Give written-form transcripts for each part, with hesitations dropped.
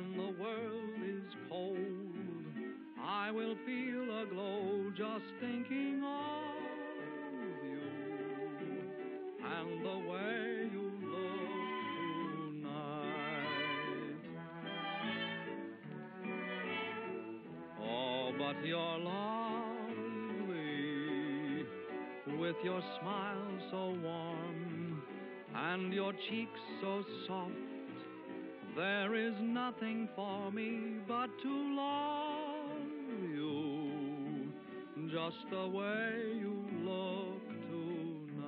when the world is cold, I will feel a glow just thinking of you and the way you look tonight. Oh, but you're lovely, with your smile so warm and your cheeks so soft. There is nothing for me but to love you just the way you look tonight.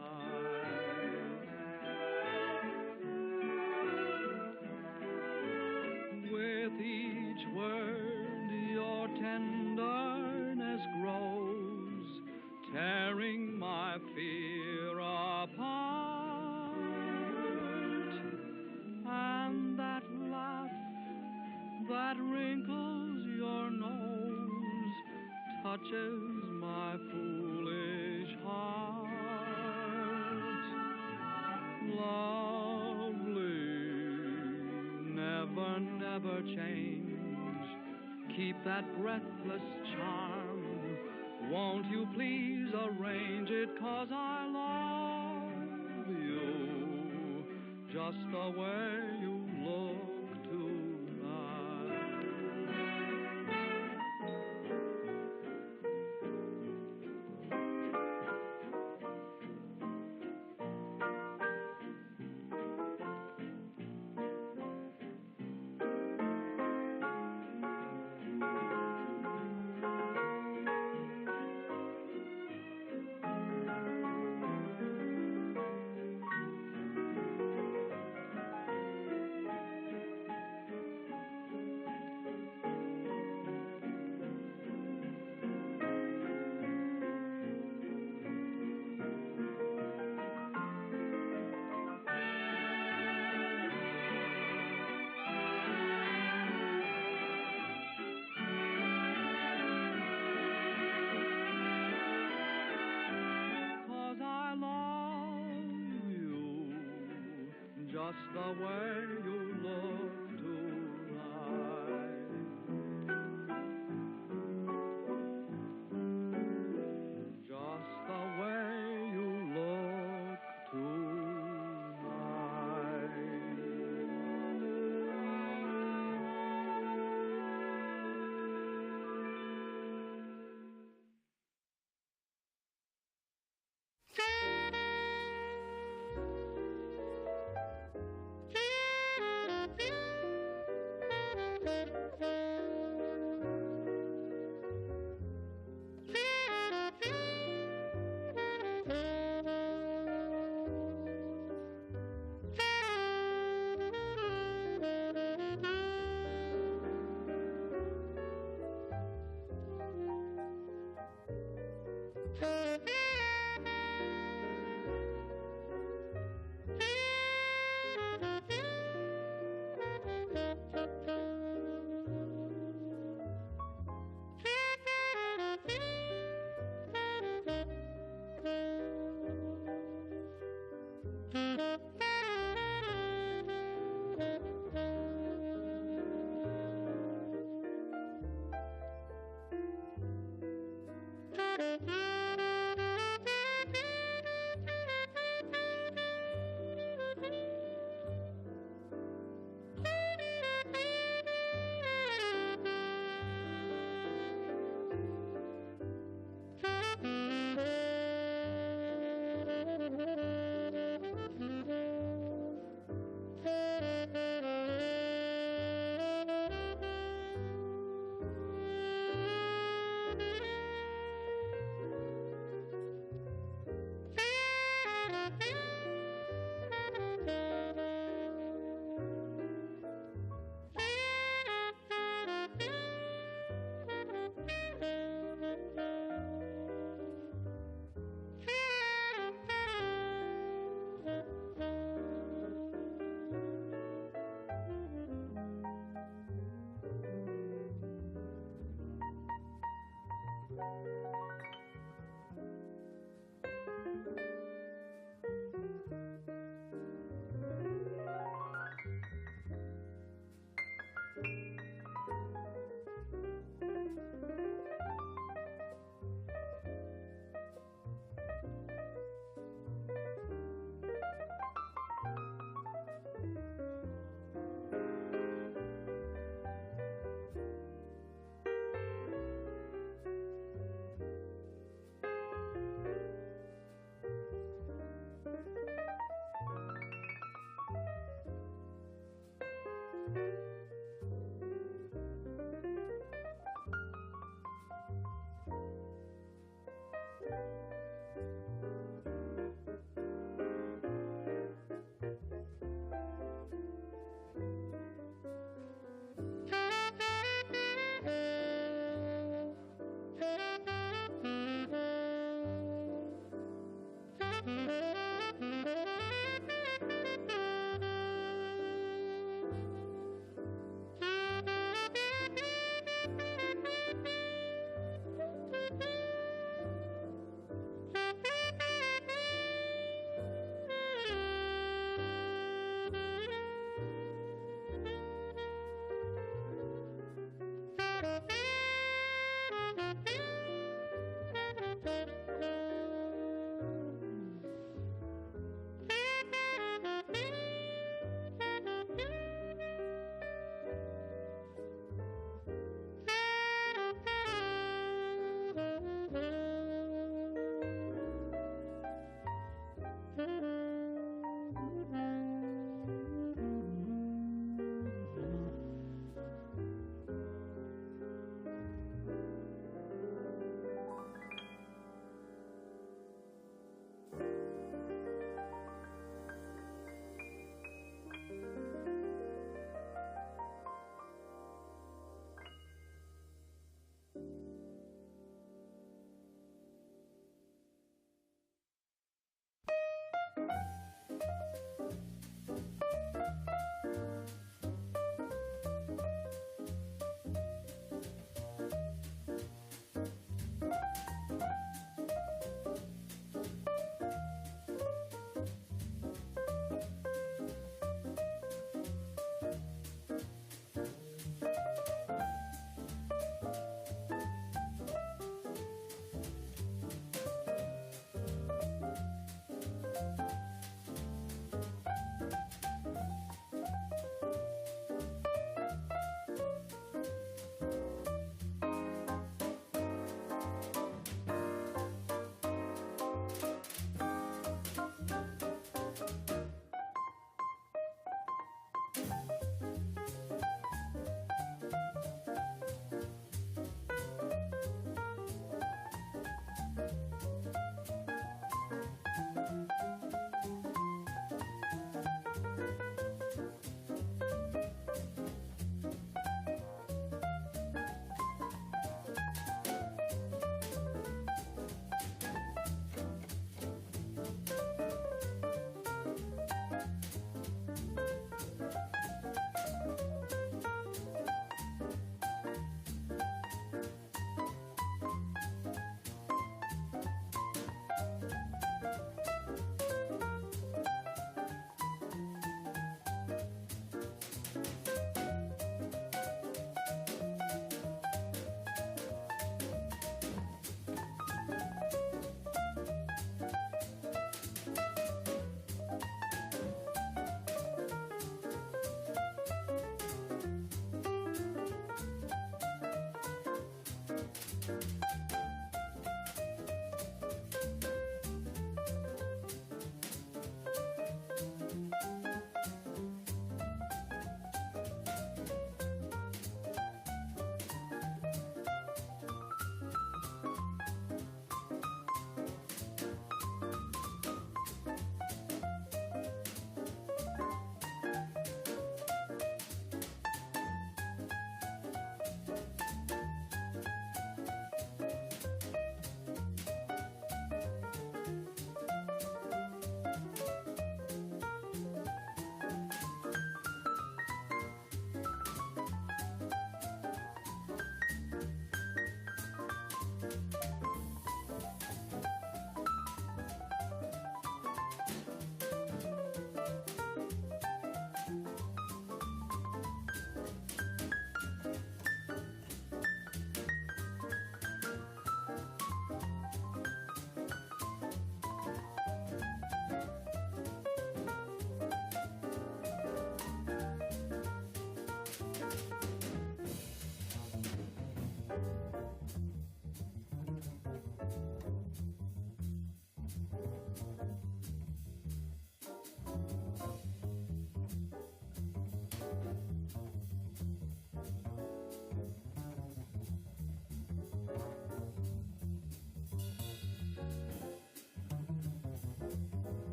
With each word your tenderness grows, tearing my fear apart. And that laugh that wrinkles your nose touches my foolish heart. Lovely, never, never change. Keep that breathless charm. Won't you please arrange it, 'cause I love you just the way you look tonight. Just the way you look tonight. Just the way you look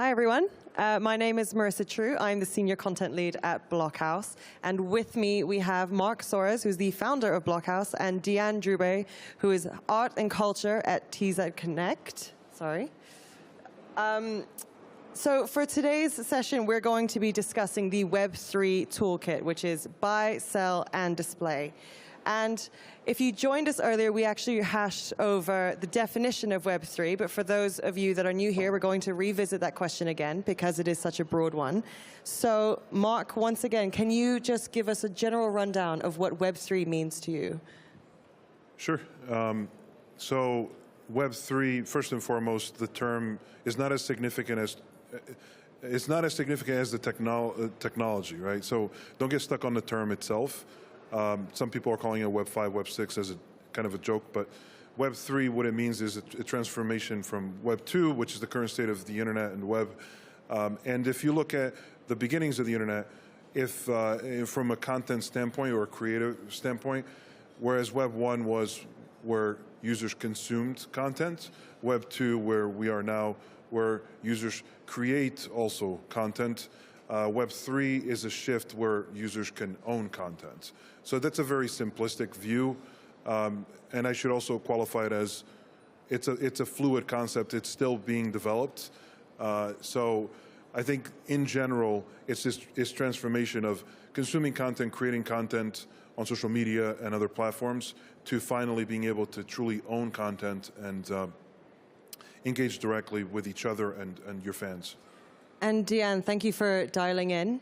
Hi, everyone. My name is Marissa True. I'm the Senior Content Lead at Blockhouse. And with me, we have Mark Soares, who's the founder of Blockhouse, and Deanne Drube, who is Art and Culture at Tezos Connect. Sorry. So for today's session, we're going to be discussing the Web3 toolkit, which is buy, sell, and display. And if you joined us earlier, we actually hashed over the definition of Web3. But for those of you that are new here, we're going to revisit that question again because it is such a broad one. So Mark, once again, can you just give us a general rundown of what Web3 means to you? Sure. So Web3, first and foremost, the term is not as significant as the technology, right? So don't get stuck on the term itself. Some people are calling it Web 5, Web 6 as a kind of a joke, but Web 3, what it means is a transformation from Web 2, which is the current state of the internet and web. And if you look at the beginnings of the internet, if from a content standpoint or a creative standpoint, whereas Web 1 was where users consumed content, Web 2, where we are now, where users create also content. Web 3 is a shift where users can own content. So that's a very simplistic view. And I should also qualify it as it's a fluid concept. It's still being developed. So I think in general, it's this transformation of consuming content, creating content on social media and other platforms to finally being able to truly own content and engage directly with each other and your fans. And Deanne, thank you for dialing in.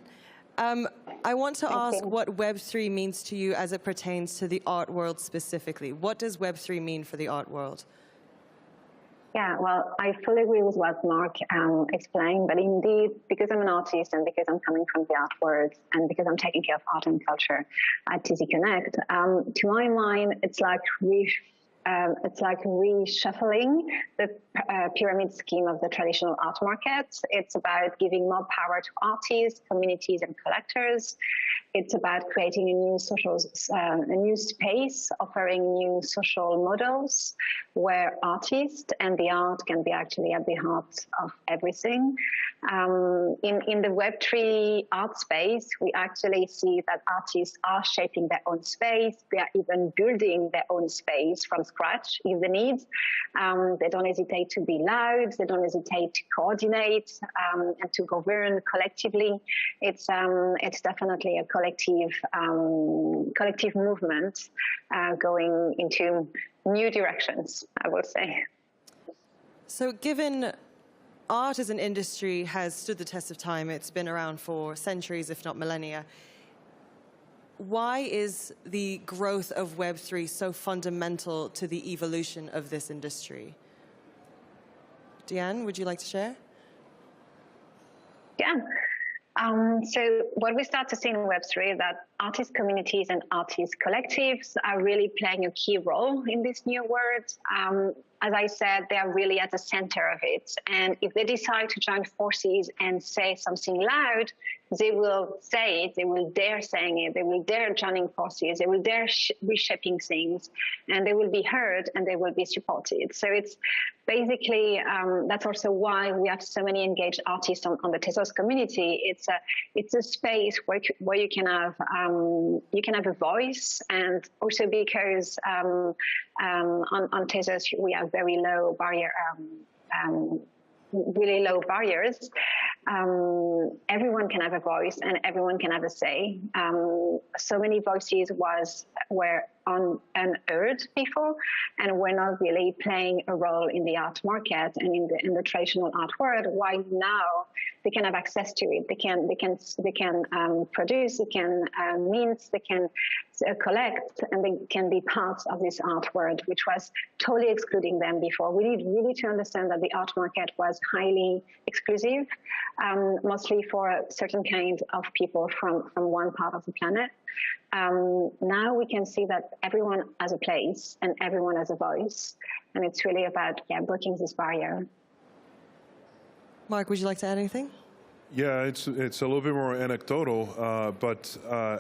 I want to ask what Web3 means to you as it pertains to the art world specifically. What does Web3 mean for the art world? Yeah, well, I fully agree with what Mark explained, but indeed, because I'm an artist and because I'm coming from the art world and because I'm taking care of art and culture at Tezos Connect, to my mind, it's like reshuffling the pyramid scheme of the traditional art market. It's about giving more power to artists, communities, and collectors. It's about creating a new space, offering new social models where artists and the art can be actually at the heart of everything. In the Web3 art space, we actually see that artists are shaping their own space. They are even building their own space from scratch if they need. They don't hesitate to be loud. They don't hesitate to coordinate and to govern collectively. It's definitely a collective movement going into new directions, I would say. So given art as an industry has stood the test of time, it's been around for centuries, if not millennia, why is the growth of Web3 so fundamental to the evolution of this industry? Deanne, would you like to share? Yeah. So what we start to see in Web3 is that artist communities and artist collectives are really playing a key role in this new world. As I said, they are really at the center of it. And if they decide to join forces and say something loud, they will say it, they will dare saying it, they will dare joining forces, they will dare reshaping things, and they will be heard and they will be supported. So it's basically, that's also why we have so many engaged artists on the Tezos community. It's a space where you can have a voice, and also because on Tezos we have very low barrier, really low barriers. Everyone can have a voice and everyone can have a say. So many voices were unheard before, and we're not really playing a role in the art market and in the traditional art world. Why now they can have access to it? They can produce, they can mint, they can collect, and they can be part of this art world, which was totally excluding them before. We need really to understand that the art market was highly exclusive, mostly for a certain kind of people from one part of the planet. Now we can see that everyone has a place and everyone has a voice, and it's really about breaking this barrier. Mark, would you like to add anything? Yeah, it's a little bit more anecdotal, but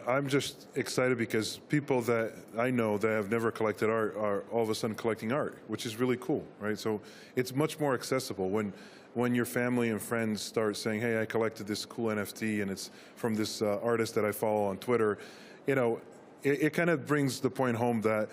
I'm just excited because people that I know that have never collected art are all of a sudden collecting art, which is really cool, right? So it's much more accessible. When when your family and friends start saying, hey, I collected this cool NFT and it's from this artist that I follow on Twitter, you know, it kind of brings the point home that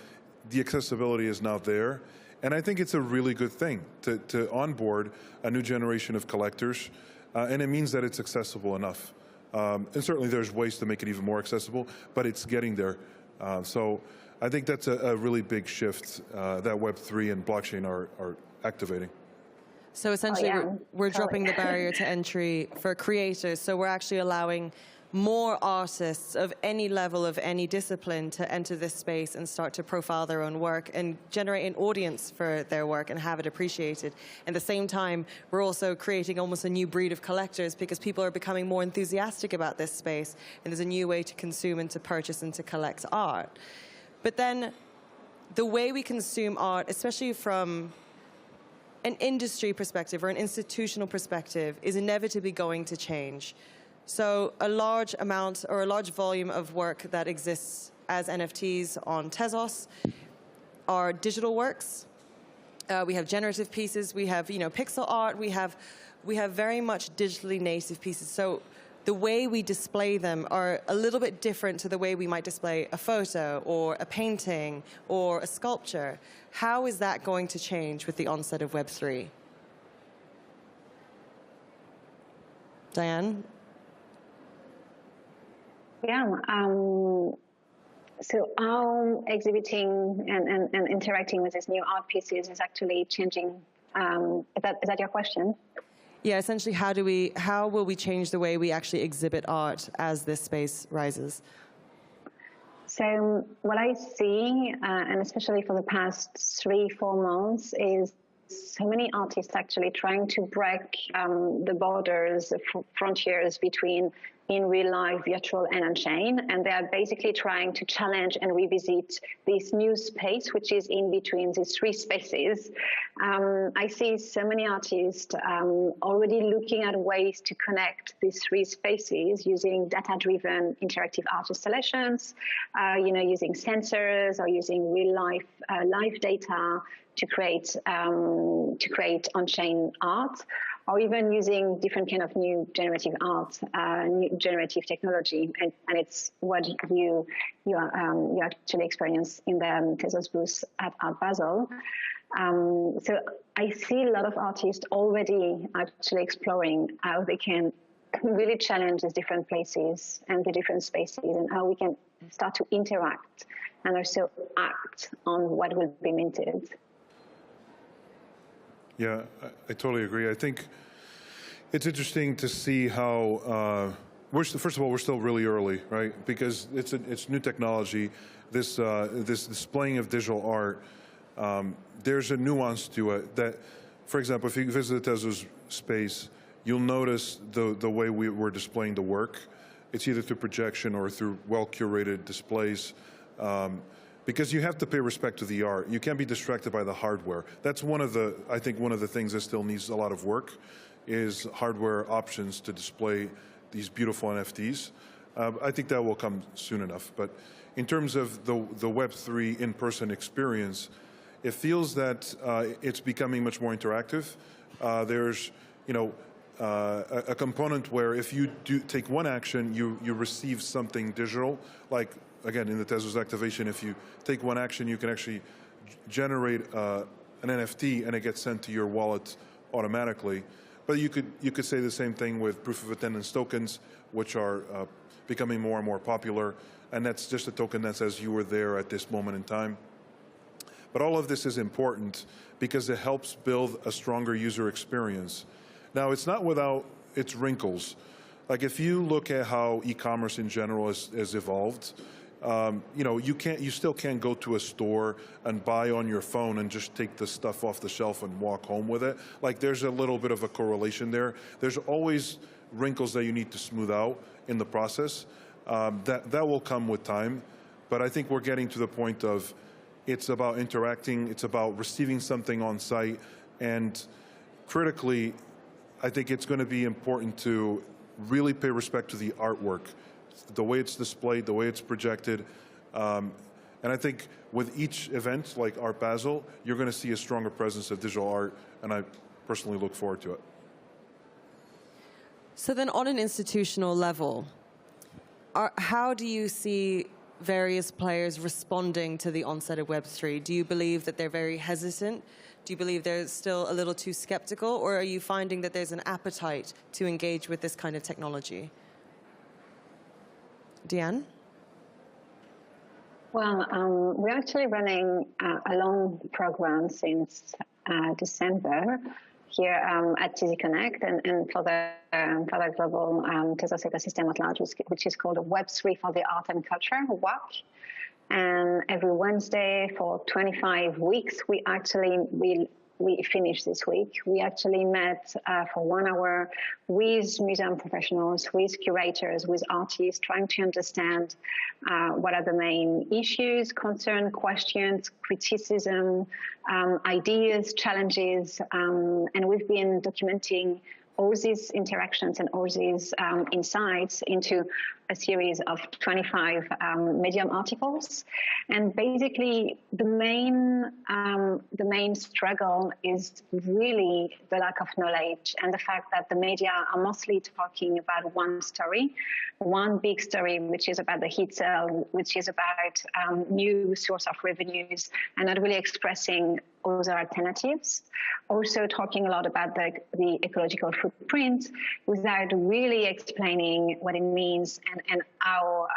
the accessibility is now there. And I think it's a really good thing to onboard a new generation of collectors. And it means that it's accessible enough. And certainly there's ways to make it even more accessible, but it's getting there. So I think that's a really big shift that Web3 and blockchain are activating. So essentially, we're dropping the barrier to entry for creators. So we're actually allowing more artists of any level, of any discipline, to enter this space and start to profile their own work and generate an audience for their work and have it appreciated. At the same time, we're also creating almost a new breed of collectors because people are becoming more enthusiastic about this space, and there's a new way to consume and to purchase and to collect art. But then the way we consume art, especially from an industry perspective or an institutional perspective, is inevitably going to change. So a large amount or a large volume of work that exists as NFTs on Tezos are digital works. We have generative pieces. We have, pixel art. We have very much digitally native pieces. So the way we display them are a little bit different to the way we might display a photo or a painting or a sculpture. How is that going to change with the onset of Web3? Diane? Yeah, so how exhibiting and interacting with these new art pieces is actually changing. Is that your question? Yeah, essentially, how will we change the way we actually exhibit art as this space rises? So what I see, and especially for the past 3-4 months, is so many artists actually trying to break the borders, the frontiers between in real life, virtual, and on-chain. And they are basically trying to challenge and revisit this new space, which is in between these three spaces. I see so many artists already looking at ways to connect these three spaces using data-driven interactive art installations, using sensors or using real life live data to create on-chain art, or even using different kind of new generative art, new generative technology, and it's what you actually experience in the Tezos booth at Art Basel. So I see a lot of artists already actually exploring how they can really challenge these different places and the different spaces, and how we can start to interact and also act on what will be minted. Yeah, I totally agree. I think it's interesting to see how first of all, we're still really early, right? Because it's new technology. This displaying of digital art, there's a nuance to it that, for example, if you visit the Tezos space, you'll notice the way we're displaying the work. It's either through projection or through well-curated displays. Because you have to pay respect to the art. You can't be distracted by the hardware. That's I think one of the things that still needs a lot of work is hardware options to display these beautiful NFTs. I think that will come soon enough. But in terms of the Web3 in-person experience, it feels that it's becoming much more interactive. There's, a component where if you do take one action, you receive something digital, like, again, in the Tezos activation, if you take one action, you can actually generate an NFT and it gets sent to your wallet automatically. But you could say the same thing with proof of attendance tokens, which are becoming more and more popular. And that's just a token that says you were there at this moment in time. But all of this is important because it helps build a stronger user experience. Now, it's not without its wrinkles. Like if you look at how e-commerce in general has evolved, you still can't go to a store and buy on your phone and just take the stuff off the shelf and walk home with it. Like there's a little bit of a correlation there. There's always wrinkles that you need to smooth out in the process. That will come with time. But I think we're getting to the point of it's about interacting, it's about receiving something on site, and critically, I think it's going to be important to really pay respect to the artwork, the way it's displayed, the way it's projected. And I think with each event, like Art Basel, you're going to see a stronger presence of digital art, and I personally look forward to it. So then on an institutional level, how do you see various players responding to the onset of Web3? Do you believe that they're very hesitant? Do you believe they're still a little too skeptical? Or are you finding that there's an appetite to engage with this kind of technology? Deanne? Well, we're actually running a long program since December here at Tezos Connect and for the global Tezos ecosystem at large, which is called Web3 for the Art and Culture, WAC. And every Wednesday for 25 weeks, we finished this week. We actually met for 1 hour with museum professionals, with curators, with artists, trying to understand what are the main issues, concerns, questions, criticism, ideas, challenges. And we've been documenting all these interactions and all these insights into a series of 25 Medium articles. And basically, the main struggle is really the lack of knowledge and the fact that the media are mostly talking about one story, one big story, which is about the heat cell, which is about new source of revenues, and not really expressing other alternatives. Also talking a lot about the ecological footprint without really explaining what it means and how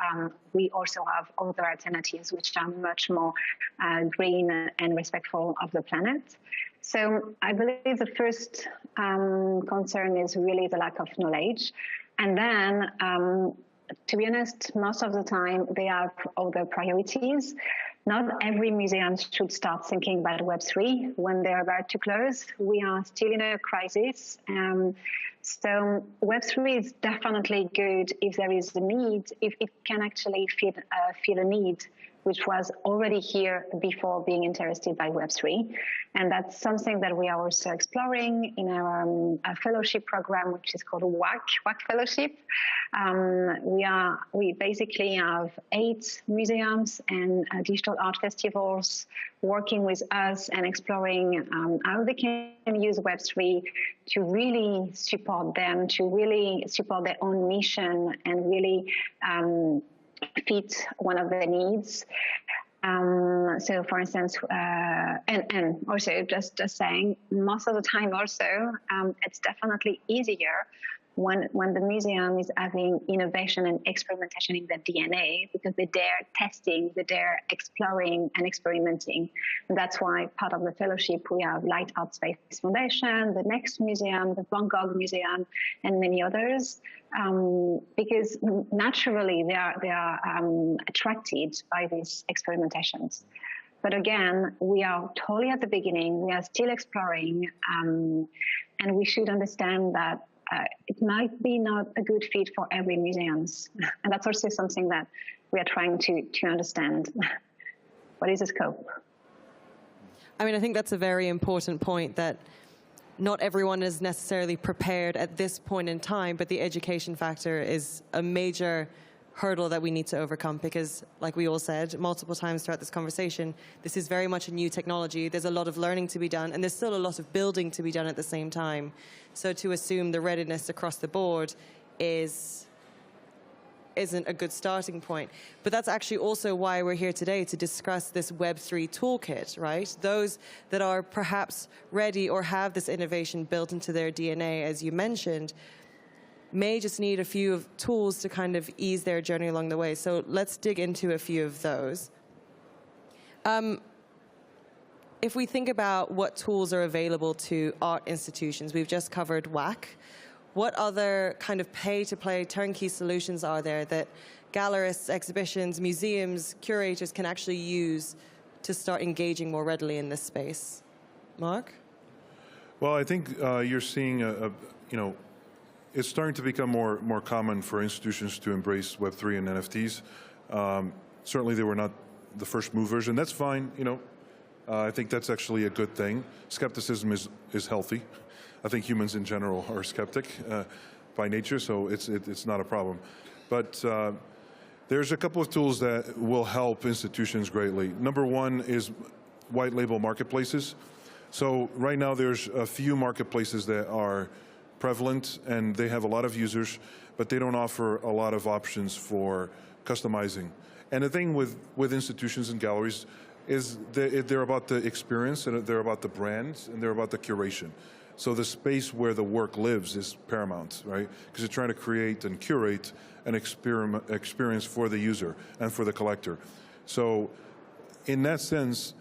we also have other alternatives which are much more green and respectful of the planet. So I believe the first concern is really the lack of knowledge. And then, to be honest, most of the time they have other priorities. Not every museum should start thinking about Web3 when they're about to close. We are still in a crisis. So Web3 is definitely good if there is a need, if it can actually fill a need, which was already here before being interested by Web3. And that's something that we are also exploring in our fellowship program, which is called WAC Fellowship. We basically have 8 museums and digital art festivals working with us and exploring how they can use Web3 to really support them, to really support their own mission and really fit one of their needs. So, for instance, and also just saying, most of the time also, it's definitely easier when the museum is having innovation and experimentation in their DNA, because they're there testing, they're there exploring and experimenting. And that's why part of the fellowship we have Light Art Space Foundation, the Next Museum, the Van Gogh Museum, and many others, because naturally they are attracted by these experimentations. But again, we are totally at the beginning. We are still exploring, and we should understand that it might be not a good fit for every museums. And that's also something that we are trying to understand. What is the scope? I mean, I think that's a very important point, that not everyone is necessarily prepared at this point in time, but the education factor is a major hurdle that we need to overcome, because, like we all said multiple times throughout this conversation, this is very much a new technology. There's a lot of learning to be done, and there's still a lot of building to be done at the same time. So to assume the readiness across the board isn't a good starting point. But that's actually also why we're here today, to discuss this Web3 toolkit, right? Those that are perhaps ready or have this innovation built into their DNA, as you mentioned, may just need a few of tools to kind of ease their journey along the way. So let's dig into a few of those. If we think about what tools are available to art institutions, we've just covered WAC. What other kind of pay-to-play turnkey solutions are there that gallerists, exhibitions, museums, curators can actually use to start engaging more readily in this space? Mark? Well, I think you're seeing it's starting to become more common for institutions to embrace Web3 and NFTs. Certainly they were not the first movers, and that's fine. I think that's actually a good thing. Skepticism is healthy. I think humans in general are skeptic by nature, so it's not a problem. But there's a couple of tools that will help institutions greatly. Number one is white label marketplaces. So right now there's a few marketplaces that are prevalent and they have a lot of users, but they don't offer a lot of options for customizing. And the thing with institutions and galleries is they're about the experience, and they're about the brands, and they're about the curation. So the space where the work lives is paramount, right? Because you're trying to create and curate an experience for the user and for the collector. So in that sense,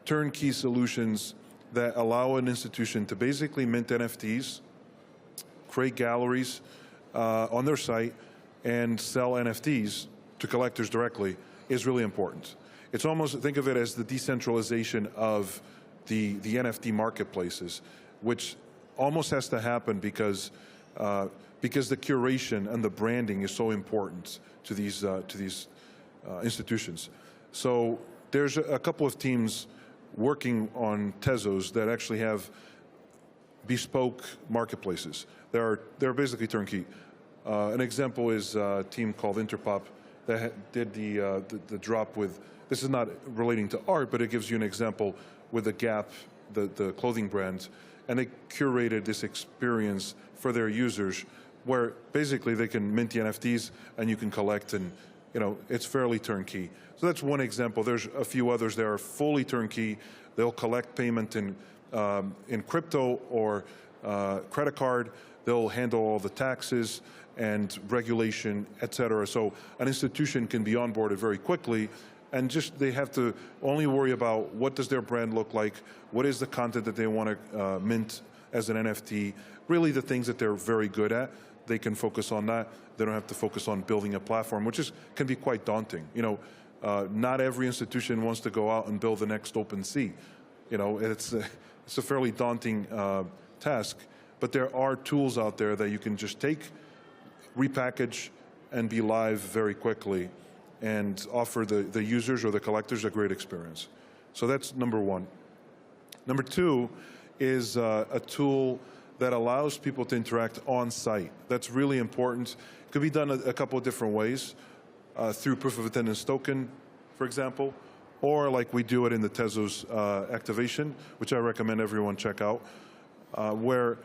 turnkey solutions that allow an institution to basically mint NFTs, create galleries on their site, and sell NFTs to collectors directly is really important. It's almost, think of it as the decentralization of the NFT marketplaces, which almost has to happen because the curation and the branding is so important to these institutions. So there's a couple of teams working on Tezos that actually have bespoke marketplaces. They're basically turnkey. An example is a team called Interpop that did the drop with, this is not relating to art, but it gives you an example with the Gap, the clothing brand, and they curated this experience for their users where basically they can mint the NFTs and you can collect, and it's fairly turnkey. So that's one example. There's a few others that are fully turnkey. They'll collect payment in crypto or credit card. They'll handle all the taxes and regulation, et cetera. So an institution can be onboarded very quickly, and just they have to only worry about what does their brand look like, what is the content that they want to mint as an NFT, really the things that they're very good at. They can focus on that. They don't have to focus on building a platform, which can be quite daunting. Not every institution wants to go out and build the next OpenSea. It's a fairly daunting task, but there are tools out there that you can just take, repackage, and be live very quickly and offer the users or the collectors a great experience. So that's number one. Number two is a tool that allows people to interact on site. That's really important. It could be done a couple of different ways, through proof of attendance token, for example, or like we do it in the Tezos activation, which I recommend everyone check out, where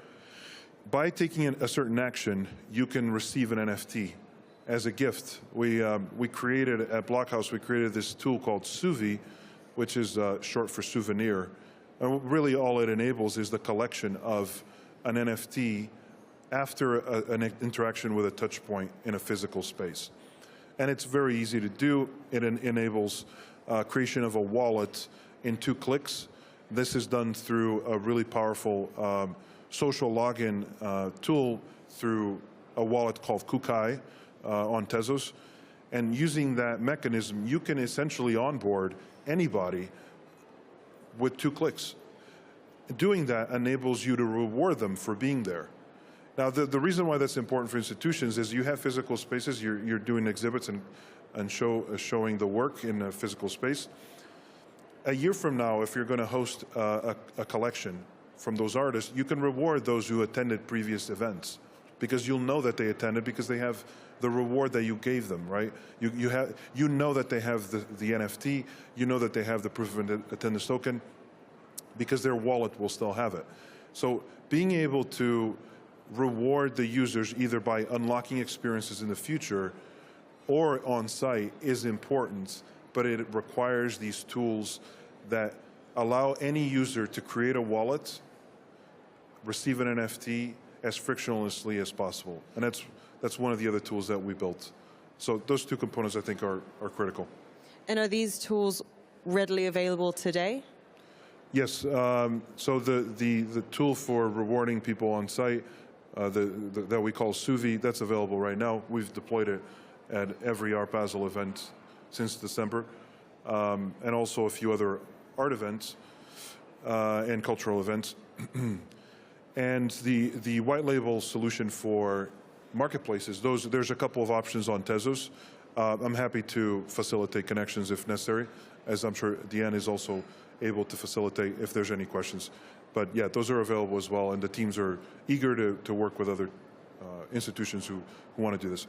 by taking a certain action, you can receive an NFT as a gift. We created, at Blockhouse, we created this tool called Suvi, which is short for souvenir. And really all it enables is the collection of an NFT after an interaction with a touch point in a physical space. And it's very easy to do. It enables creation of a wallet in 2 clicks. This is done through a really powerful social login tool through a wallet called Kukai on Tezos. And using that mechanism, you can essentially onboard anybody with 2 clicks. Doing that enables you to reward them for being there. Now, the reason why that's important for institutions is you have physical spaces, you're doing exhibits and showing the work in a physical space. A year from now, if you're going to host a collection from those artists, you can reward those who attended previous events because you'll know that they attended because they have the reward that you gave them, right? You know that they have the NFT, you know that they have the proof of attendance token because their wallet will still have it. So being able to reward the users either by unlocking experiences in the future or on site is important, but it requires these tools that allow any user to create a wallet, receive an NFT as frictionlessly as possible. And that's one of the other tools that we built. So those 2 components I think are critical. And are these tools readily available today? Yes, so the tool for rewarding people on site that we call Suvi, that's available right now. We've deployed it at every Art Basel event since December, and also a few other art events and cultural events. And the white label solution for marketplaces, there's a couple of options on Tezos. I'm happy to facilitate connections if necessary, as I'm sure Deanne is also able to facilitate if there's any questions. But yeah, those are available as well, and the teams are eager to work with other institutions who want to do this.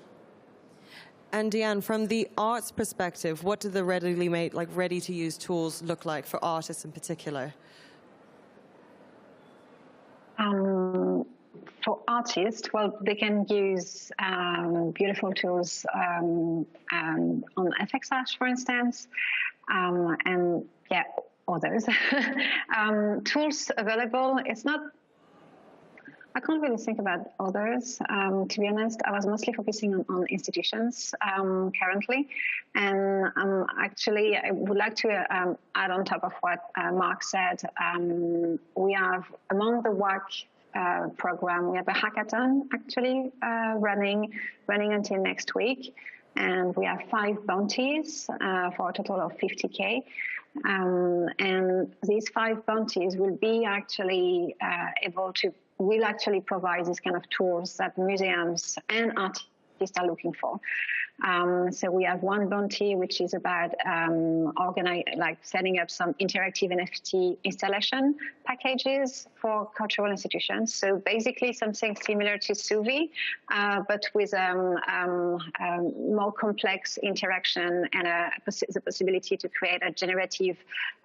And Deanne, from the arts perspective, what do the readily made, ready-to-use tools look like for artists in particular? for artists, well, they can use beautiful tools on FXH, for instance, and yeah, others. Tools available. It's not. I can't really think about others. To be honest, I was mostly focusing on institutions currently. And actually, I would like to add on top of what Mark said. We have, among the WAC program, we have a hackathon actually running until next week. And we have 5 bounties for a total of 50K. And these 5 bounties will be actually will actually provide these kind of tools that museums and artists are looking for. So we have one bounty, which is about setting up some interactive NFT installation packages for cultural institutions. So basically something similar to Suvi, but with more complex interaction and the possibility to create a generative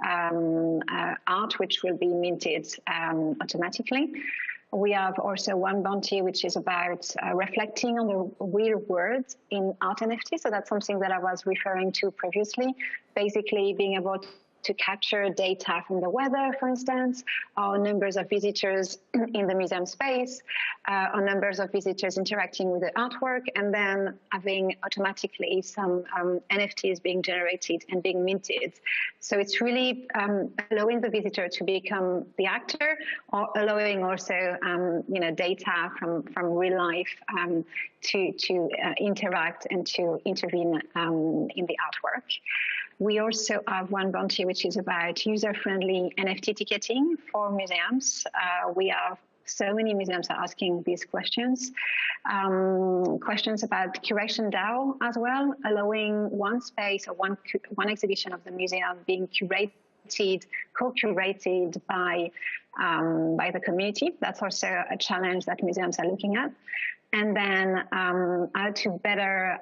art, which will be minted automatically. We have also one bounty, which is about reflecting on the real world in art NFT. So that's something that I was referring to previously, basically being able to capture data from the weather, for instance, or numbers of visitors in the museum space, or numbers of visitors interacting with the artwork, and then having automatically some NFTs being generated and being minted. So it's really allowing the visitor to become the actor, or allowing also data from real life to interact and to intervene in the artwork. We also have one bounty which is about user-friendly NFT ticketing for museums. We have so many museums are asking these questions. Questions about curation DAO as well, allowing one space or one exhibition of the museum being curated, co-curated by the community. That's also a challenge that museums are looking at. And then how to better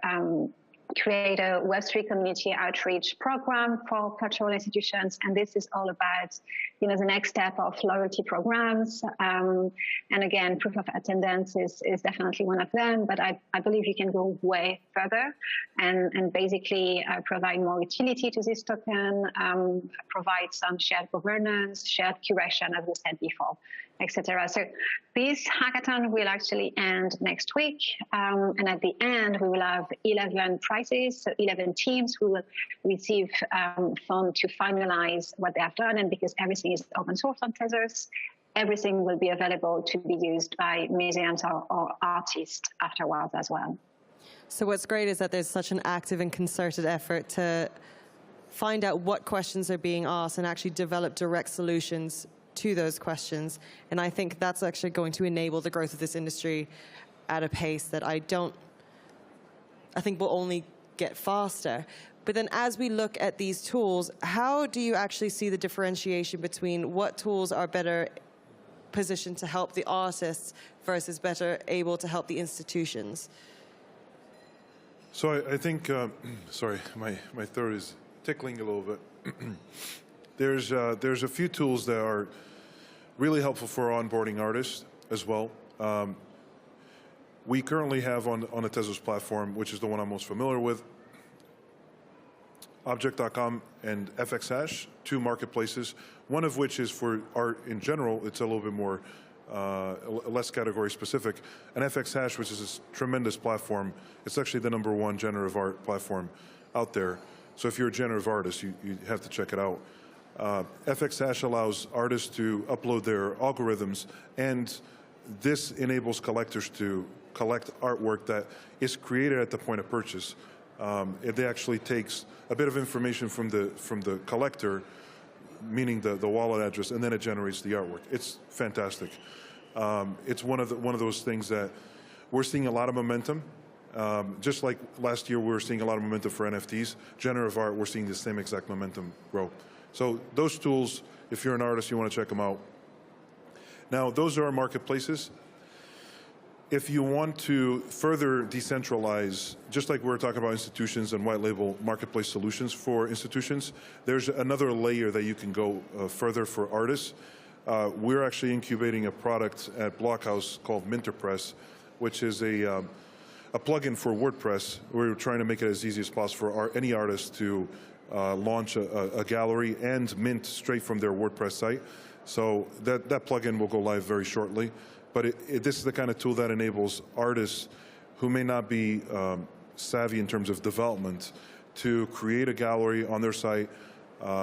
create a Web3 community outreach program for cultural institutions. And this is all about, the next step of loyalty programs. And again, proof of attendance is definitely one of them, but I believe you can go way further and basically provide more utility to this token, provide some shared governance, shared curation, as we said before, etc. So this hackathon will actually end next week. And at the end, we will have 11 prizes. So 11 teams who will receive funds to finalize what they have done. And because everything is open source on Tezos, everything will be available to be used by museums or artists afterwards as well. So what's great is that there's such an active and concerted effort to find out what questions are being asked and actually develop direct solutions to those questions. And I think that's actually going to enable the growth of this industry at a pace that I think will only get faster. But then as we look at these tools, how do you actually see the differentiation between what tools are better positioned to help the artists versus better able to help the institutions? So I think, sorry, my throat is tickling a little bit. There's a few tools that are really helpful for onboarding artists as well. We currently have on the Tezos platform, which is the one I'm most familiar with, Object.com and FXH, 2 marketplaces, one of which is for art in general. It's a little bit more, less category specific. And FXH, which is a tremendous platform, it's actually the #1 generative art platform out there. So if you're a generative artist, you have to check it out. FXH allows artists to upload their algorithms, and this enables collectors to collect artwork that is created at the point of purchase. It actually takes a bit of information from the collector, meaning the wallet address, and then it generates the artwork. It's fantastic. It's one of those things that we're seeing a lot of momentum. Just like last year, we were seeing a lot of momentum for NFTs. Generative art, we're seeing the same exact momentum grow. So those tools, if you're an artist, you want to check them out. Now, those are our marketplaces. If you want to further decentralize, just like we were talking about institutions and white label marketplace solutions for institutions, there's another layer that you can go further for artists. we're actually incubating a product at Blockhouse called Minterpress, which is a plugin for WordPress. We're trying to make it as easy as possible for any artist to launch a gallery and mint straight from their WordPress site. So that plugin will go live very shortly. But this is the kind of tool that enables artists who may not be savvy in terms of development to create a gallery on their site,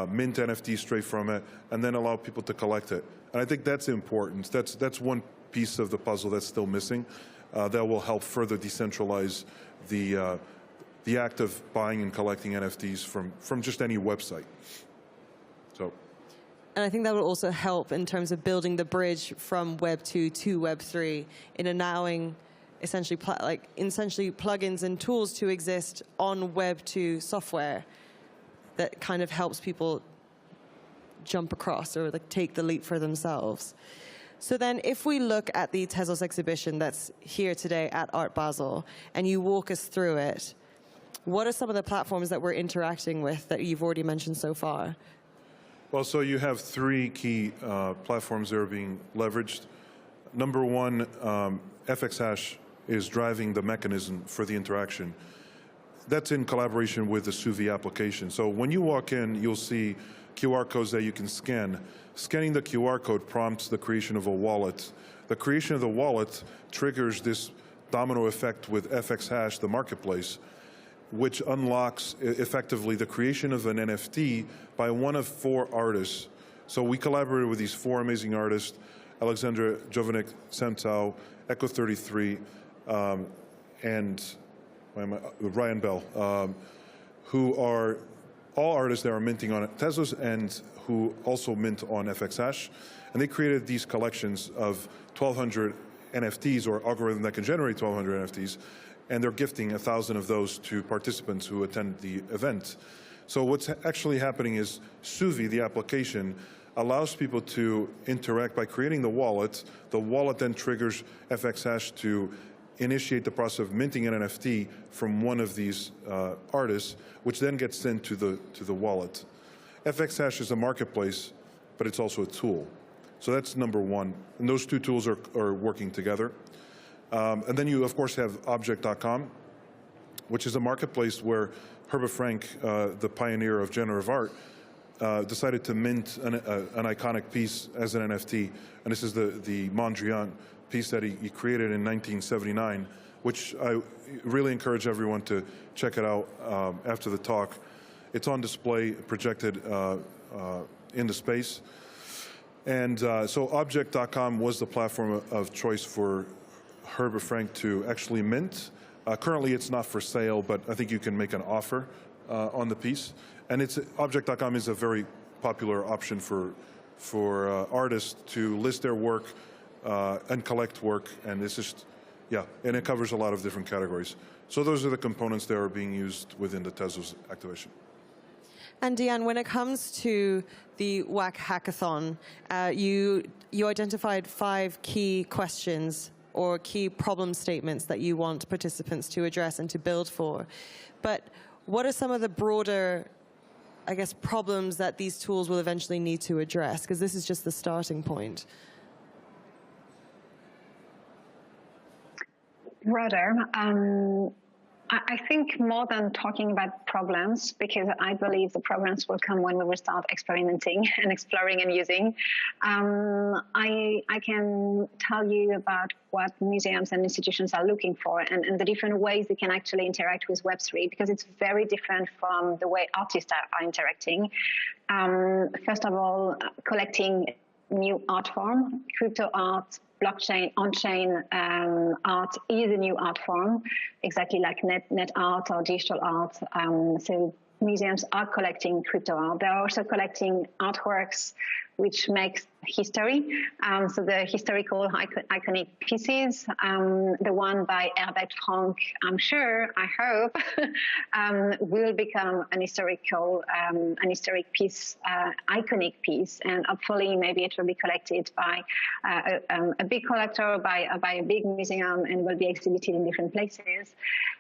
mint NFTs straight from it, and then allow people to collect it. And I think that's important. That's one piece of the puzzle that's still missing that will help further decentralize the act of buying and collecting NFTs from just any website. So. And I think that will also help in terms of building the bridge from Web 2 to Web 3 in allowing essentially plugins and tools to exist on Web 2 software that kind of helps people jump across or like take the leap for themselves. So then if we look at the Tezos exhibition that's here today at Art Basel and you walk us through it, what are some of the platforms that we're interacting with that you've already mentioned so far? Well, so you have three key platforms that are being leveraged. Number one, FXHash is driving the mechanism for the interaction. That's in collaboration with the Suvi application. So when you walk in, you'll see QR codes that you can scan. Scanning the QR code prompts the creation of a wallet. The creation of the wallet triggers this domino effect with FXHash, the marketplace, which unlocks effectively the creation of an NFT by one of 4 artists. So we collaborated with these 4 amazing artists, Alexandra Jovanik, Santau, Echo33, and Ryan Bell, who are all artists that are minting on Tezos and who also mint on FXHash. And they created these collections of 1,200 NFTs or algorithm that can generate 1,200 NFTs. And they're gifting 1,000 of those to participants who attend the event. So what's actually happening is Suvi, the application, allows people to interact by creating the wallet. The wallet then triggers FXHash to initiate the process of minting an NFT from one of these artists, which then gets sent to the wallet. FXHash is a marketplace, but it's also a tool. So that's number one. And those two tools are working together. And then you, of course, have Object.com, which is a marketplace where Herbert Frank, the pioneer of generative art, decided to mint an iconic piece as an NFT. And this is the Mondrian piece that he created in 1979, which I really encourage everyone to check it out after the talk. It's on display, projected into space. And so Object.com was the platform of choice for Herbert Frank to actually mint. Currently, it's not for sale, but I think you can make an offer on the piece. And Object.com is a very popular option for artists to list their work and collect work. And it's just, yeah, and it covers a lot of different categories. So those are the components that are being used within the Tezos activation. And Deanne, when it comes to the WAC hackathon, you identified 5 key questions or key problem statements that you want participants to address and to build for. But what are some of the broader, I guess, problems that these tools will eventually need to address? Because this is just the starting point. Broader. I think more than talking about problems, because I believe the problems will come when we will start experimenting and exploring and using. I can tell you about what museums and institutions are looking for and the different ways they can actually interact with Web3, because it's very different from the way artists are interacting. First of all, collecting new art form, crypto art, blockchain, on-chain art is a new art form, exactly like net art or digital art. So museums are collecting crypto art. They're also collecting artworks which makes history. So the historical iconic pieces, the one by Herbert Frank, I'm sure, I hope, will become an historic piece, iconic piece, and hopefully maybe it will be collected by a big collector, by a big museum, and will be exhibited in different places.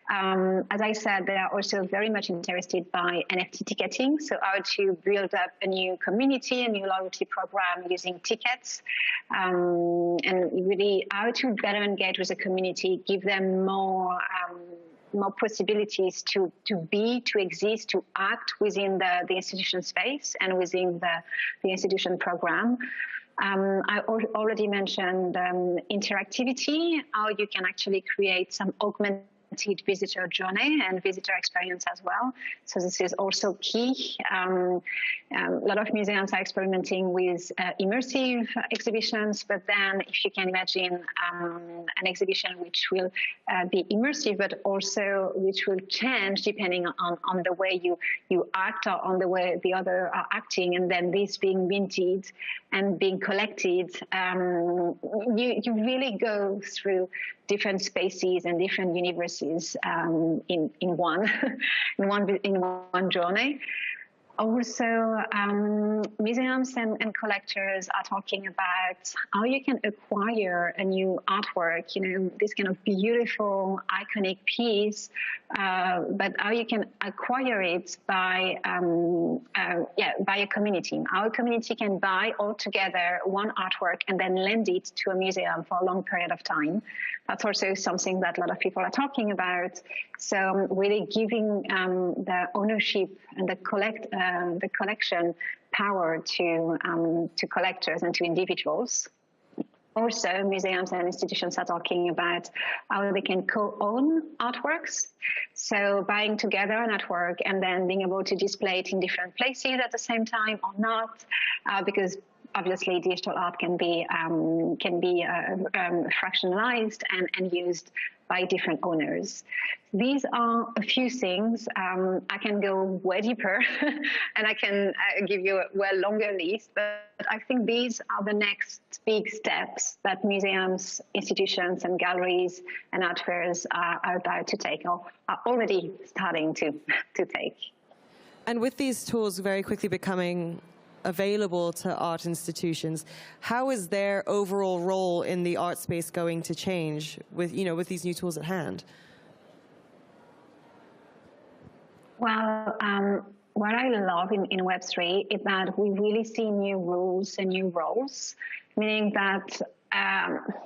As I said, they are also very much interested by NFT ticketing, so how to build up a new community, a new loyalty program using tickets, and really how to better engage with the community, give them more possibilities to exist, to act within the institution space and within the institution program. I already mentioned interactivity, how you can actually create some augmented visitor journey and visitor experience as well. So this is also key. A lot of museums are experimenting with immersive exhibitions, but then if you can imagine an exhibition which will be immersive, but also which will change depending on the way you act or on the way the other are acting, and then this being minted and being collected, you really go through different spaces and different universes in one in one journey. Also, museums and collectors are talking about how you can acquire a new artwork, this kind of beautiful, iconic piece, but how you can acquire it by a community. How a community can buy all together one artwork and then lend it to a museum for a long period of time. That's also something that a lot of people are talking about. So really giving the ownership and the collection power to collectors and to individuals. Also, museums and institutions are talking about how they can co-own artworks. So buying together an artwork and then being able to display it in different places at the same time or not, because obviously digital art can be fractionalized and used by different owners. These are a few things. I can go way deeper and I can give you a well longer list, but I think these are the next big steps that museums, institutions and galleries and art fairs are about to take, or are already starting to take. And with these tools very quickly becoming available to art institutions, how is their overall role in the art space going to change with these new tools at hand? Well, what I love in Web3 is that we really see new rules and new roles, meaning that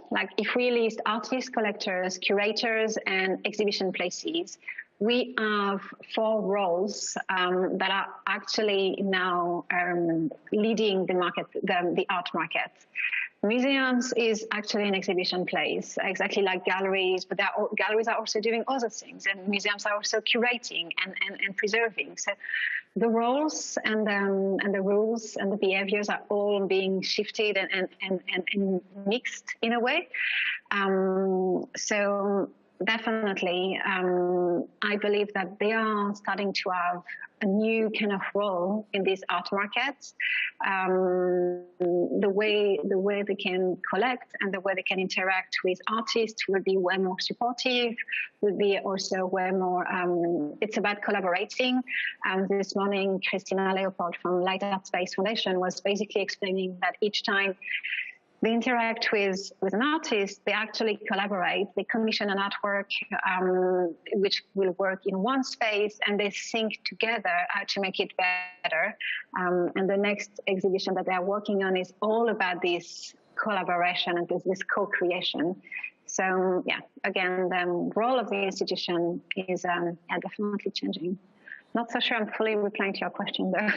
like if we list artists, collectors, curators, and exhibition places, we have 4 roles that are actually now leading the market, the art market. Museums is actually an exhibition place, exactly like galleries, but galleries are also doing other things, and museums are also curating and preserving. So the roles and the rules and the behaviors are all being shifted and mixed in a way. So definitely, I believe that they are starting to have a new kind of role in these art markets. The way they can collect and the way they can interact with artists will be way more supportive, will be also way more, it's about collaborating. This morning, Christina Leopold from Light Art Space Foundation was basically explaining that each time they interact with an artist, they actually collaborate, they commission an artwork which will work in one space, and they think together how to make it better. And the next exhibition that they're working on is all about this collaboration and this co-creation. So yeah, again, the role of the institution is definitely changing. Not so sure I'm fully replying to your question there.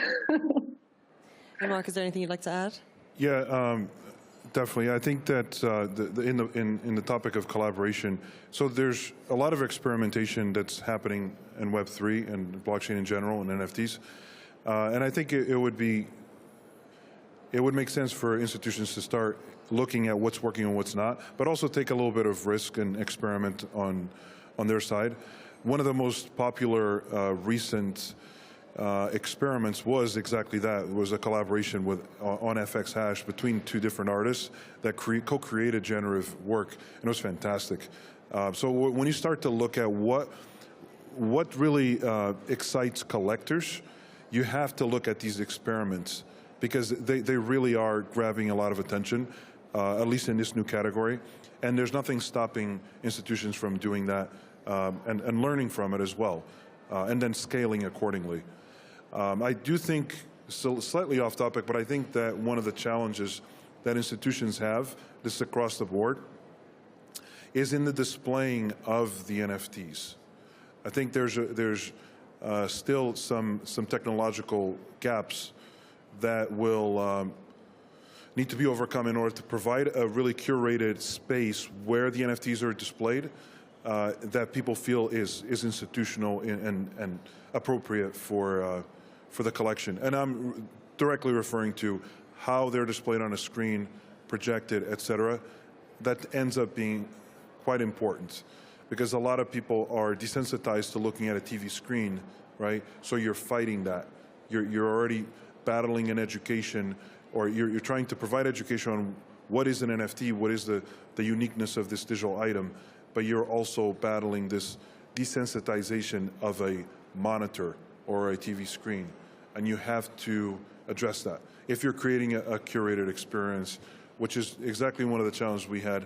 Hey Mark, is there anything you'd like to add? Yeah, definitely. I think that in the topic of collaboration, so there's a lot of experimentation that's happening in Web3 and blockchain in general and NFTs, and I think it would make sense for institutions to start looking at what's working and what's not, but also take a little bit of risk and experiment on their side. One of the most popular recent experiments was exactly that. It was a collaboration on FX Hash between 2 different artists that co-created generative work, and it was fantastic. So when you start to look at what really excites collectors, you have to look at these experiments, because they really are grabbing a lot of attention, at least in this new category. And there's nothing stopping institutions from doing that and learning from it as well, and then scaling accordingly. I do think, so slightly off topic, but I think that one of the challenges that institutions have, this is across the board, is in the displaying of the NFTs. I think there's still some technological gaps that will need to be overcome in order to provide a really curated space where the NFTs are displayed that people feel is institutional and appropriate for the collection. And I'm directly referring to how they're displayed on a screen, projected, etc. That ends up being quite important, because a lot of people are desensitized to looking at a TV screen, right? So you're fighting that. You're already battling an education, or you're trying to provide education on what is an NFT, what is the uniqueness of this digital item, but you're also battling this desensitization of a monitor or a TV screen, and you have to address that. If you're creating a curated experience, which is exactly one of the challenges we had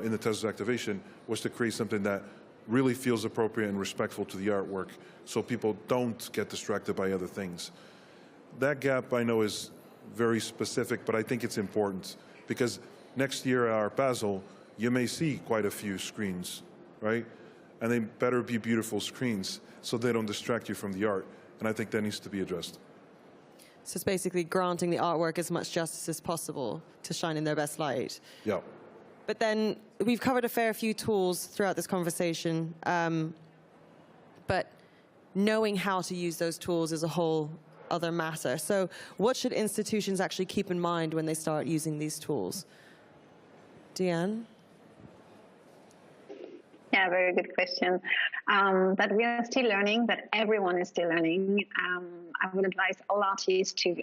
in the Tezos activation, was to create something that really feels appropriate and respectful to the artwork, so people don't get distracted by other things. That gap, I know, is very specific, but I think it's important, because next year at Art Basel, you may see quite a few screens, right? And they better be beautiful screens so they don't distract you from the art. And I think that needs to be addressed. So it's basically granting the artwork as much justice as possible to shine in their best light. Yeah. But then we've covered a fair few tools throughout this conversation, but knowing how to use those tools is a whole other matter. So what should institutions actually keep in mind when they start using these tools? Deanne? Yeah, very good question. That we are still learning, that everyone is still learning. I would advise all artists to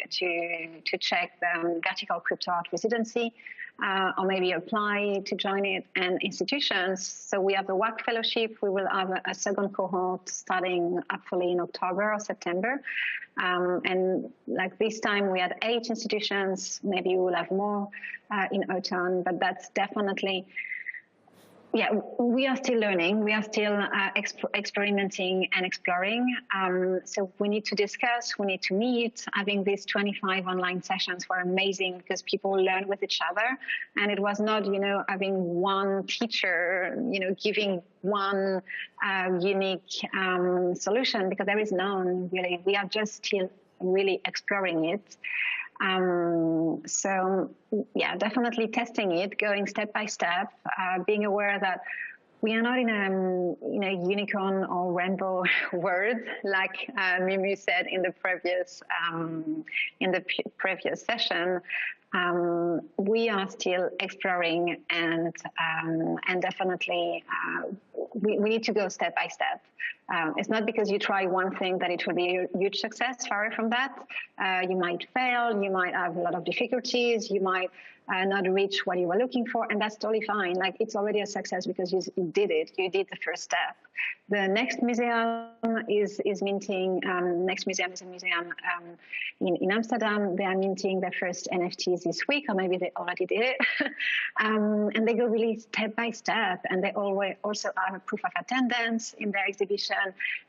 check the vertical crypto art residency, or maybe apply to join it, and institutions. So we have the WAC Fellowship. We will have a second cohort starting hopefully in October or September. And like this time we had 8 institutions. Maybe we will have more in autumn, but that's definitely, yeah, we are still learning. We are still experimenting and exploring. So we need to discuss, we need to meet. Having these 25 online sessions were amazing, because people learn with each other. And it was not, having one teacher, giving one unique solution, because there is none really. We are just still really exploring it. So yeah, definitely testing it, going step by step, being aware that we are not in a unicorn or rainbow world, like Mimu said in the previous session. We are still exploring, and definitely we need to go step by step. It's not because you try one thing that it will be a huge success. Far from that. You might fail, you might have a lot of difficulties, you might not reach what you were looking for, and that's totally fine. Like, it's already a success because you did it. You did the first step. The next museum is minting. Next museum is a museum in Amsterdam. They are minting their first NFTs this week, or maybe they already did it. And they go really step by step, and they always also have a proof of attendance in their exhibition,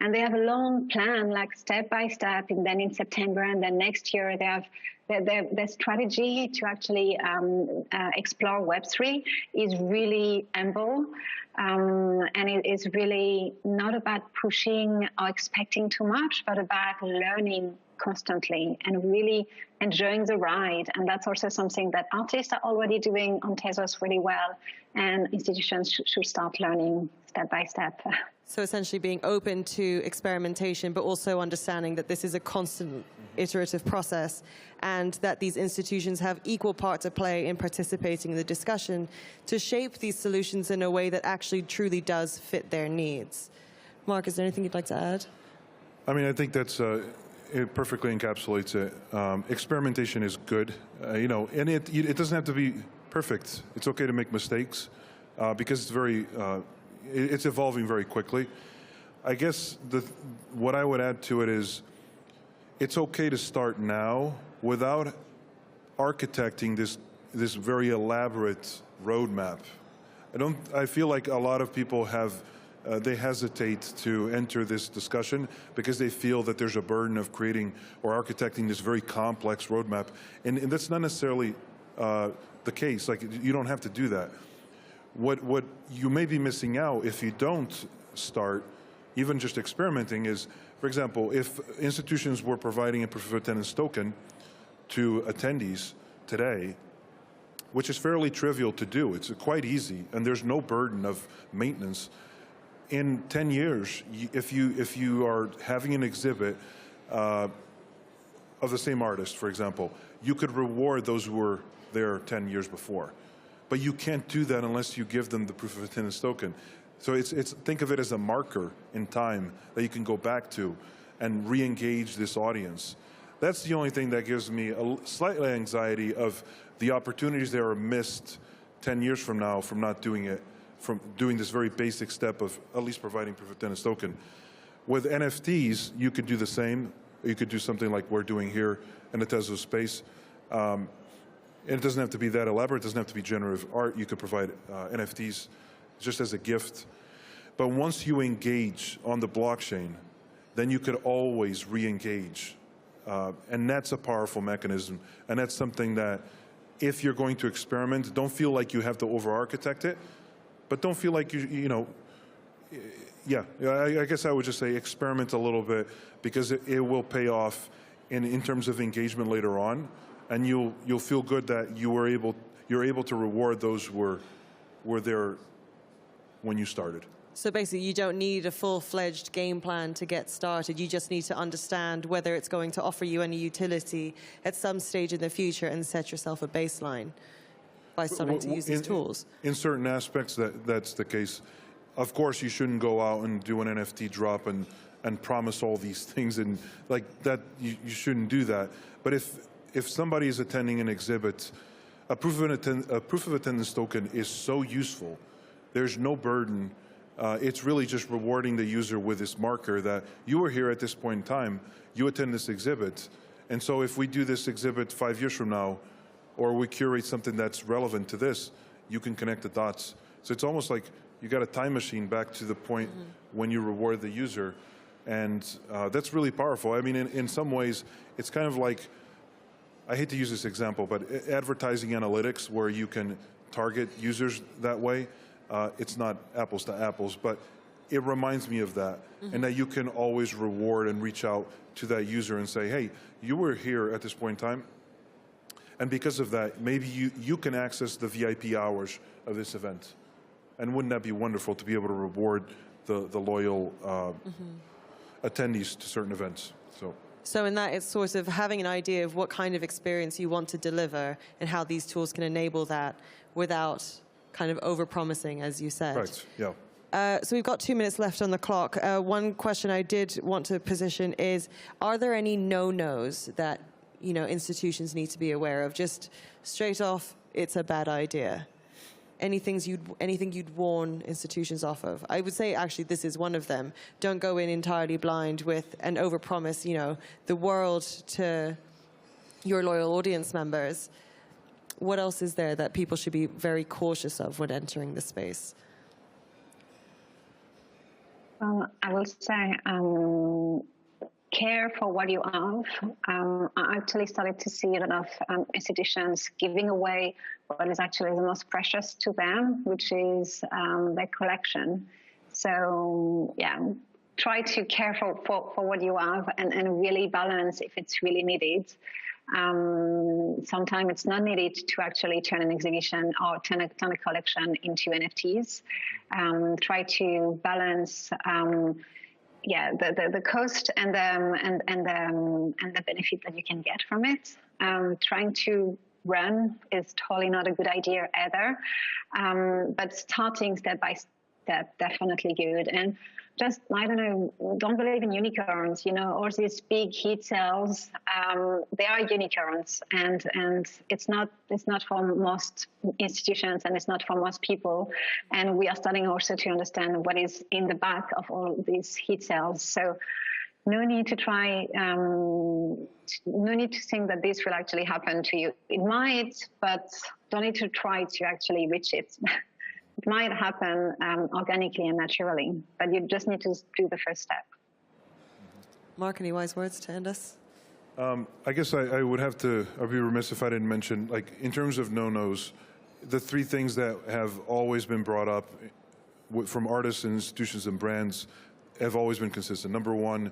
and they have a long plan, like step by step. And then in September, and then next year, they have their strategy to actually explore Web3 is really humble, and it is really not about pushing or expecting too much, but about learning constantly and really enjoying the ride. And that's also something that artists are already doing on Tezos really well, and institutions should start learning step by step. So essentially being open to experimentation, but also understanding that this is a constant iterative process, and that these institutions have equal part to play in participating in the discussion to shape these solutions in a way that actually truly does fit their needs. Mark, is there anything you'd like to add? I mean, I think that's it perfectly encapsulates it. Experimentation is good, and it doesn't have to be perfect. It's okay to make mistakes, because it's evolving very quickly. I guess what I would add to it is, it's okay to start now without architecting this very elaborate roadmap. I feel like a lot of people have they hesitate to enter this discussion because they feel that there's a burden of creating or architecting this very complex roadmap. And that's not necessarily the case. Like, you don't have to do that. What you may be missing out if you don't start even just experimenting is, for example, if institutions were providing a proof of attendance token to attendees today, which is fairly trivial to do, it's quite easy, and there's no burden of maintenance. In 10 years, if you are having an exhibit of the same artist, for example, you could reward those who were there 10 years before. But you can't do that unless you give them the proof of attendance token. So think of it as a marker in time that you can go back to and re-engage this audience. That's the only thing that gives me a slight anxiety of the opportunities that are missed 10 years from now from not doing it, from doing this very basic step of at least providing proof of attendance token. With NFTs, you could do the same. You could do something like we're doing here in the Tezos space. And it doesn't have to be that elaborate. It doesn't have to be generative art. You could provide NFTs just as a gift. But once you engage on the blockchain, then you could always re-engage. And that's a powerful mechanism. And that's something that, if you're going to experiment, don't feel like you have to over-architect it, but don't feel like I guess I would just say experiment a little bit, because it will pay off in terms of engagement later on, and you'll feel good that you're able to reward those who were there when you started. So basically, you don't need a full-fledged game plan to get started. You just need to understand whether it's going to offer you any utility at some stage in the future and set yourself a baseline by starting to use these tools. In certain aspects, that's the case. Of course, you shouldn't go out and do an NFT drop and promise all these things, and like that, you shouldn't do that. But if somebody is attending an exhibit, a proof of attendance token is so useful. There's no burden. It's really just rewarding the user with this marker that you were here at this point in time, you attend this exhibit, and so if we do this exhibit 5 years from now, or we curate something that's relevant to this, you can connect the dots. So it's almost like you got a time machine back to the point when you reward the user, and that's really powerful. I mean, in some ways, it's kind of like, I hate to use this example, but advertising analytics, where you can target users that way. It's not apples to apples, but it reminds me of that, and that you can always reward and reach out to that user and say, hey, you were here at this point in time, and because of that, maybe you can access the VIP hours of this event. And wouldn't that be wonderful to be able to reward the loyal attendees to certain events? So in that, it's sort of having an idea of what kind of experience you want to deliver and how these tools can enable that without kind of over-promising, as you said. Right, yeah. So we've got 2 minutes left on the clock. One question I did want to position is, are there any no-nos that institutions need to be aware of? Just straight off, it's a bad idea. Anything you'd warn institutions off of? I would say, actually, this is one of them. Don't go in entirely blind with and overpromise, the world to your loyal audience members. What else is there that people should be very cautious of when entering the space? I will say, care for what you have. I actually started to see a lot of institutions giving away what is actually the most precious to them, which is their collection. So, yeah, try to care for what you have and really balance if it's really needed. Sometimes it's not needed to actually turn an exhibition or turn a collection into NFTs. Try to balance the cost and the benefit that you can get from it. Trying to run is totally not a good idea either. But starting step by step, definitely good. And just, I don't know, don't believe in unicorns, all these big heat cells, they are unicorns, and it's not for most institutions, and it's not for most people. And we are starting also to understand what is in the back of all these heat cells. So no need to try, no need to think that this will actually happen to you. It might, but don't need to try to actually reach it. might happen organically and naturally, but you just need to do the first step. Mark, any wise words to end us? I guess I would have to, I'd be remiss if I didn't mention, like, in terms of no-nos, the three things that have always been brought up from artists and institutions and brands have always been consistent. Number one,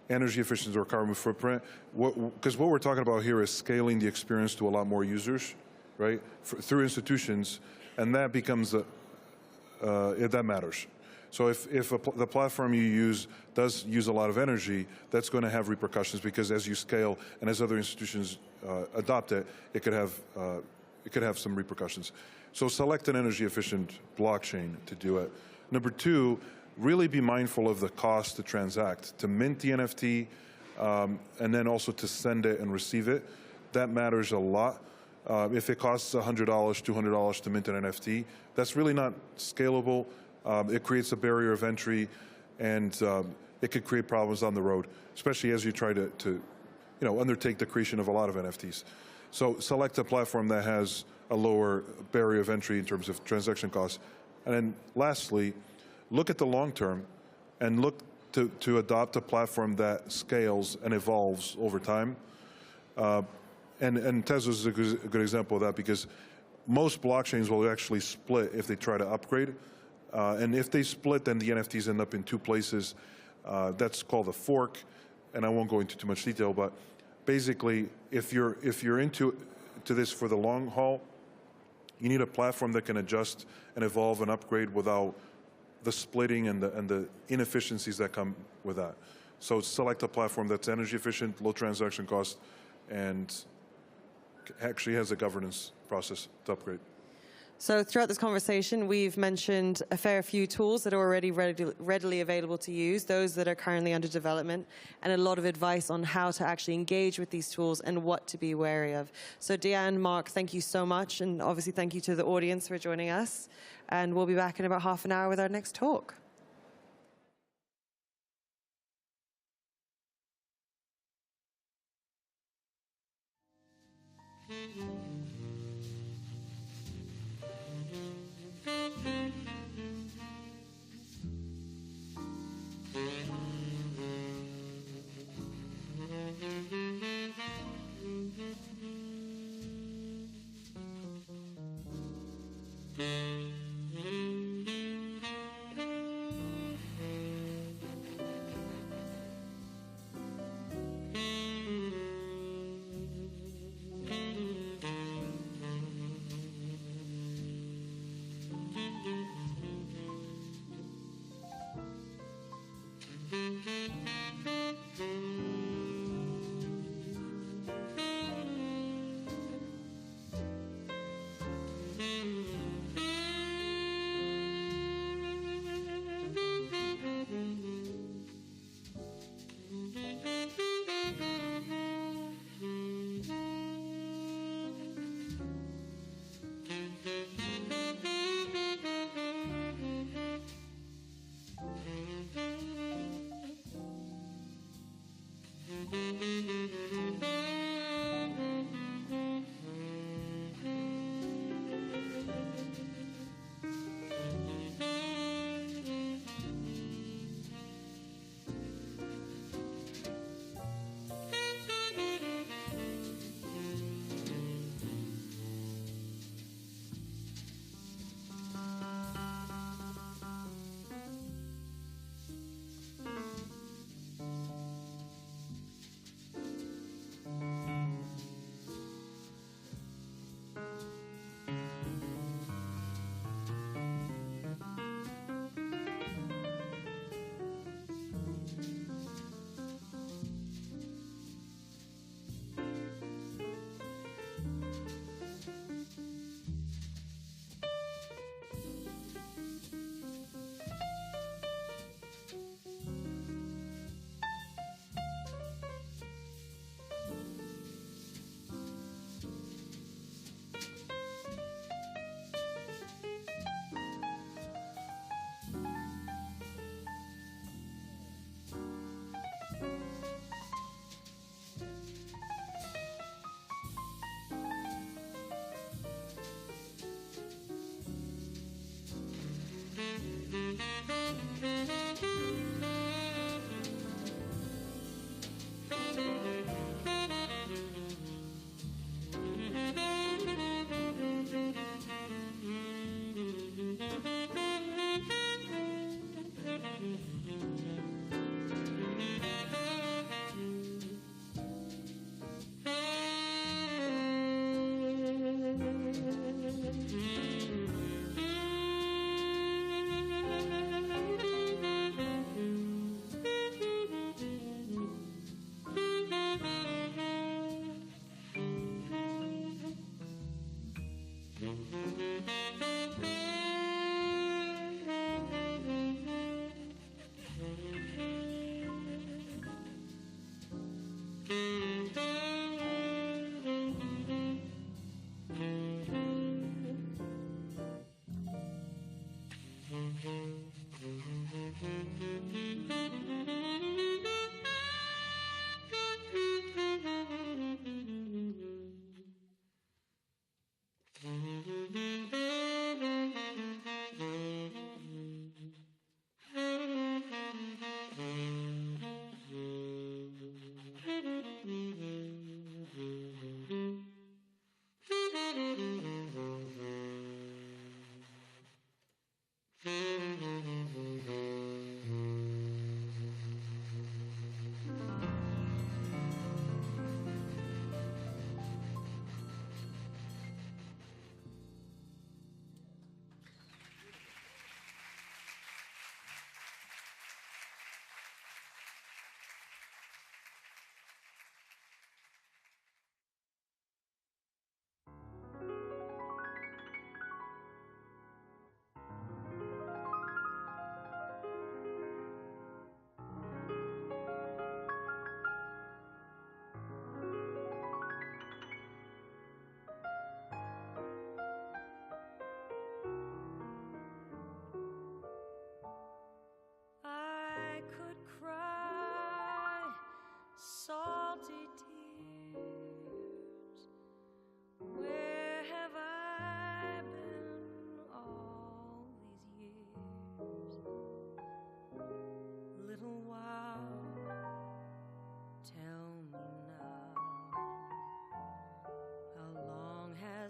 energy efficiency or carbon footprint. Because what we're talking about here is scaling the experience to a lot more users, right? Through institutions, and that becomes, that matters. So if the platform you use does use a lot of energy, that's going to have repercussions because as you scale and as other institutions adopt it, it could have some repercussions. So select an energy efficient blockchain to do it. Number two, really be mindful of the cost to transact, to mint the NFT, and then also to send it and receive it. That matters a lot. If it costs $100, $200 to mint an NFT, that's really not scalable. It creates a barrier of entry, and it could create problems on the road, especially as you try to undertake the creation of a lot of NFTs. So select a platform that has a lower barrier of entry in terms of transaction costs. And then lastly, look at the long term and look to adopt a platform that scales and evolves over time. And Tezos is a good example of that because most blockchains will actually split if they try to upgrade. And if they split, then the NFTs end up in two places. That's called a fork, and I won't go into too much detail, but basically, if you're into this for the long haul, you need a platform that can adjust and evolve and upgrade without the splitting and the inefficiencies that come with that. So select a platform that's energy efficient, low transaction cost, and actually has a governance process to upgrade. So throughout this conversation, we've mentioned a fair few tools that are already readily available to use, those that are currently under development, and a lot of advice on how to actually engage with these tools and what to be wary of. So Deanne, Mark, thank you so much, and obviously thank you to the audience for joining us. And we'll be back in about half an hour with our next talk.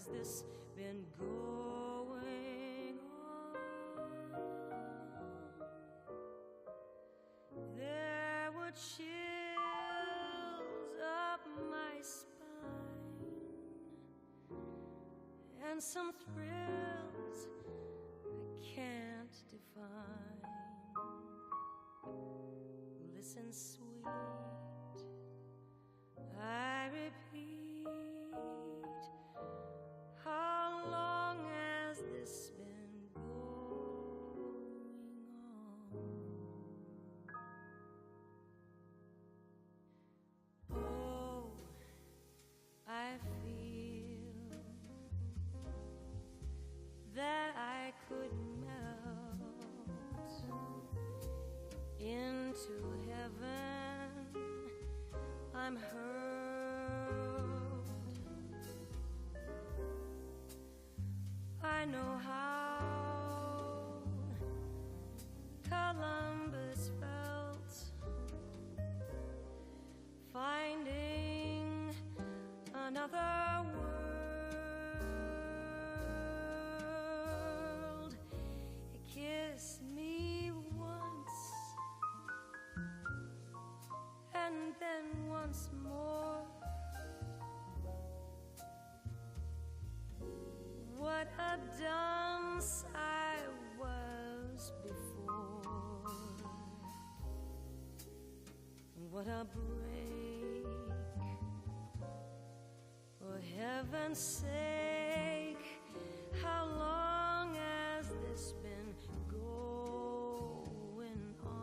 has this been going on? There were chills up my spine and some thrills I can't define. Listen, sweet, I repeat, how long has this been going on? Oh, I feel that I could melt into heaven. I'm hurled. I know how Columbus felt, finding another world. Kiss me once, and then once more. What a dunce I was before. What a break. For heaven's sake, how long has this been going on?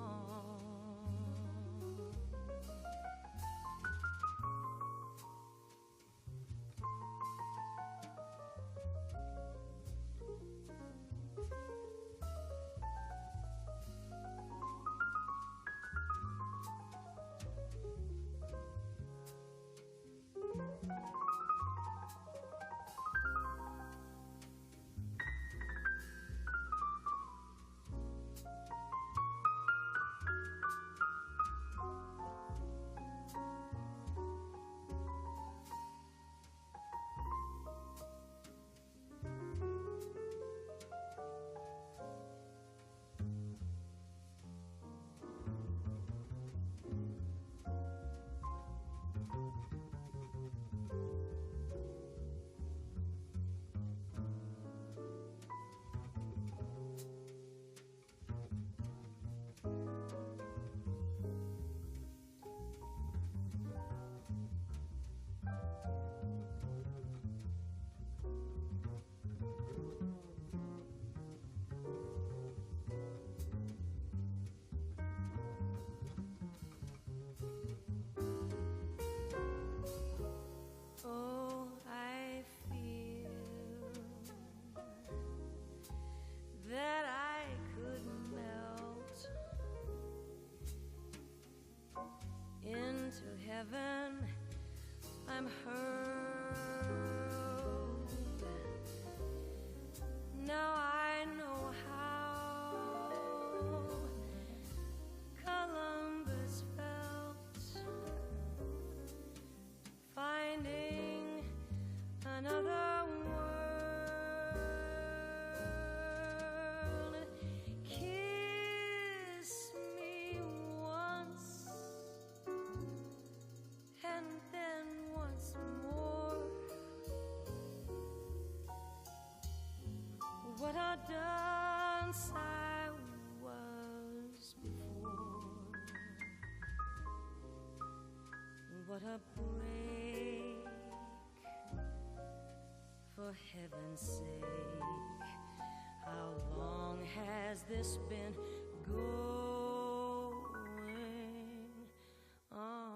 Oh, I feel that I could melt into heaven. I'm hurled. Now I know how Columbus felt, finding another world. Kiss me once, and then once more. What a dunce I was before. What a break. For heaven's sake, how long has this been going on?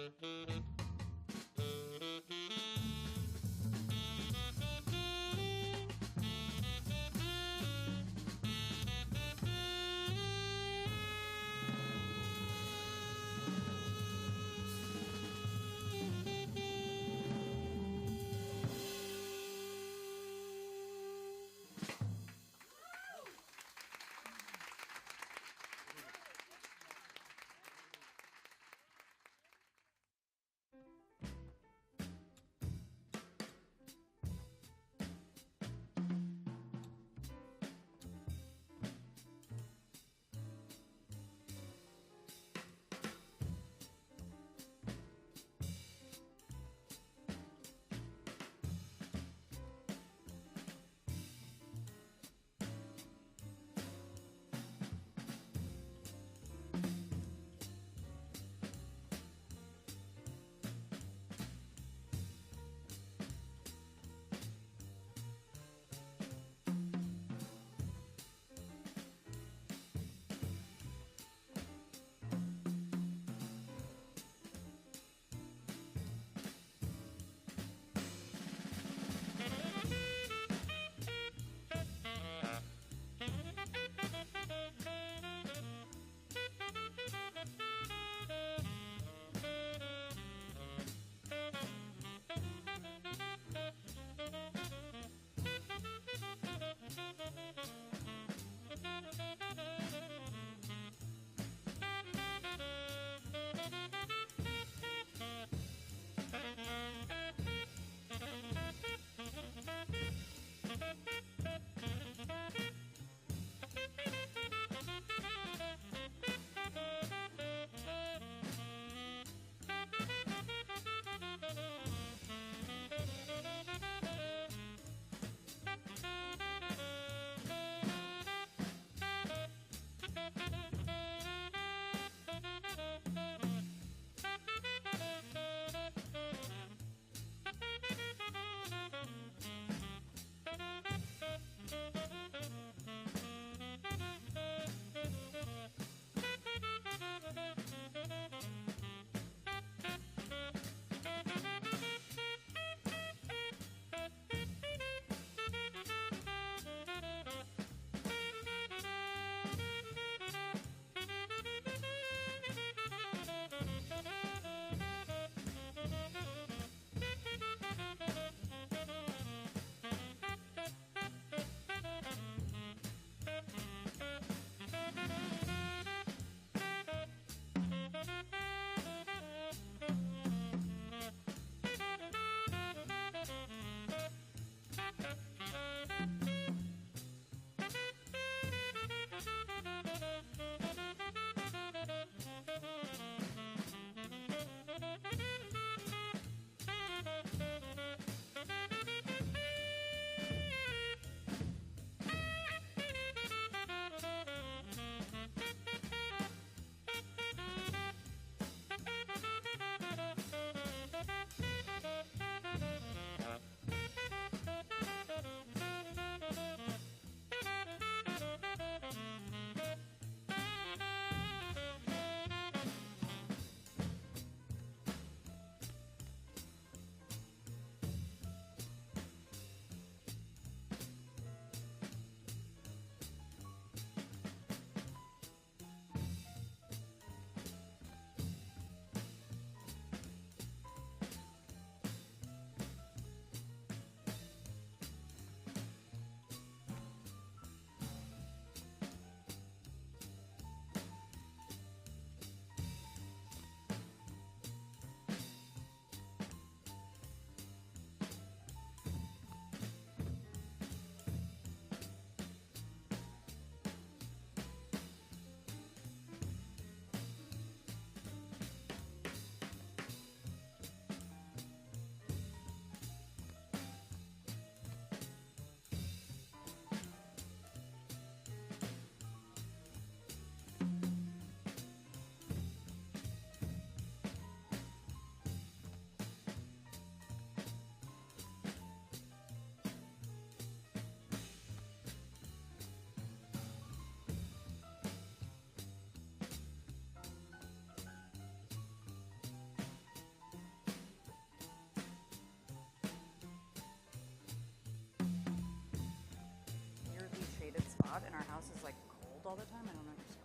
Mm-hmm. all the time. I don't understand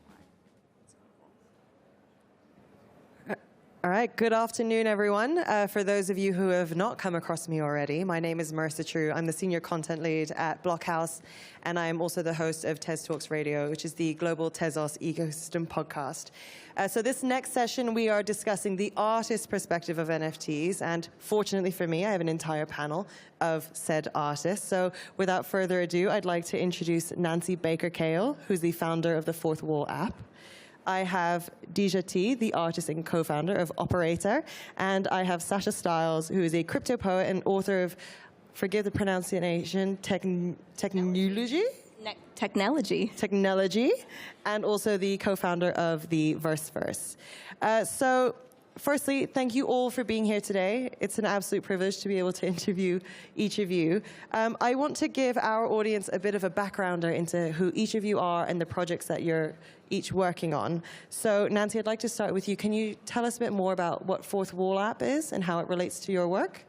why. All right, good afternoon, everyone. For those of you who have not come across me already, my name is Marissa True. I'm the Senior Content Lead at Blockhouse, and I am also the host of Tez Talks Radio, which is the global Tezos ecosystem podcast. So this next session, we are discussing the artist perspective of NFTs, and fortunately for me, I have an entire panel of said artists. So without further ado, I'd like to introduce Nancy Baker-Kale, who's the founder of the Fourth Wall app. I have Deja T, the artist and co-founder of Operator, and I have Sasha Stiles, who is a crypto poet and author of, forgive the pronunciation, Technology, and also the co-founder of the Verse. So firstly, thank you all for being here today. It's an absolute privilege to be able to interview each of you. I want to give our audience a bit of a backgrounder into who each of you are and the projects that you're each working on. So Nancy, I'd like to start with you. Can you tell us a bit more about what Fourth Wall app is and how it relates to your work?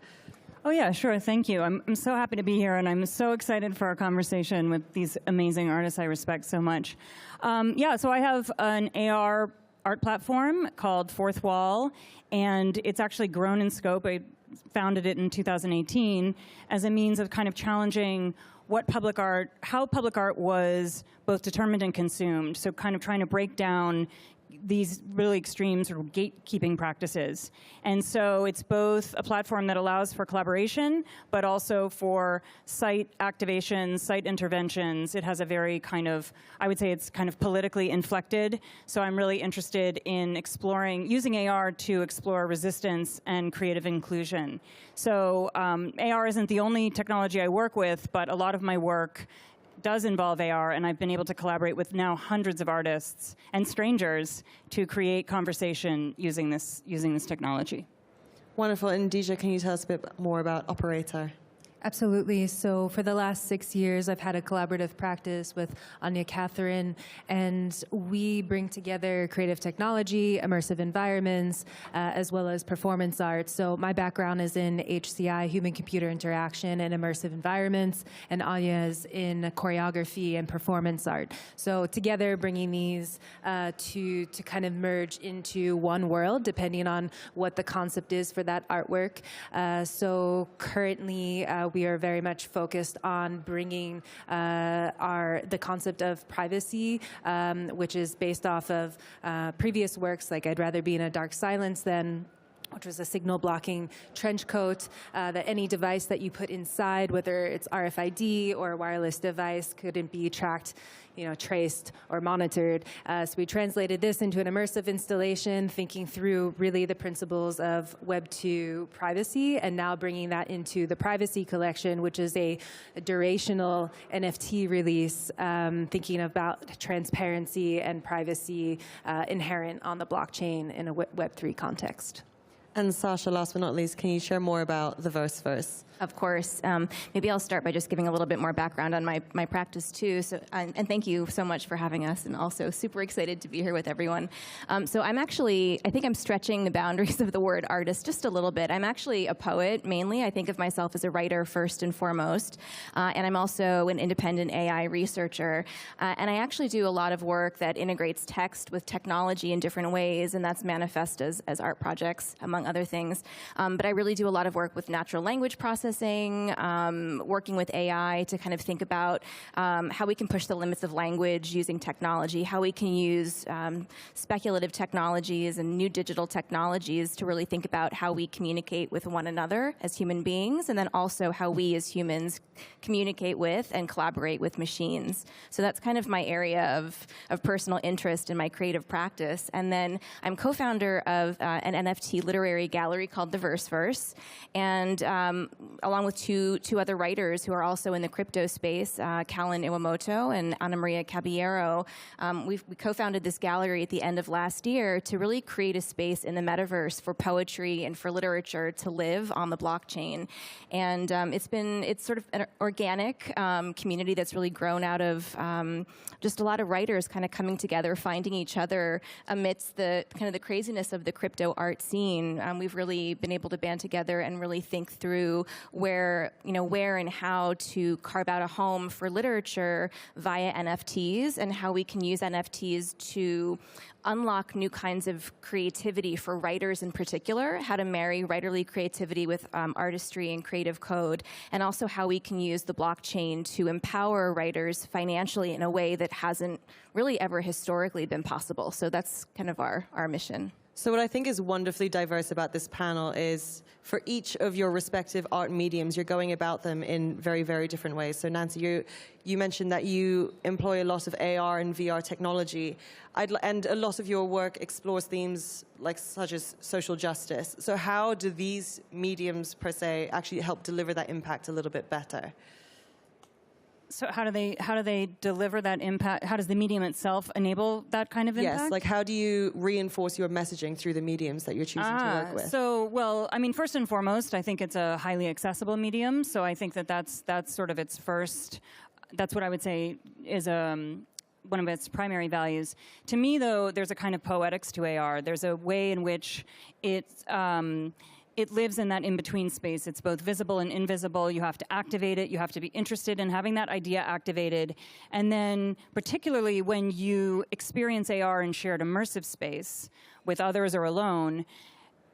Oh, yeah, sure. Thank you. I'm so happy to be here, and I'm so excited for our conversation with these amazing artists I respect so much. So I have an AR art platform called Fourth Wall, and it's actually grown in scope. I founded it in 2018 as a means of kind of challenging how public art was both determined and consumed. So kind of trying to break down these really extreme sort of gatekeeping practices. And so it's both a platform that allows for collaboration, but also for site activations, site interventions. It has a very I would say it's kind of politically inflected. So I'm really interested in using AR to explore resistance and creative inclusion. So AR isn't the only technology I work with, but a lot of my work does involve AR, and I've been able to collaborate with now hundreds of artists and strangers to create conversation using this technology. Wonderful. And Deja, can you tell us a bit more about Operator? Absolutely. So for the last 6 years, I've had a collaborative practice with Anya Catherine, and we bring together creative technology, immersive environments, as well as performance art. So my background is in HCI, human-computer interaction, and immersive environments, and Anya's in choreography and performance art. So together, bringing these to kind of merge into one world, depending on what the concept is for that artwork. So currently, we are very much focused on bringing the concept of privacy, which is based off of previous works like I'd Rather Be in a Dark Silence Than, which was a signal-blocking trench coat that any device that you put inside, whether it's RFID or a wireless device, couldn't be tracked, traced or monitored. So we translated this into an immersive installation, thinking through really the principles of Web 2 privacy, and now bringing that into the Privacy Collection, which is a durational NFT release, thinking about transparency and privacy inherent on the blockchain in a Web 3 context. And Sasha, last but not least, can you share more about the Verse? Of course. Maybe I'll start by just giving a little bit more background on my practice, too. So, and thank you so much for having us, and also super excited to be here with everyone. So I think I'm stretching the boundaries of the word artist just a little bit. I'm actually a poet, mainly. I think of myself as a writer first and foremost. And I'm also an independent AI researcher. And I actually do a lot of work that integrates text with technology in different ways, and that's manifest as art projects, among other things. But I really do a lot of work with natural language processing, working with AI to kind of think about how we can push the limits of language using technology, how we can use speculative technologies and new digital technologies to really think about how we communicate with one another as human beings, and then also how we as humans communicate with and collaborate with machines. So that's kind of my area of personal interest in my creative practice. And then I'm co-founder of an NFT literary gallery called The Verse, and along with two other writers who are also in the crypto space, Callan Iwamoto and Ana Maria Caballero. We co-founded this gallery at the end of last year to really create a space in the metaverse for poetry and for literature to live on the blockchain. And it's sort of an organic community that's really grown out of just a lot of writers kind of coming together, finding each other amidst the kind of the craziness of the crypto art scene. and we've really been able to band together and really think through where and how to carve out a home for literature via NFTs, and how we can use NFTs to unlock new kinds of creativity for writers in particular, how to marry writerly creativity with artistry and creative code, and also how we can use the blockchain to empower writers financially in a way that hasn't really ever historically been possible. So that's kind of our mission. So what I think is wonderfully diverse about this panel is for each of your respective art mediums, you're going about them in very, very different ways. So Nancy, you mentioned that you employ a lot of AR and VR technology, and a lot of your work explores themes such as social justice. So how do these mediums, per se, actually help deliver that impact a little bit better? So how do they deliver that impact? How does the medium itself enable that kind of impact? Yes, how do you reinforce your messaging through the mediums that you're choosing to work with? So, well, I mean, first and foremost, I think it's a highly accessible medium. So I think that's sort of its first. That's what I would say is one of its primary values. To me, though, there's a kind of poetics to AR. There's a way in which it lives in that in-between space. It's both visible and invisible. You have to activate it. You have to be interested in having that idea activated. And then particularly when you experience AR in shared immersive space with others or alone,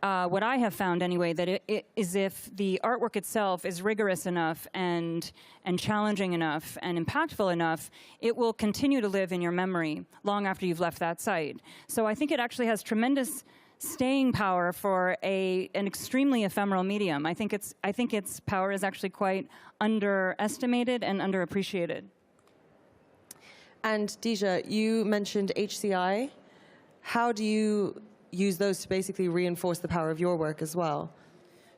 what I have found anyway, that it is if the artwork itself is rigorous enough and challenging enough and impactful enough, it will continue to live in your memory long after you've left that site. So I think it actually has tremendous staying power for an extremely ephemeral medium. I think its power is actually quite underestimated and underappreciated. And Deja, you mentioned HCI. How do you use those to basically reinforce the power of your work as well?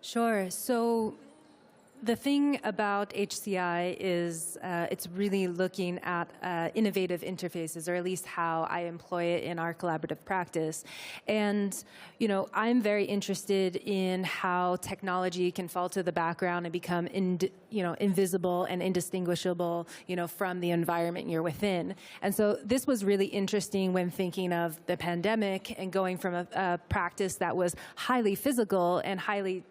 Sure. So the thing about HCI is it's really looking at innovative interfaces, or at least how I employ it in our collaborative practice. And, I'm very interested in how technology can fall to the background and become, invisible and indistinguishable, from the environment you're within. And so this was really interesting when thinking of the pandemic and going from a practice that was highly physical and highly,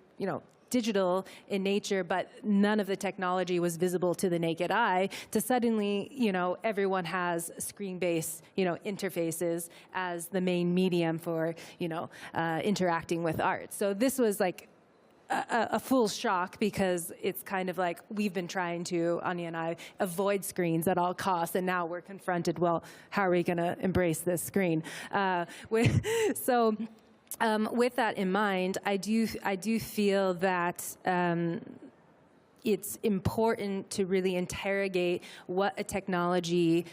digital in nature, but none of the technology was visible to the naked eye, to suddenly, everyone has screen-based, interfaces as the main medium for, interacting with art. So this was like a full shock, because it's kind of like we've been trying to, Anya and I, avoid screens at all costs, and now we're confronted, well, how are we going to embrace this screen? With that in mind, I do feel that it's important to really interrogate what a technology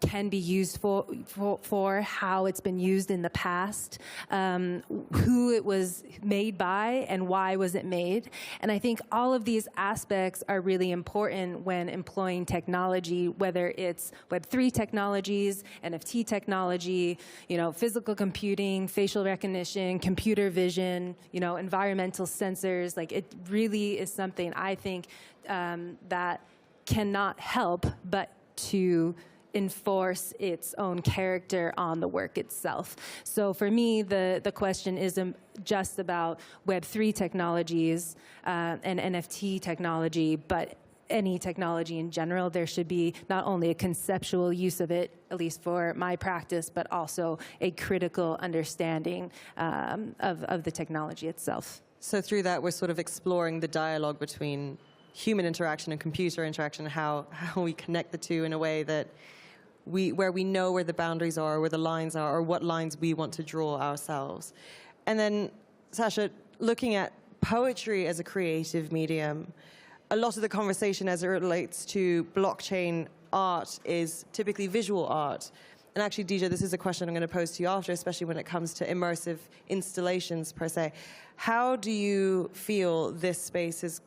can be used for, how it's been used in the past, who it was made by, and why was it made. And I think all of these aspects are really important when employing technology, whether it's Web3 technologies, NFT technology, physical computing, facial recognition, computer vision, environmental sensors. Like, it really is something I think that cannot help but to enforce its own character on the work itself. So for me, the question isn't just about Web3 technologies and NFT technology, but any technology in general. There should be not only a conceptual use of it, at least for my practice, but also a critical understanding of the technology itself. So through that, we're sort of exploring the dialogue between human interaction and computer interaction, how we connect the two in a way that where we know where the boundaries are, where the lines are, or what lines we want to draw ourselves. And then, Sasha, looking at poetry as a creative medium, a lot of the conversation as it relates to blockchain art is typically visual art. And actually, Deja, this is a question I'm going to pose to you after, especially when it comes to immersive installations per se. How do you feel this space is,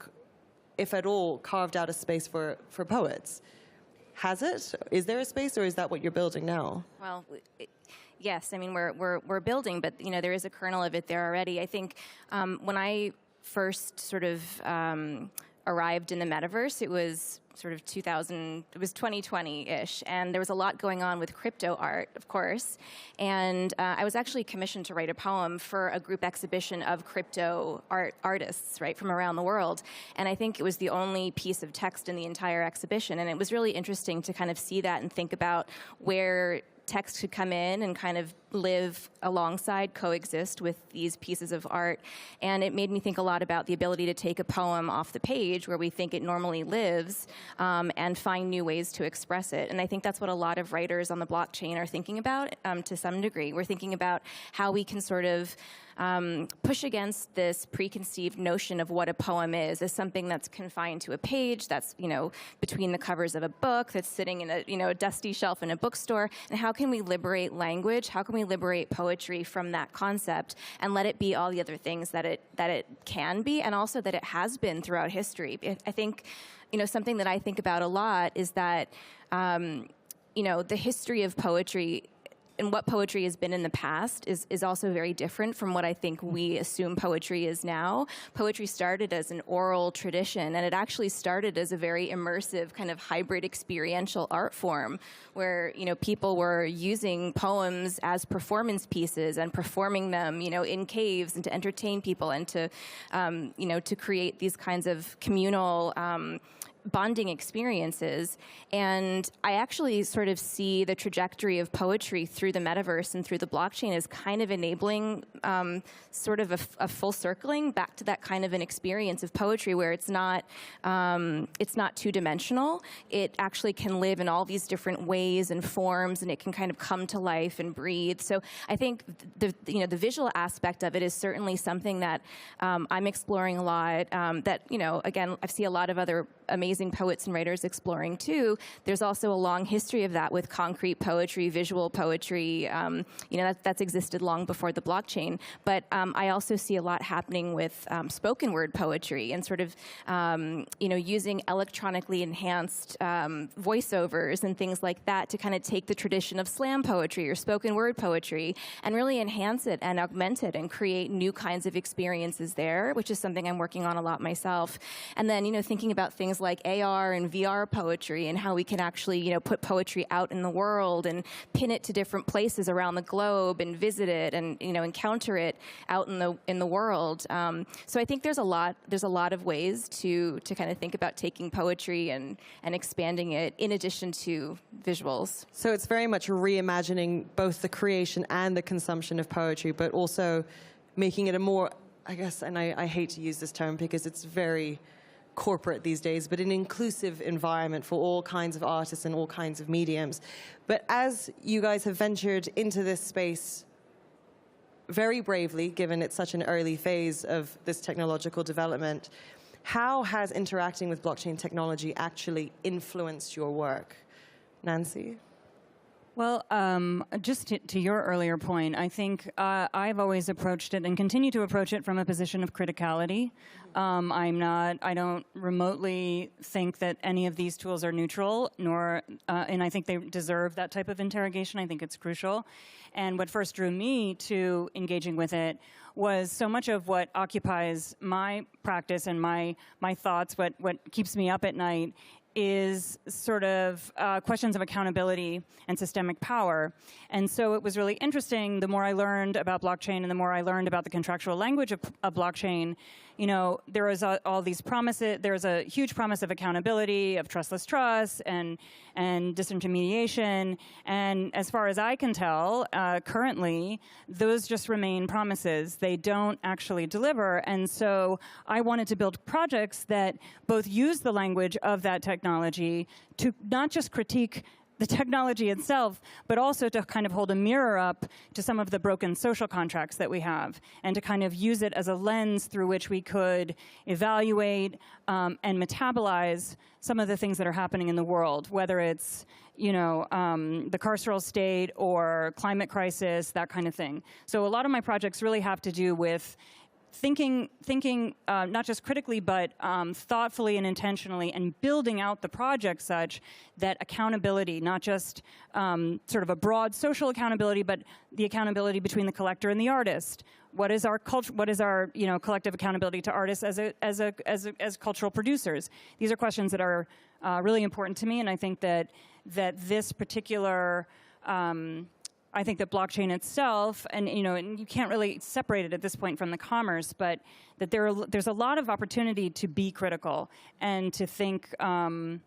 if at all, carved out a space for poets? Has it? Is there a space, or is that what you're building now? Well, yes. I mean, we're building, but there is a kernel of it there already. I think when I first sort of arrived in the metaverse, it was sort of 2000, it was 2020-ish, and there was a lot going on with crypto art, of course. And I was actually commissioned to write a poem for a group exhibition of crypto artists, right, from around the world. And I think it was the only piece of text in the entire exhibition. And it was really interesting to kind of see that and think about where text could come in and kind of live alongside, coexist with these pieces of art. And it made me think a lot about the ability to take a poem off the page where we think it normally lives and find new ways to express it. And I think that's what a lot of writers on the blockchain are thinking about to some degree. We're thinking about how we can sort of push against this preconceived notion of what a poem is as something that's confined to a page, that's, you know, between the covers of a book, that's sitting in a, you know, a dusty shelf in a bookstore. And how can we liberate language? How can we liberate poetry from that concept and let it be all the other things that it can be, and also that it has been throughout history? I think, you know, something that I think about a lot is that, you know, the history of poetry and what poetry has been in the past is also very different from what I think we assume poetry is now. Poetry started as an oral tradition, and it actually started as a very immersive kind of hybrid experiential art form where, you know, people were using poems as performance pieces and performing them, you know, in caves and to entertain people and to, you know, to create these kinds of communal bonding experiences. And I actually sort of see the trajectory of poetry through the metaverse and through the blockchain as kind of enabling sort of a full circling back to that kind of an experience of poetry where it's not two-dimensional. It actually can live in all these different ways and forms, and it can kind of come to life and breathe. So I think the visual aspect of it is certainly something that I'm exploring a lot. That, you know, again, I see a lot of other amazing poets and writers exploring too. There's also a long history of that with concrete poetry, visual poetry. You know, that's existed long before the blockchain. But I also see a lot happening with spoken word poetry and sort of, you know, using electronically enhanced voiceovers and things like that to kind of take the tradition of slam poetry or spoken word poetry and really enhance it and augment it and create new kinds of experiences there, which is something I'm working on a lot myself. And then, you know, thinking about things like AR and VR poetry and how we can actually, you know, put poetry out in the world and pin it to different places around the globe and visit it and, you know, encounter it out in the world. So I think there's a lot of ways to kind of think about taking poetry and expanding it in addition to visuals. So it's very much reimagining both the creation and the consumption of poetry, but also making it a more, I guess, and I hate to use this term because it's very corporate these days, but an inclusive environment for all kinds of artists and all kinds of mediums. But as you guys have ventured into this space very bravely, given it's such an early phase of this technological development, how has interacting with blockchain technology actually influenced your work? Nancy? Well, just to your earlier point, I think I've always approached it and continue to approach it from a position of criticality. I don't remotely think that any of these tools are neutral, and I think they deserve that type of interrogation. I think it's crucial. And what first drew me to engaging with it was so much of what occupies my practice and my thoughts, what keeps me up at night, is sort of questions of accountability and systemic power. And so it was really interesting, the more I learned about blockchain and the more I learned about the contractual language of blockchain, you know, there is all these promises, there's a huge promise of accountability, of trustless trust, and disintermediation. And as far as I can tell, currently, those just remain promises. They don't actually deliver. And so I wanted to build projects that both use the language of that technology to not just critique the technology itself, but also to kind of hold a mirror up to some of the broken social contracts that we have, and to kind of use it as a lens through which we could evaluate and metabolize some of the things that are happening in the world, whether it's, you know, the carceral state or climate crisis, that kind of thing. So a lot of my projects really have to do with thinking not just critically, but thoughtfully and intentionally, and building out the project such that accountability, not just sort of a broad social accountability, but the accountability between the collector and the artist. What is our culture? What is our collective accountability to artists as cultural producers? These are questions that are really important to me, and I think that this particular I think that blockchain itself, and you can't really separate it at this point from the commerce, but that there's a lot of opportunity to be critical and to think. And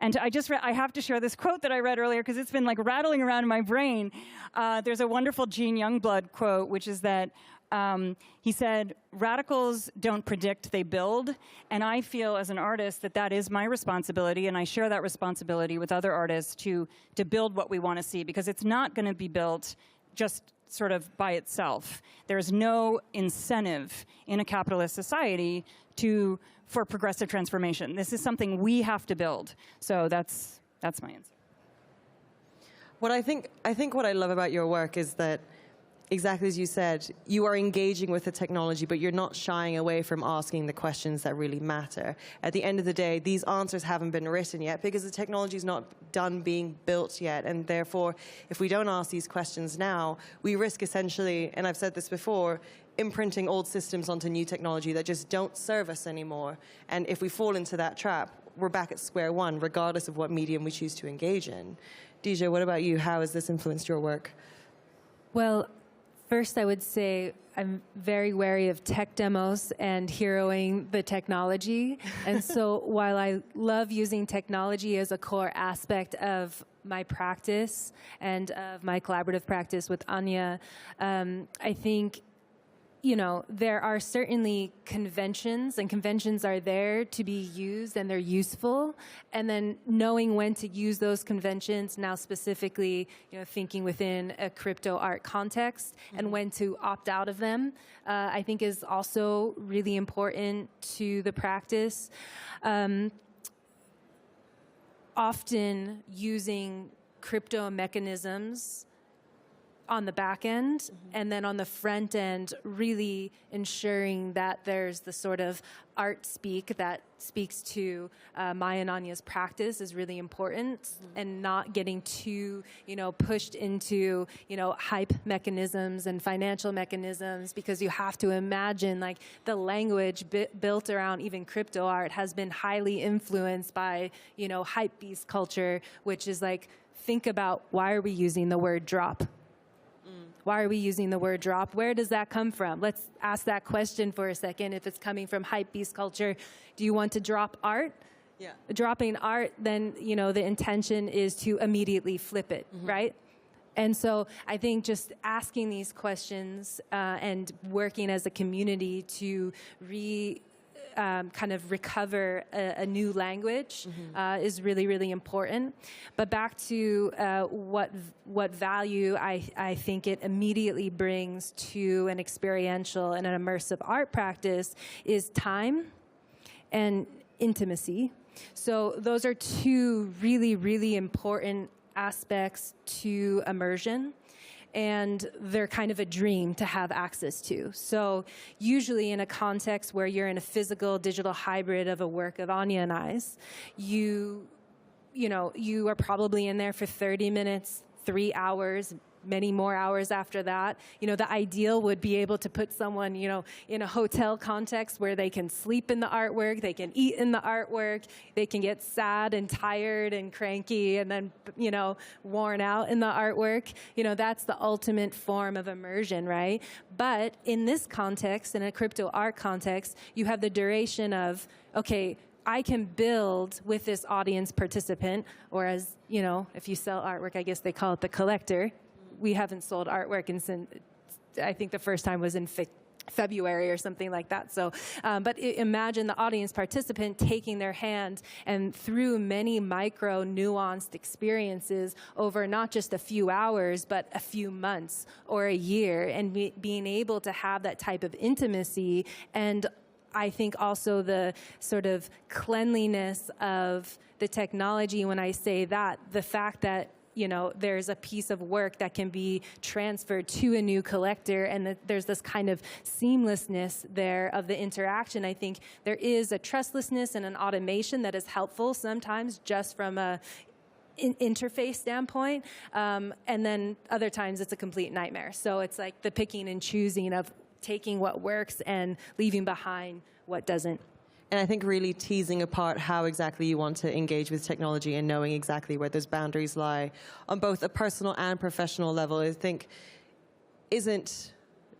I have to share this quote that I read earlier because it's been like rattling around in my brain. There's a wonderful Gene Youngblood quote, which is that he said, "Radicals don't predict, they build." And I feel as an artist that is my responsibility, and I share that responsibility with other artists to build what we want to see, because it's not going to be built just sort of by itself. There's no incentive in a capitalist society for progressive transformation. This is something we have to build. So that's my answer. I think what I love about your work is that, exactly as you said, you are engaging with the technology, but you're not shying away from asking the questions that really matter. At the end of the day, these answers haven't been written yet because the technology is not done being built yet. And therefore, if we don't ask these questions now, we risk essentially, and I've said this before, imprinting old systems onto new technology that just don't serve us anymore. And if we fall into that trap, we're back at square one, regardless of what medium we choose to engage in. Dija, what about you? How has this influenced your work? Well, first, I would say I'm very wary of tech demos and heroing the technology. And so while I love using technology as a core aspect of my practice and of my collaborative practice with Anya, I think there are certainly conventions, and conventions are there to be used, and they're useful. And then knowing when to use those conventions, now specifically, thinking within a crypto art context, and when to opt out of them, I think is also really important to the practice. Often using crypto mechanisms on the back end, and then on the front end, really ensuring that there's the sort of art speak that speaks to my and Anya's practice is really important, and not getting too, pushed into, hype mechanisms and financial mechanisms, because you have to imagine like the language built around even crypto art has been highly influenced by, hype beast culture, which is like, think about, why are we using the word drop? Why are we using the word drop? Where does that come from? Let's ask that question for a second. If it's coming from hypebeast culture, do you want to drop art? Yeah. Dropping art, then, the intention is to immediately flip it, right? And so I think just asking these questions and working as a community to kind of recover a new language is really, really important. But back to what value I think it immediately brings to an experiential and an immersive art practice is time and intimacy. So those are two really, really important aspects to immersion. And they're kind of a dream to have access to. So usually in a context where you're in a physical digital hybrid of a work of Anya and I's, you are probably in there for 30 minutes, 3 hours, many more hours after that. The ideal would be able to put someone, in a hotel context where they can sleep in the artwork, they can eat in the artwork, they can get sad and tired and cranky and then, worn out in the artwork. That's the ultimate form of immersion, right? But in this context, in a crypto art context, you have the duration of, okay, I can build with this audience participant, or as, if you sell artwork, I guess they call it the collector. We haven't sold artwork since, I think the first time was in February or something like that. So, but imagine the audience participant taking their hand and through many micro nuanced experiences over not just a few hours, but a few months or a year, and being able to have that type of intimacy. And I think also the sort of cleanliness of the technology. When I say that, the fact that there's a piece of work that can be transferred to a new collector, and there's this kind of seamlessness there of the interaction. I think there is a trustlessness and an automation that is helpful sometimes just from a interface standpoint, and then other times it's a complete nightmare. So it's like the picking and choosing of taking what works and leaving behind what doesn't. And I think really teasing apart how exactly you want to engage with technology and knowing exactly where those boundaries lie on both a personal and professional level, I think isn't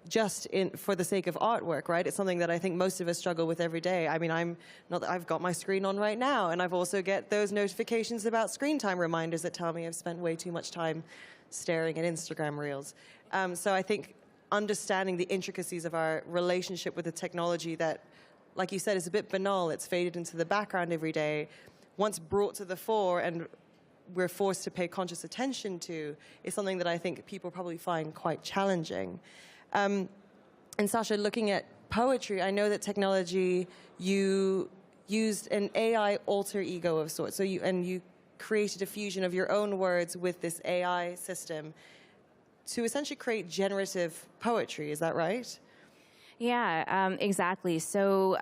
just for the sake of artwork, right? It's something that I think most of us struggle with every day. I mean, I've got my screen on right now, and I've also get those notifications about screen time reminders that tell me I've spent way too much time staring at Instagram reels. So I think understanding the intricacies of our relationship with the technology that, like you said, is a bit banal. It's faded into the background every day. Once brought to the fore and we're forced to pay conscious attention to, is something that I think people probably find quite challenging. And Sasha, looking at poetry, I know that technology, you used an AI alter ego of sorts. So you created a fusion of your own words with this AI system to essentially create generative poetry. Is that right? Yeah, exactly. So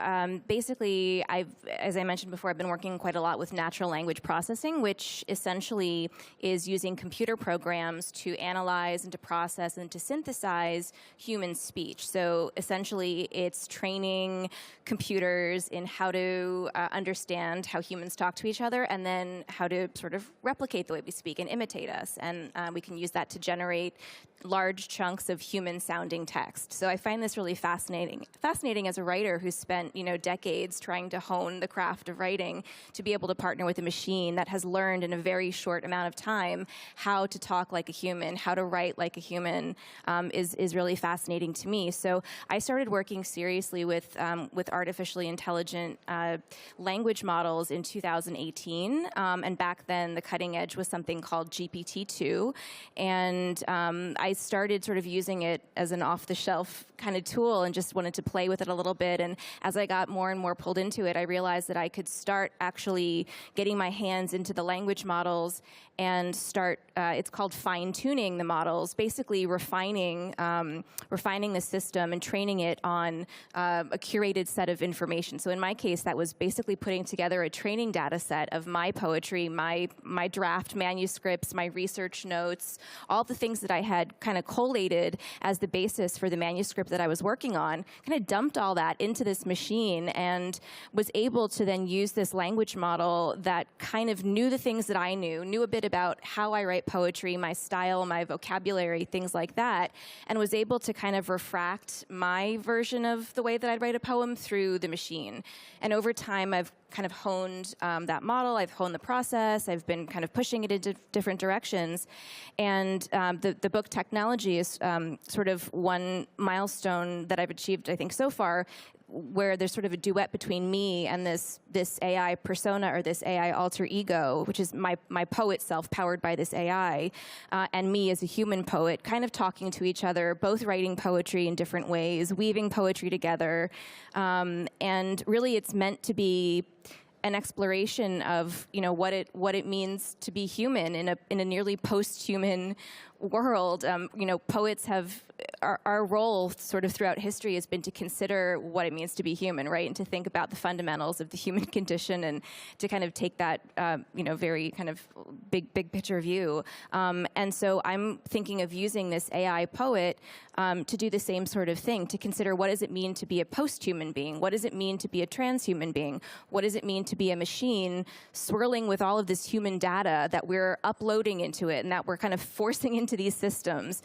basically, as I mentioned before, I've been working quite a lot with natural language processing, which essentially is using computer programs to analyze and to process and to synthesize human speech. So essentially, it's training computers in how to understand how humans talk to each other and then how to sort of replicate the way we speak and imitate us. And we can use that to generate large chunks of human-sounding text. So I find this really fascinating as a writer who's spent, decades trying to hone the craft of writing, to be able to partner with a machine that has learned in a very short amount of time how to talk like a human, how to write like a human, is really fascinating to me. So I started working seriously with artificially intelligent language models in 2018, and back then the cutting edge was something called GPT-2, and I started sort of using it as an off-the-shelf kind of tool and just wanted to play with it a little bit. And as I got more and more pulled into it, I realized that I could start actually getting my hands into the language models and start, it's called fine-tuning the models, basically refining the system and training it on a curated set of information. So in my case, that was basically putting together a training data set of my poetry, my draft manuscripts, my research notes, all the things that I had kind of collated as the basis for the manuscript that I was working on, kind of dumped all that into this machine and was able to then use this language model that kind of knew the things that I knew a bit about how I write poetry, my style, my vocabulary, things like that, and was able to kind of refract my version of the way that I'd write a poem through the machine. And over time, I've kind of honed that model. I've honed the process. I've been kind of pushing it into different directions. And the book Technology is sort of one milestone that I've achieved, I think, so far, where there's sort of a duet between me and this AI persona or this AI alter ego, which is my poet self powered by this AI, and me as a human poet, kind of talking to each other, both writing poetry in different ways, weaving poetry together. And really it's meant to be an exploration of what it means to be human in a nearly post-human world. Poets have our role sort of throughout history has been to consider what it means to be human, right, and to think about the fundamentals of the human condition and to kind of take that very kind of big picture view. And so I'm thinking of using this AI poet to do the same sort of thing, to consider what does it mean to be a post-human being? What does it mean to be a transhuman being? What does it mean to be a machine swirling with all of this human data that we're uploading into it and that we're kind of forcing into these systems?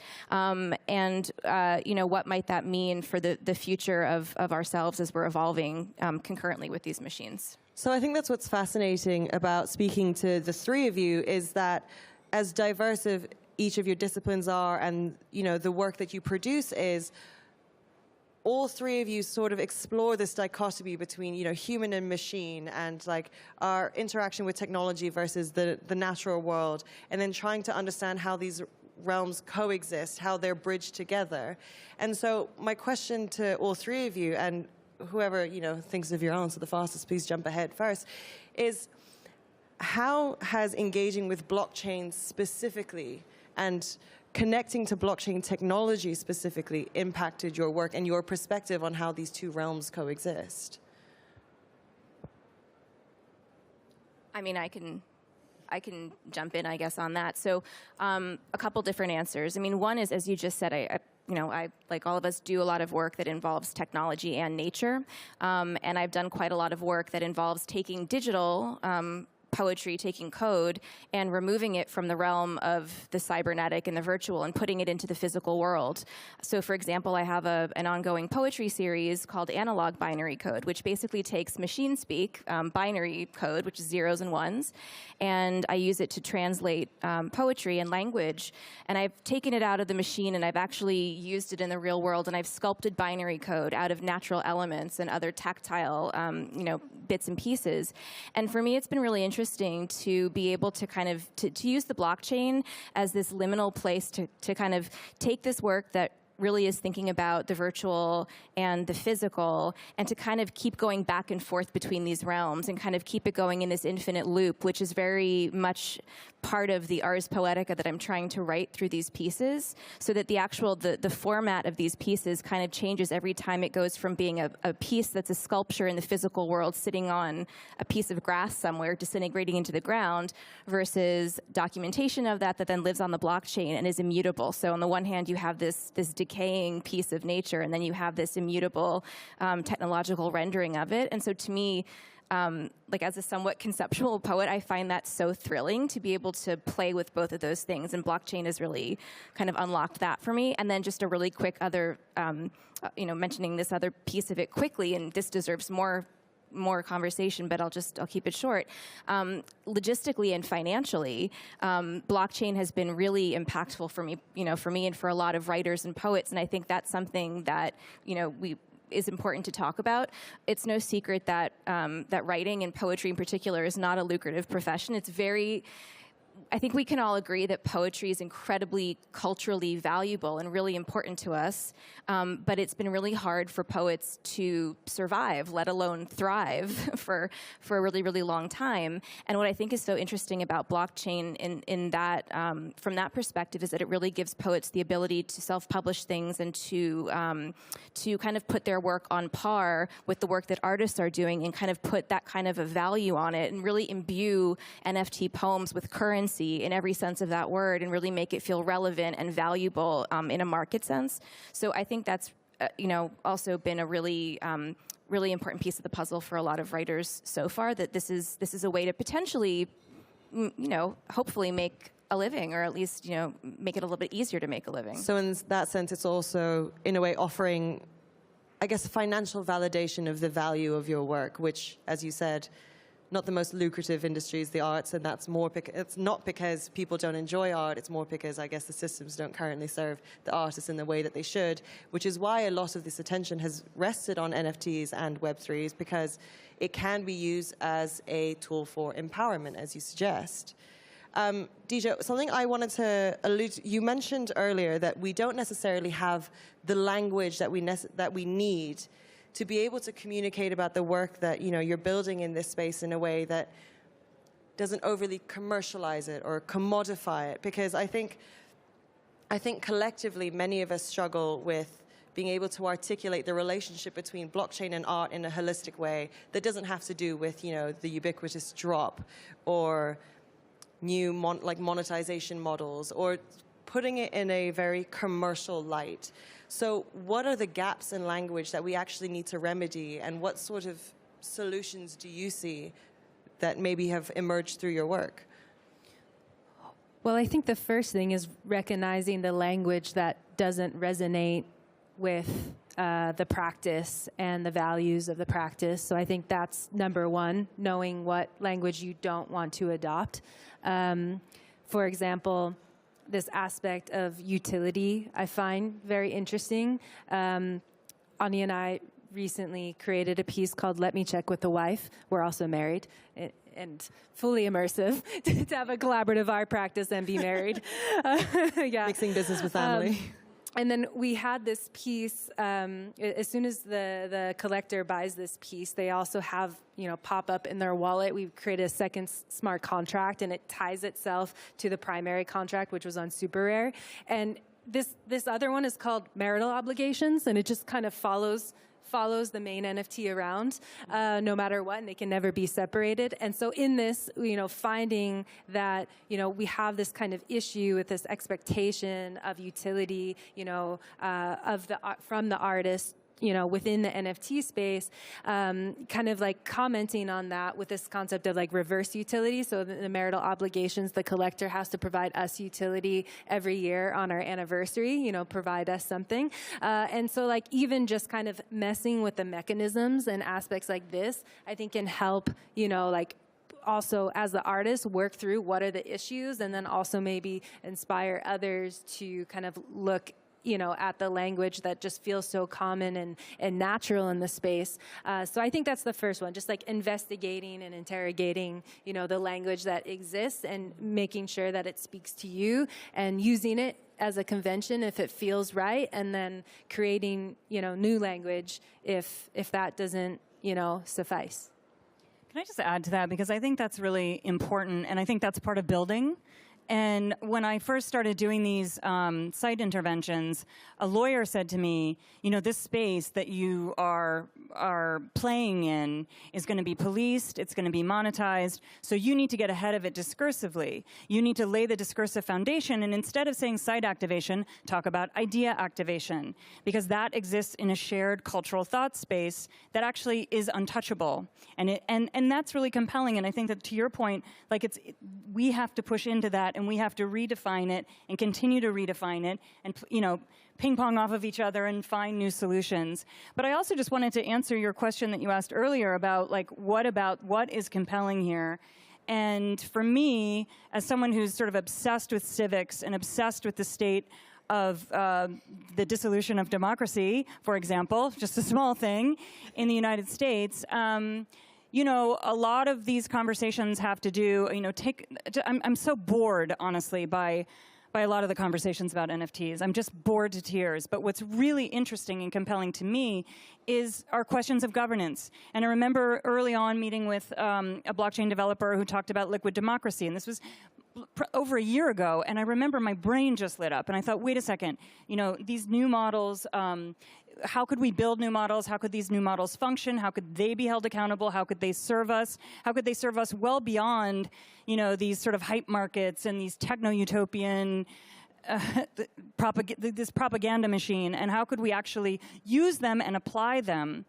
What might that mean for the future of ourselves as we're evolving concurrently with these machines? So I think that's what's fascinating about speaking to the three of you is that as diverse as each of your disciplines are and, the work that you produce is, all three of you sort of explore this dichotomy between, human and machine and like our interaction with technology versus the natural world, and then trying to understand how these realms coexist, how they're bridged together. And so my question to all three of you, and whoever, thinks of your answer the fastest, please jump ahead first, is how has engaging with blockchain specifically and connecting to blockchain technology specifically impacted your work and your perspective on how these two realms coexist? I mean, I can jump in, I guess, on that. So a couple different answers. I mean, one is, as you just said, I like all of us, do a lot of work that involves technology and nature. And I've done quite a lot of work that involves taking digital poetry, taking code, and removing it from the realm of the cybernetic and the virtual and putting it into the physical world. So, for example, I have an ongoing poetry series called Analog Binary Code, which basically takes machine speak, binary code, which is zeros and ones, and I use it to translate poetry and language. And I've taken it out of the machine, and I've actually used it in the real world, and I've sculpted binary code out of natural elements and other tactile, bits and pieces. And for me, it's been really interesting to be able to kind of to use the blockchain as this liminal place to kind of take this work that really is thinking about the virtual and the physical, and to kind of keep going back and forth between these realms and kind of keep it going in this infinite loop, which is very much part of the ars poetica that I'm trying to write through these pieces, so that the actual, the format of these pieces kind of changes every time it goes from being a piece that's a sculpture in the physical world sitting on a piece of grass somewhere disintegrating into the ground, versus documentation of that then lives on the blockchain and is immutable. So on the one hand, you have this decaying piece of nature, and then you have this immutable technological rendering of it. And so to me, like as a somewhat conceptual poet, I find that so thrilling to be able to play with both of those things, and blockchain has really kind of unlocked that for me. And then just a really quick other, mentioning this other piece of it quickly, and this deserves more conversation, but I'll keep it short. Logistically and financially, blockchain has been really impactful for me, and for a lot of writers and poets. And I think that's something that, is important to talk about. It's no secret that that writing and poetry in particular is not a lucrative profession. I think we can all agree that poetry is incredibly culturally valuable and really important to us, but it's been really hard for poets to survive, let alone thrive, for a really, really long time. And what I think is so interesting about blockchain in that, from that perspective, is that it really gives poets the ability to self-publish things and to kind of put their work on par with the work that artists are doing, and kind of put that kind of a value on it, and really imbue NFT poems with currency in every sense of that word, and really make it feel relevant and valuable in a market sense. So I think that's also been a really really important piece of the puzzle for a lot of writers so far, that this is a way to potentially hopefully make a living, or at least make it a little bit easier to make a living. So in that sense, it's also in a way offering, I guess, financial validation of the value of your work, which, as you said, not the most lucrative industries, the arts, and that's more it's not because people don't enjoy art, it's more because I guess the systems don't currently serve the artists in the way that they should, which is why a lot of this attention has rested on NFTs and Web3s, because it can be used as a tool for empowerment, as you suggest. DJ, something I wanted to allude to, you mentioned earlier that we don't necessarily have the language that we need to be able to communicate about the work that you're building in this space in a way that doesn't overly commercialize it or commodify it. Because I think collectively many of us struggle with being able to articulate the relationship between blockchain and art in a holistic way that doesn't have to do with the ubiquitous drop or new monetization models, or putting it in a very commercial light. So what are the gaps in language that we actually need to remedy, and what sort of solutions do you see that maybe have emerged through your work? Well, I think the first thing is recognizing the language that doesn't resonate with the practice and the values of the practice. So I think that's number one, knowing what language you don't want to adopt. For example, this aspect of utility I find very interesting. Anya and I recently created a piece called Let Me Check with the Wife. We're also married and fully immersive to have a collaborative art practice and be married. Mixing business with family. And then we had this piece, as soon as the collector buys this piece, they also have, pop up in their wallet. We've created a second smart contract, and it ties itself to the primary contract, which was on Super Rare. And this other one is called marital obligations, and it just kind of follows the main NFT around, no matter what, and they can never be separated. And so in this, finding that, we have this kind of issue with this expectation of utility, from the artist, within the NFT space, kind of like commenting on that with this concept of like reverse utility. So the marital obligations, the collector has to provide us utility every year on our anniversary, provide us something. And so like even just kind of messing with the mechanisms and aspects like this, I think can help, like also as the artist work through what are the issues, and then also maybe inspire others to kind of look at the language that just feels so common and natural in the space. So I think that's the first one, just like investigating and interrogating, the language that exists and making sure that it speaks to you and using it as a convention if it feels right, and then creating, new language if that doesn't, suffice. Can I just add to that? Because I think that's really important, and I think that's part of building. And when I first started doing these site interventions, a lawyer said to me, this space that you are playing in is going to be policed, it's going to be monetized, so you need to get ahead of it discursively. You need to lay the discursive foundation, and instead of saying site activation, talk about idea activation, because that exists in a shared cultural thought space that actually is untouchable. And that's really compelling, and I think that to your point, like we have to push into that, and we have to redefine it and continue to redefine it and, ping pong off of each other and find new solutions. But I also just wanted to answer your question that you asked earlier about what is compelling here. And for me, as someone who's sort of obsessed with civics and obsessed with the state of the dissolution of democracy, for example, just a small thing in the United States, a lot of these conversations have to do, I'm so bored, honestly, by a lot of the conversations about NFTs. I'm just bored to tears. But what's really interesting and compelling to me is our questions of governance. And I remember early on meeting with a blockchain developer who talked about liquid democracy. And this was over a year ago, and I remember my brain just lit up, and I thought, wait a second, these new models, how could we build new models? How could these new models function? How could they be held accountable? How could they serve us? How could they serve us well beyond, these sort of hype markets and these techno-utopian this propaganda machine, and how could we actually use them and apply them,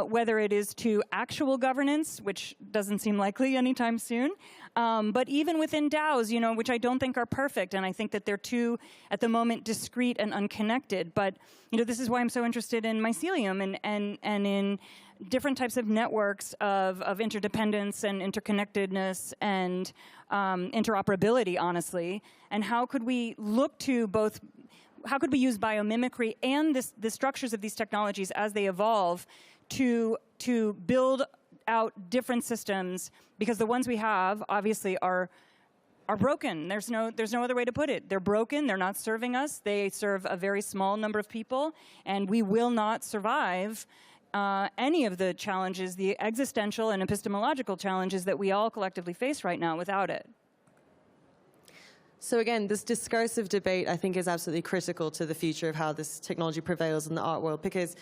whether it is to actual governance, which doesn't seem likely anytime soon, but even within DAOs, which I don't think are perfect, and I think that they're too, at the moment, discrete and unconnected. But this is why I'm so interested in mycelium and in different types of networks of interdependence and interconnectedness and interoperability, honestly. And how could we look to both, how could we use biomimicry and the structures of these technologies as they evolve to build out different systems, because the ones we have obviously are broken. There's no other way to put it. They're broken, they're not serving us, they serve a very small number of people, and we will not survive any of the challenges, the existential and epistemological challenges that we all collectively face right now without it. So again, this discursive debate, I think, is absolutely critical to the future of how this technology prevails in the art world, because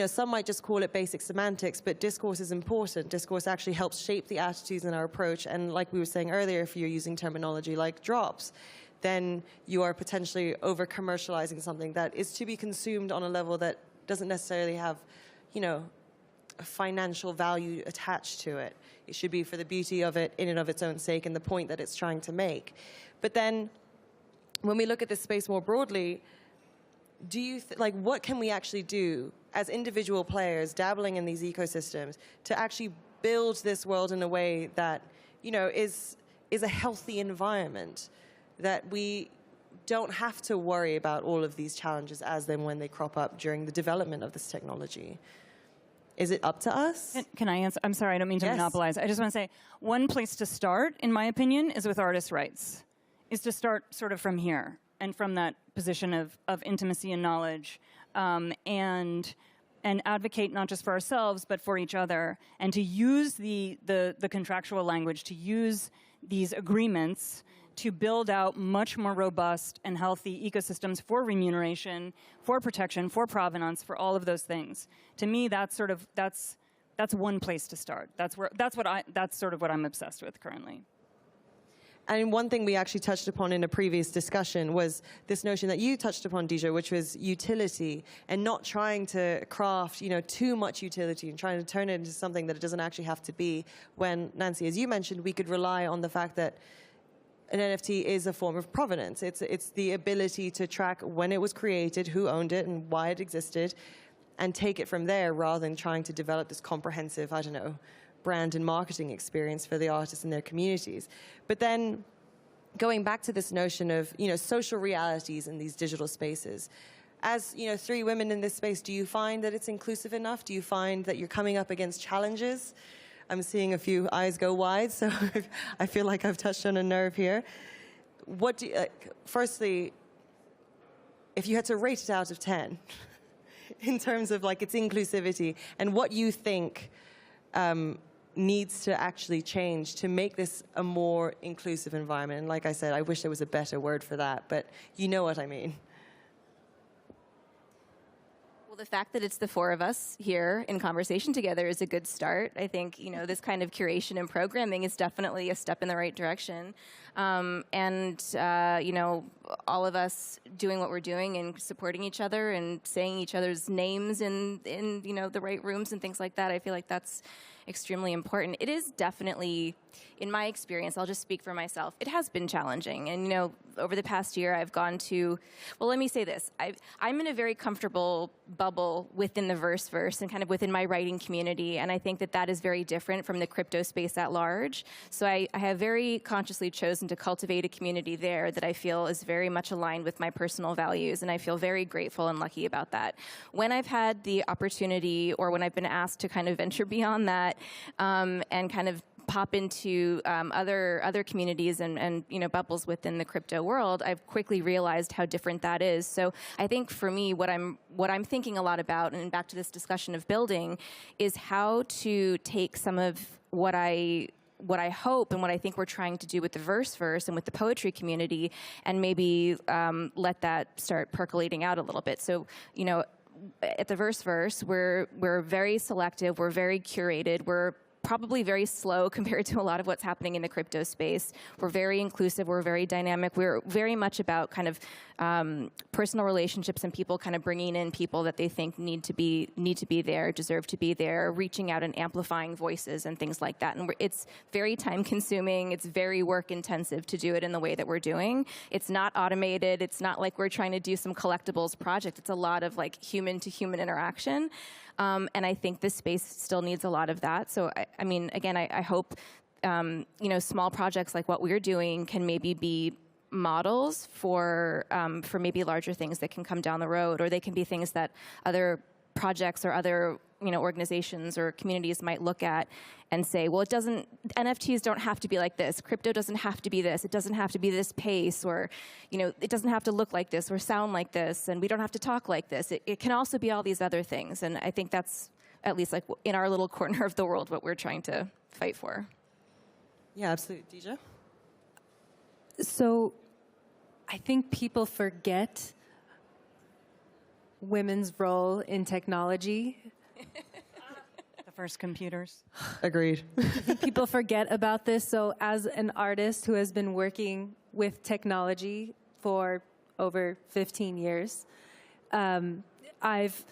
some might just call it basic semantics, but discourse is important. Discourse actually helps shape the attitudes in our approach. And like we were saying earlier, if you're using terminology like drops, then you are potentially over-commercializing something that is to be consumed on a level that doesn't necessarily have, a financial value attached to it. It should be for the beauty of it in and of its own sake and the point that it's trying to make. But then when we look at this space more broadly, do you what can we actually do as individual players dabbling in these ecosystems to actually build this world in a way that is a healthy environment, that we don't have to worry about all of these challenges as then when they crop up during the development of this technology? Is it up to us? Can I answer? I'm sorry, I don't mean to monopolize. I just want to say one place to start, in my opinion, is with artist rights, is to start sort of from here and from that position of intimacy and knowledge, and advocate not just for ourselves but for each other, and to use the contractual language, to use these agreements to build out much more robust and healthy ecosystems for remuneration, for protection, for provenance, for all of those things. To me, that's one place to start. That's sort of what I'm obsessed with currently. And one thing we actually touched upon in a previous discussion was this notion that you touched upon, Dija, which was utility, and not trying to craft, too much utility and trying to turn it into something that it doesn't actually have to be. When, Nancy, as you mentioned, we could rely on the fact that an NFT is a form of provenance. It's the ability to track when it was created, who owned it, and why it existed, and take it from there rather than trying to develop this comprehensive, brand and marketing experience for the artists and their communities. But then going back to this notion of, social realities in these digital spaces, as, 3 women in this space, do you find that it's inclusive enough? Do you find that you're coming up against challenges? I'm seeing a few eyes go wide, so I feel like I've touched on a nerve here. Firstly, if you had to rate it out of 10 in terms of its inclusivity and what you think needs to actually change to make this a more inclusive environment. And like I said, I wish there was a better word for that, but you know what I mean. The fact that it's the 4 of us here in conversation together is a good start. I think, this kind of curation and programming is definitely a step in the right direction. All of us doing what we're doing and supporting each other and saying each other's names in the right rooms and things like that, I feel like that's extremely important. It is definitely, in my experience, I'll just speak for myself, it has been challenging. And, over the past year, I've gone to, well, let me say this. I'm in a very comfortable bubble within the verse and kind of within my writing community. And I think that is very different from the crypto space at large. So I have very consciously chosen to cultivate a community there that I feel is very much aligned with my personal values. And I feel very grateful and lucky about that. When I've had the opportunity, or when I've been asked to kind of venture beyond that, and kind of pop into other communities and bubbles within the crypto world, I've quickly realized how different that is. So I think for me, what I'm thinking a lot about, and back to this discussion of building, is how to take some of what I hope and what I think we're trying to do with the verse and with the poetry community, and maybe let that start percolating out a little bit. So, at the verse, we're very selective, we're very curated, we're probably very slow compared to a lot of what's happening in the crypto space. We're very inclusive, we're very dynamic, we're very much about kind of personal relationships and people kind of bringing in people that they think need to be there, deserve to be there, reaching out and amplifying voices and things like that. And it's very time consuming, it's very work intensive to do it in the way that we're doing. It's not automated, it's not like we're trying to do some collectibles project, it's a lot of human to human interaction. And I think this space still needs a lot of that. So, I hope, small projects like what we're doing can maybe be models for maybe larger things that can come down the road, or they can be things that other projects or other organizations or communities might look at and say, well, NFTs don't have to be like this. Crypto doesn't have to be this. It doesn't have to be this pace, or, it doesn't have to look like this or sound like this, and we don't have to talk like this. It can also be all these other things. And I think that's, at least in our little corner of the world, what we're trying to fight for. Yeah, absolutely. Dija? So I think people forget women's role in technology. The first computers. Agreed. I think people forget about this. So as an artist who has been working with technology for over 15 years, I've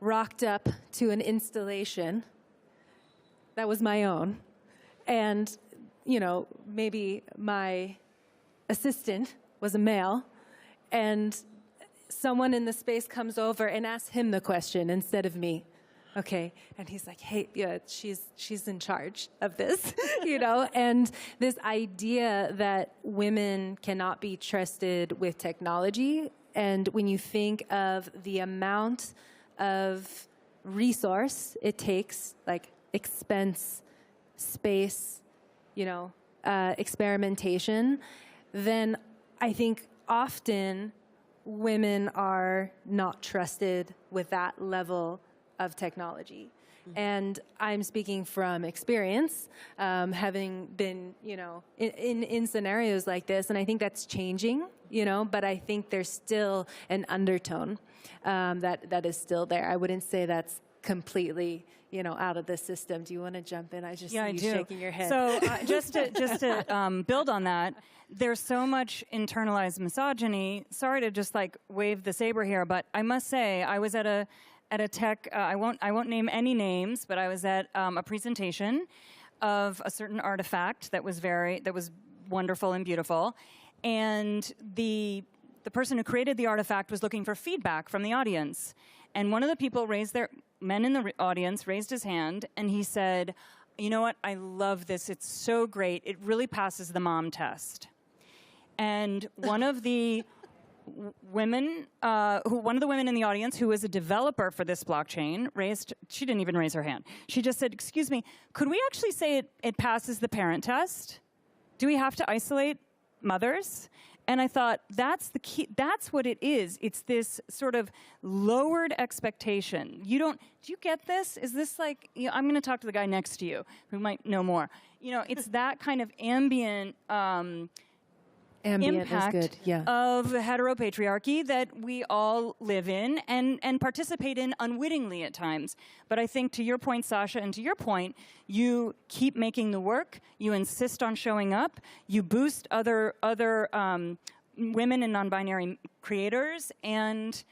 rocked up to an installation that was my own. And, maybe my assistant was a male, and someone in the space comes over and asks him the question instead of me. Okay, and he's like, hey, yeah, she's in charge of this, and this idea that women cannot be trusted with technology. And when you think of the amount of resource it takes, like expense, space, experimentation, then I think often women are not trusted with that level of technology. And I'm speaking from experience, having been, in scenarios like this, and I think that's changing, but I think there's still an undertone that is still there. I wouldn't say that's completely, out of the system. Do you want to jump in? I just see you shaking your head. So just to build on that, there's so much internalized misogyny. Sorry to just wave the saber here, but I must say I was at a tech, I won't name any names, but I was at a presentation of a certain artifact that was wonderful and beautiful, and the person who created the artifact was looking for feedback from the audience, and one of the men in the audience raised his hand, and he said, "You know what? I love this. It's so great. It really passes the mom test." And one of the women in the audience who was a developer for this blockchain she didn't even raise her hand. She just said, "Excuse me, could we actually say it passes the parent test? Do we have to isolate mothers?" And I thought, that's the key. That's what it is. It's this sort of lowered expectation. Do you get this? Is this I'm going to talk to the guy next to you who might know more. It's that kind of ambient impact is good. Yeah. of heteropatriarchy that we all live in and participate in unwittingly at times. But I think to your point, Sasha, and to your point, you keep making the work, you insist on showing up, you boost other women and non-binary creators, and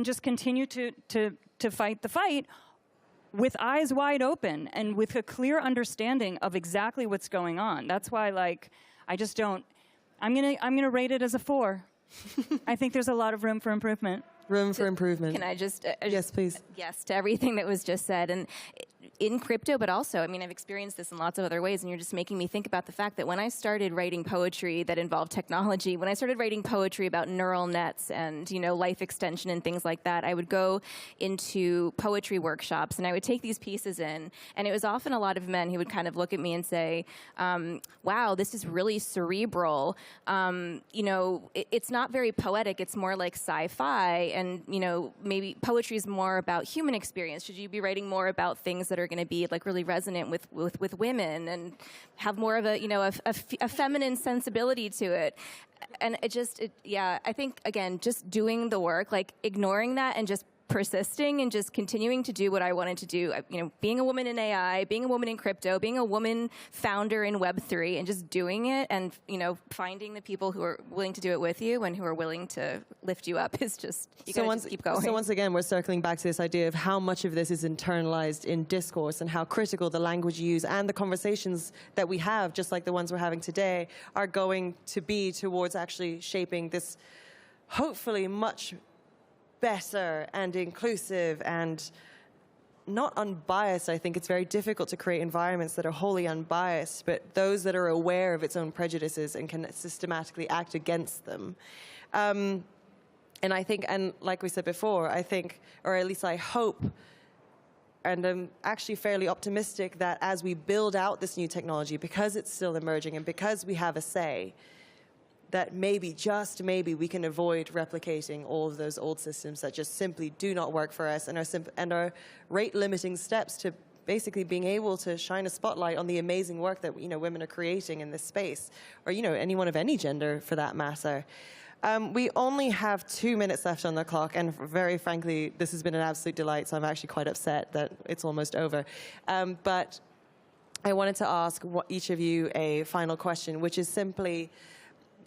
just continue to fight the fight with eyes wide open and with a clear understanding of exactly what's going on. That's why I just don't. I'm gonna rate it as a 4. I think there's a lot of room for improvement. For improvement. Can I just yes, please. Yes, to everything that was just said. And in crypto, but also, I've experienced this in lots of other ways, and you're just making me think about the fact that when I started writing poetry that involved technology, when I started writing poetry about neural nets and, life extension and things like that, I would go into poetry workshops, and I would take these pieces in, and it was often a lot of men who would kind of look at me and say, wow, this is really cerebral. It's not very poetic. It's more like sci-fi, and, maybe poetry is more about human experience. Should you be writing more about things that are going to be really resonant with women and have more of a feminine sensibility to it? And I think, again, just doing the work, ignoring that and just persisting and just continuing to do what I wanted to do, being a woman in AI, being a woman in crypto, being a woman founder in Web3, and just doing it, and finding the people who are willing to do it with you and who are willing to lift you up is just, you gotta just keep going. So once again, we're circling back to this idea of how much of this is internalized in discourse and how critical the language you use and the conversations that we have, just like the ones we're having today, are going to be towards actually shaping this hopefully much better and inclusive and not unbiased. I think it's very difficult to create environments that are wholly unbiased, but those that are aware of its own prejudices and can systematically act against them. And I think, and like we said before, I think, or at least I hope, and I'm actually fairly optimistic that as we build out this new technology, because it's still emerging and because we have a say, that maybe, just maybe, we can avoid replicating all of those old systems that just simply do not work for us and are rate-limiting steps to basically being able to shine a spotlight on the amazing work that women are creating in this space, or anyone of any gender for that matter. We only have 2 minutes left on the clock, and very frankly, this has been an absolute delight, so I'm actually quite upset that it's almost over. But I wanted to ask each of you a final question, which is simply,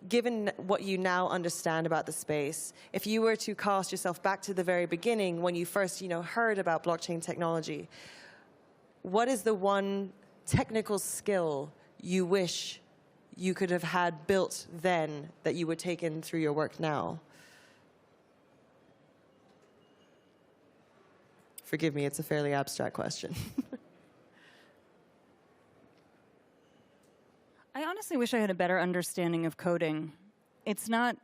given what you now understand about the space, if you were to cast yourself back to the very beginning when you first, heard about blockchain technology, what is the one technical skill you wish you could have had built then that you would take in through your work now? Forgive me, it's a fairly abstract question. I honestly wish I had a better understanding of coding. It's not,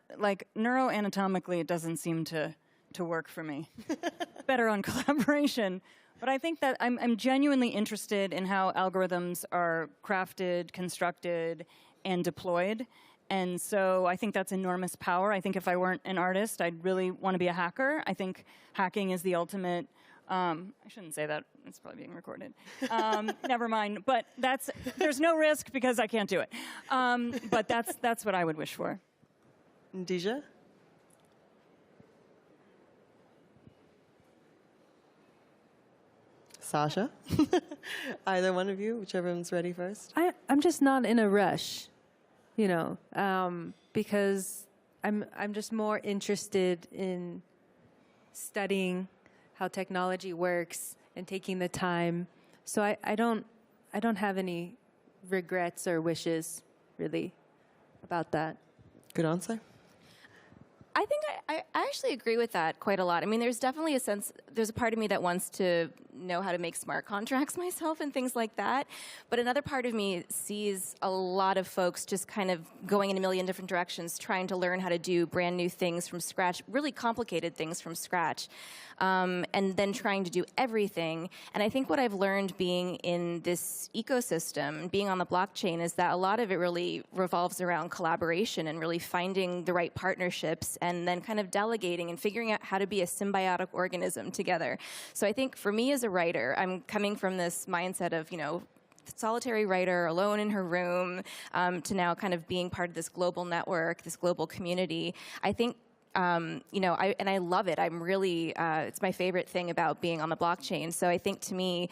neuroanatomically, it doesn't seem to work for me. Better on collaboration. But I think that I'm genuinely interested in how algorithms are crafted, constructed, and deployed. And so I think that's enormous power. I think if I weren't an artist, I'd really want to be a hacker. I think hacking is the ultimate. I shouldn't say that. It's probably being recorded. Never mind. But there's no risk because I can't do it. But that's what I would wish for. Dija? Sasha? Either one of you, whichever one's ready first. I'm just not in a rush, because I'm just more interested in studying how technology works and taking the time. So I don't have any regrets or wishes really about that. Good answer. I think I actually agree with that quite a lot. I mean, there's definitely there's a part of me that wants to know how to make smart contracts myself and things like that. But another part of me sees a lot of folks just kind of going in a million different directions, trying to learn how to do brand new things from scratch, really complicated things from scratch, and then trying to do everything. And I think what I've learned being in this ecosystem, being on the blockchain, is that a lot of it really revolves around collaboration and really finding the right partnerships and then kind of delegating and figuring out how to be a symbiotic organism together. So I think for me as a writer, I'm coming from this mindset of, solitary writer alone in her room to now kind of being part of this global network, this global community. I think I love it. I'm really, it's my favorite thing about being on the blockchain. So I think to me,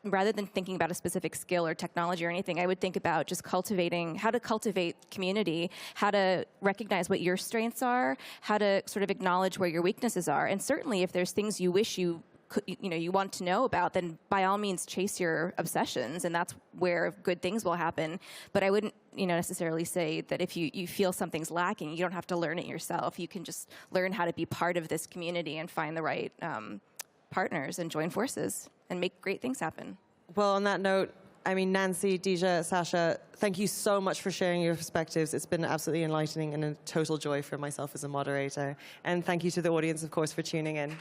rather than thinking about a specific skill or technology or anything, I would think about just how to cultivate community, how to recognize what your strengths are, how to sort of acknowledge where your weaknesses are. And certainly if there's things you wish you want to know about, then by all means chase your obsessions, and that's where good things will happen. But I wouldn't, necessarily say that if you feel something's lacking, you don't have to learn it yourself. You can just learn how to be part of this community and find the right partners and join forces and make great things happen. Well, on that note, Nancy, Dija, Sasha, thank you so much for sharing your perspectives. It's been absolutely enlightening and a total joy for myself as a moderator. And thank you to the audience, of course, for tuning in.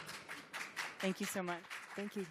Thank you so much. Thank you.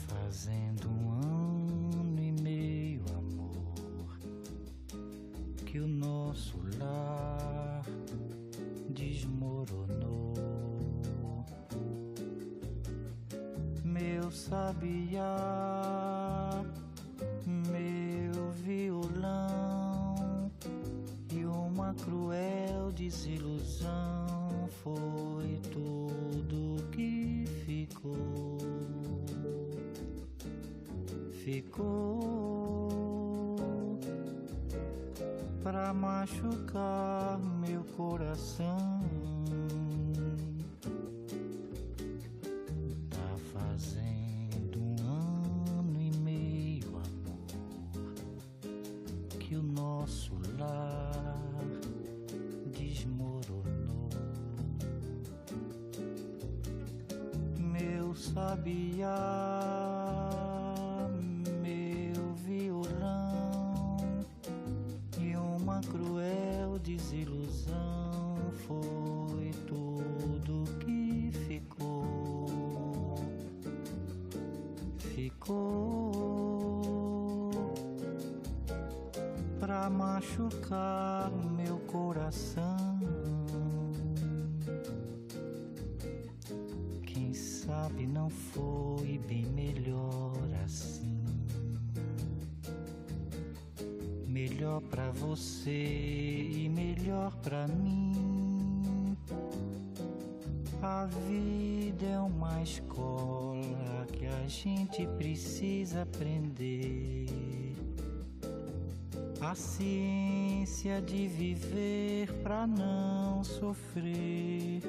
Fazendo ano e meio, amor, que o nosso lar desmoronou. Meu sabiá, meu ilusão foi tudo que ficou. Ficou pra machucar meu coração. Tá fazendo 1 ano e meio, amor, que o nosso lar desmoronou. Meu sabiá, meu violão, e uma cruel desilusão foi tudo que ficou. Ficou pra machucar meu coração. Quem sabe não foi bem melhor assim. Melhor pra você e melhor pra mim. A vida é uma escola que a gente precisa aprender. A ciência de viver pra não sofrer.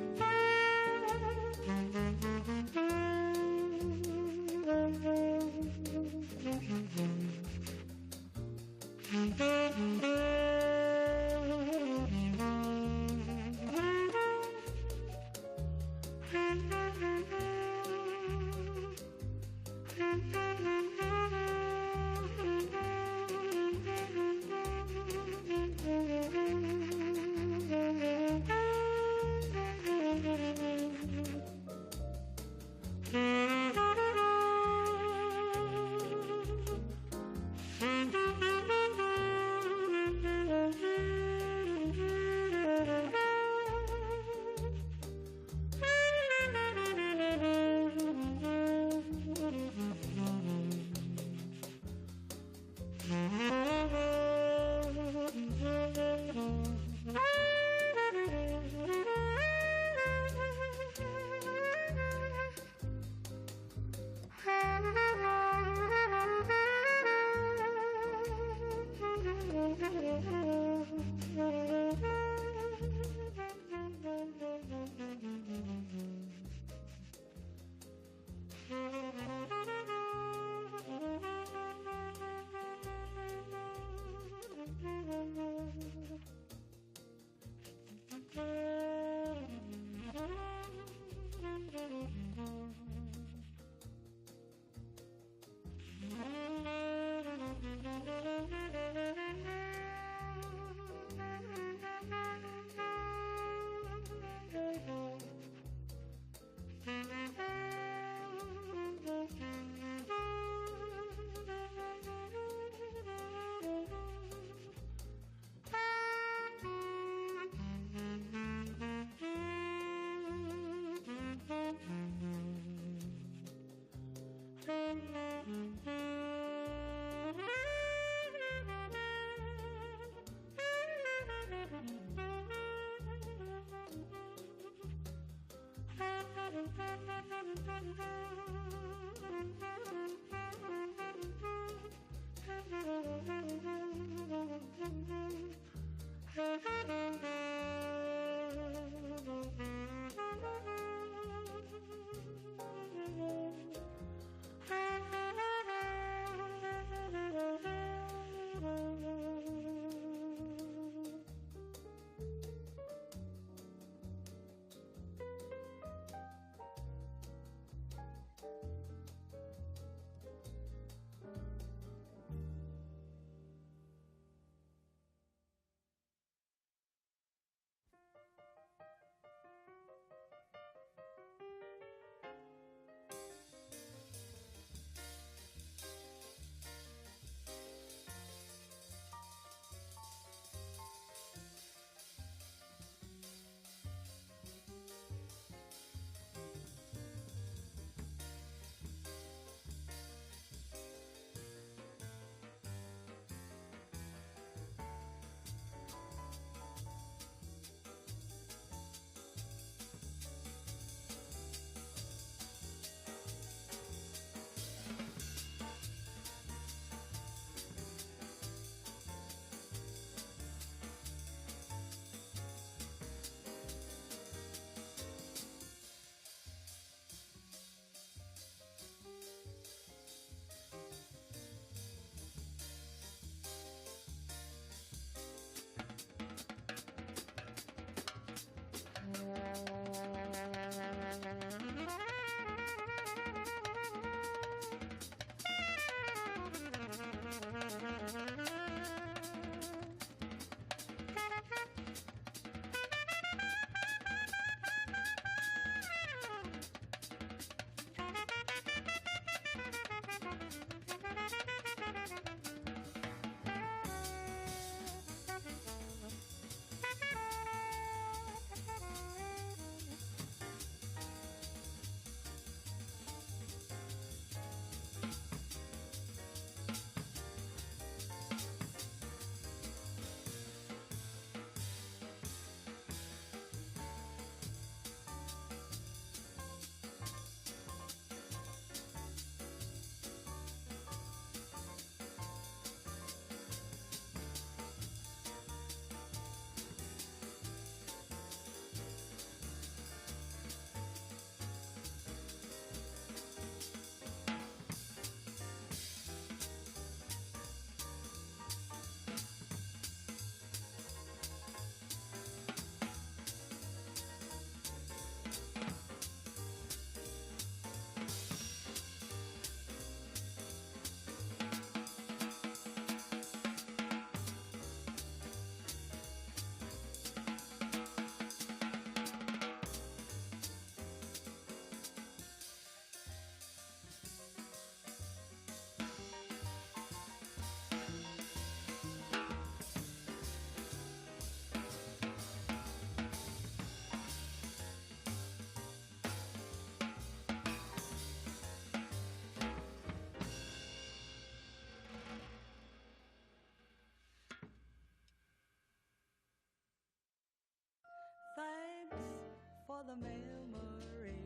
the memory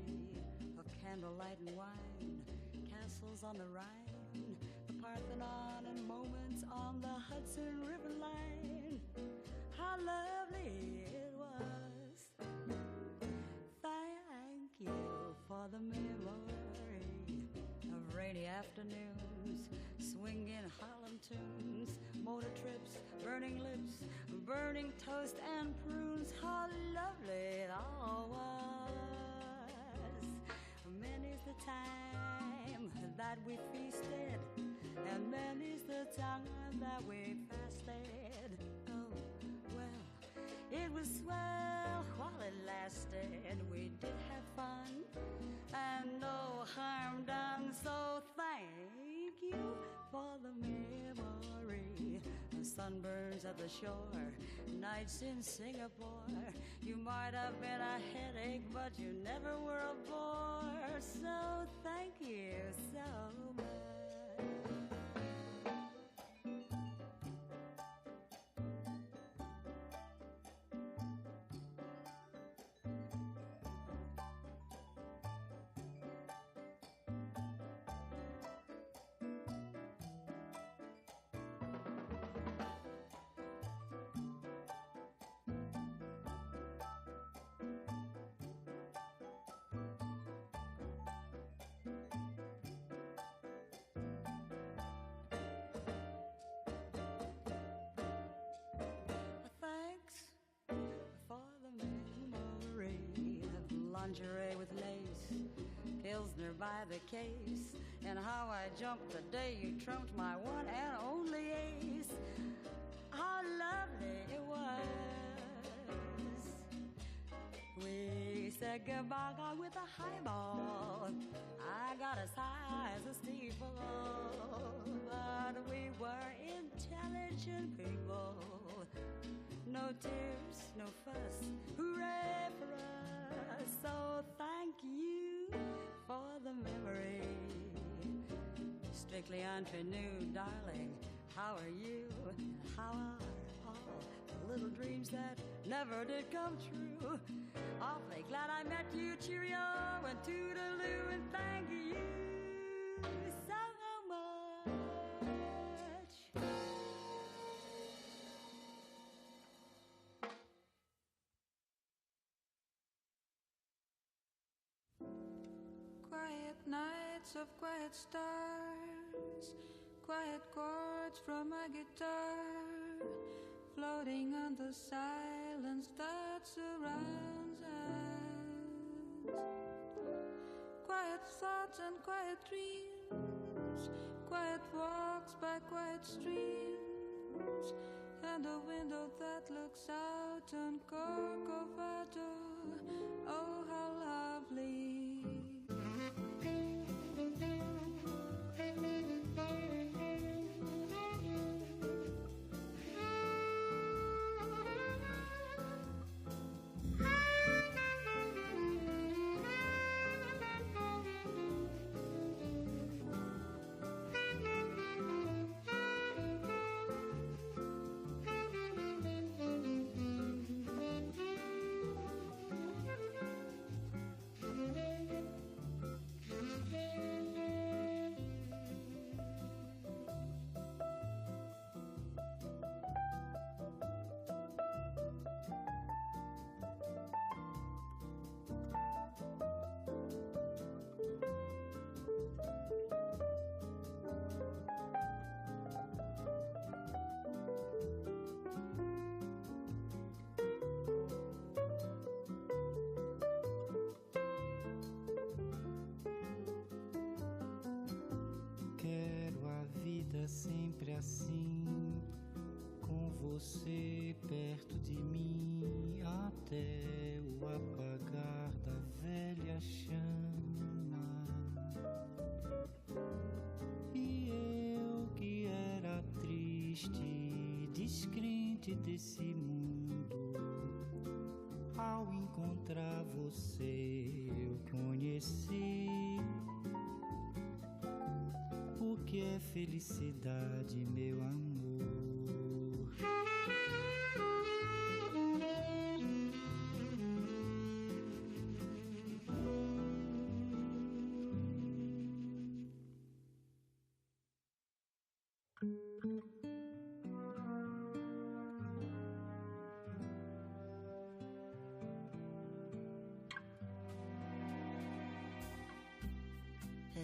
of candlelight and wine, castles on the Rhine, the Parthenon, and moments on the Hudson River line. How lovely it was. Thank you for the memory of rainy afternoons, swinging Harlem tunes, motor trips, burning lips, burning toast and prunes. How lovely it all was. Many's the time that we feasted, and many's the time that we fasted. Oh, well, it was swell while it lasted. We did have fun and no harm done. So thank you for the memory of sunburns at the shore, nights in Singapore. You might have been a headache, but you never were a bore. So thank you so much. Lingerie with lace, Pilsner by the case, and how I jumped the day you trumped my one and only ace. How lovely it was. We said goodbye with a highball. I got as high as a steeple, but we were intelligent people. No tears, no fuss, hooray for us. So thank you for the memory. Strictly ingenue, darling. How are you? How are all the little dreams that never did come true? Awfully glad I met you. Cheerio and toodaloo, and thank you so much. Quiet nights of quiet stars, quiet chords from my guitar, floating on the silence that surrounds us. Quiet thoughts and quiet dreams, quiet walks by quiet streams, and a window that looks out on Corcovado. Oh, how lovely. Sempre assim, com você perto de mim, até o apagar da velha chama. E eu que era triste, descrente desse mundo, ao encontrar você eu conheci o que é felicidade, meu amor.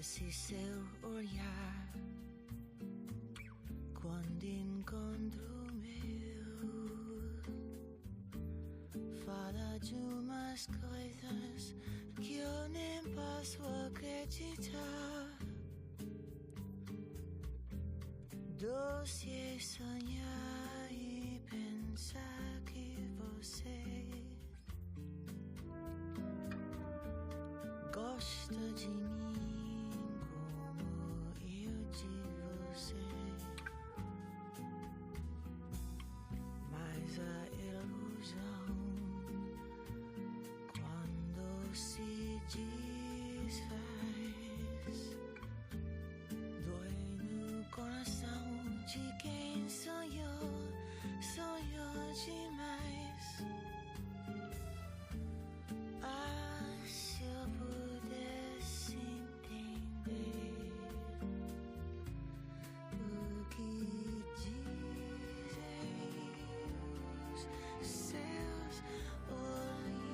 desse seu olhar quando encontro o meu. Fala de umas coisas que eu nem posso acreditar. Doce é sonhar e pensar que você gosta de mim como eu de você. Mas a ilusão, quando se desfaz, dói no coração de quem sonhou, sonhou demais. Ah, se eu pudesse entender o que dizem os seus olhos.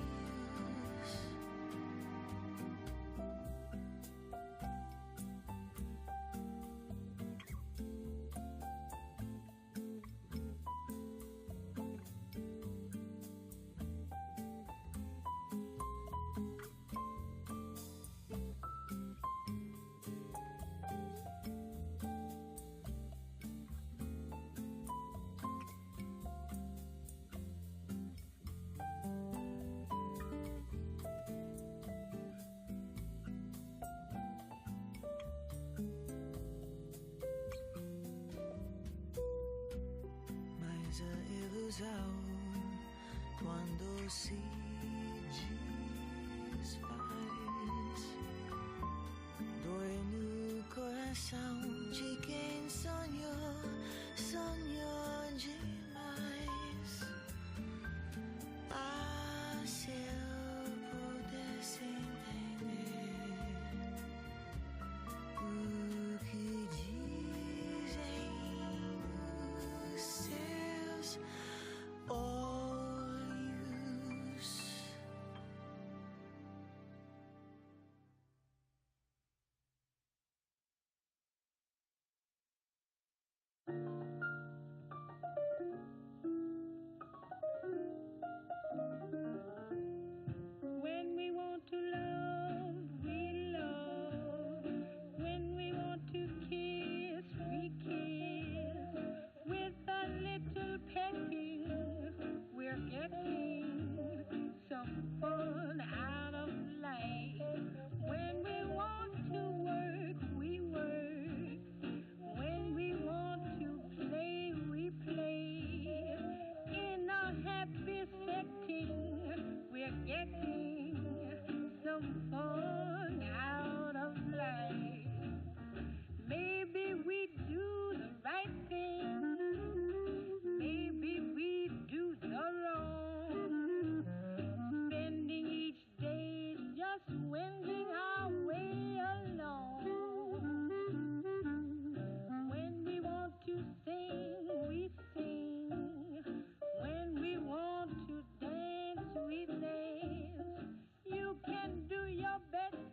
Mas a ilusão, quando se desfaz, dói no coração de quem sonhou, sonhou demais. Ah, se eu pudesse entender o que dizem os seus olhos. When we want to love, we love. When we want to kiss, we kiss. With a little petting, we're getting some fun out of life. When we want to work, we work. When we want to play, we play. In a happy setting, we're getting some fun out of life. Maybe we do the right thing, maybe we do the wrong. Spending each day just wending our way along. When we want to sing, we sing. When we want to dance, we dance. You can do your best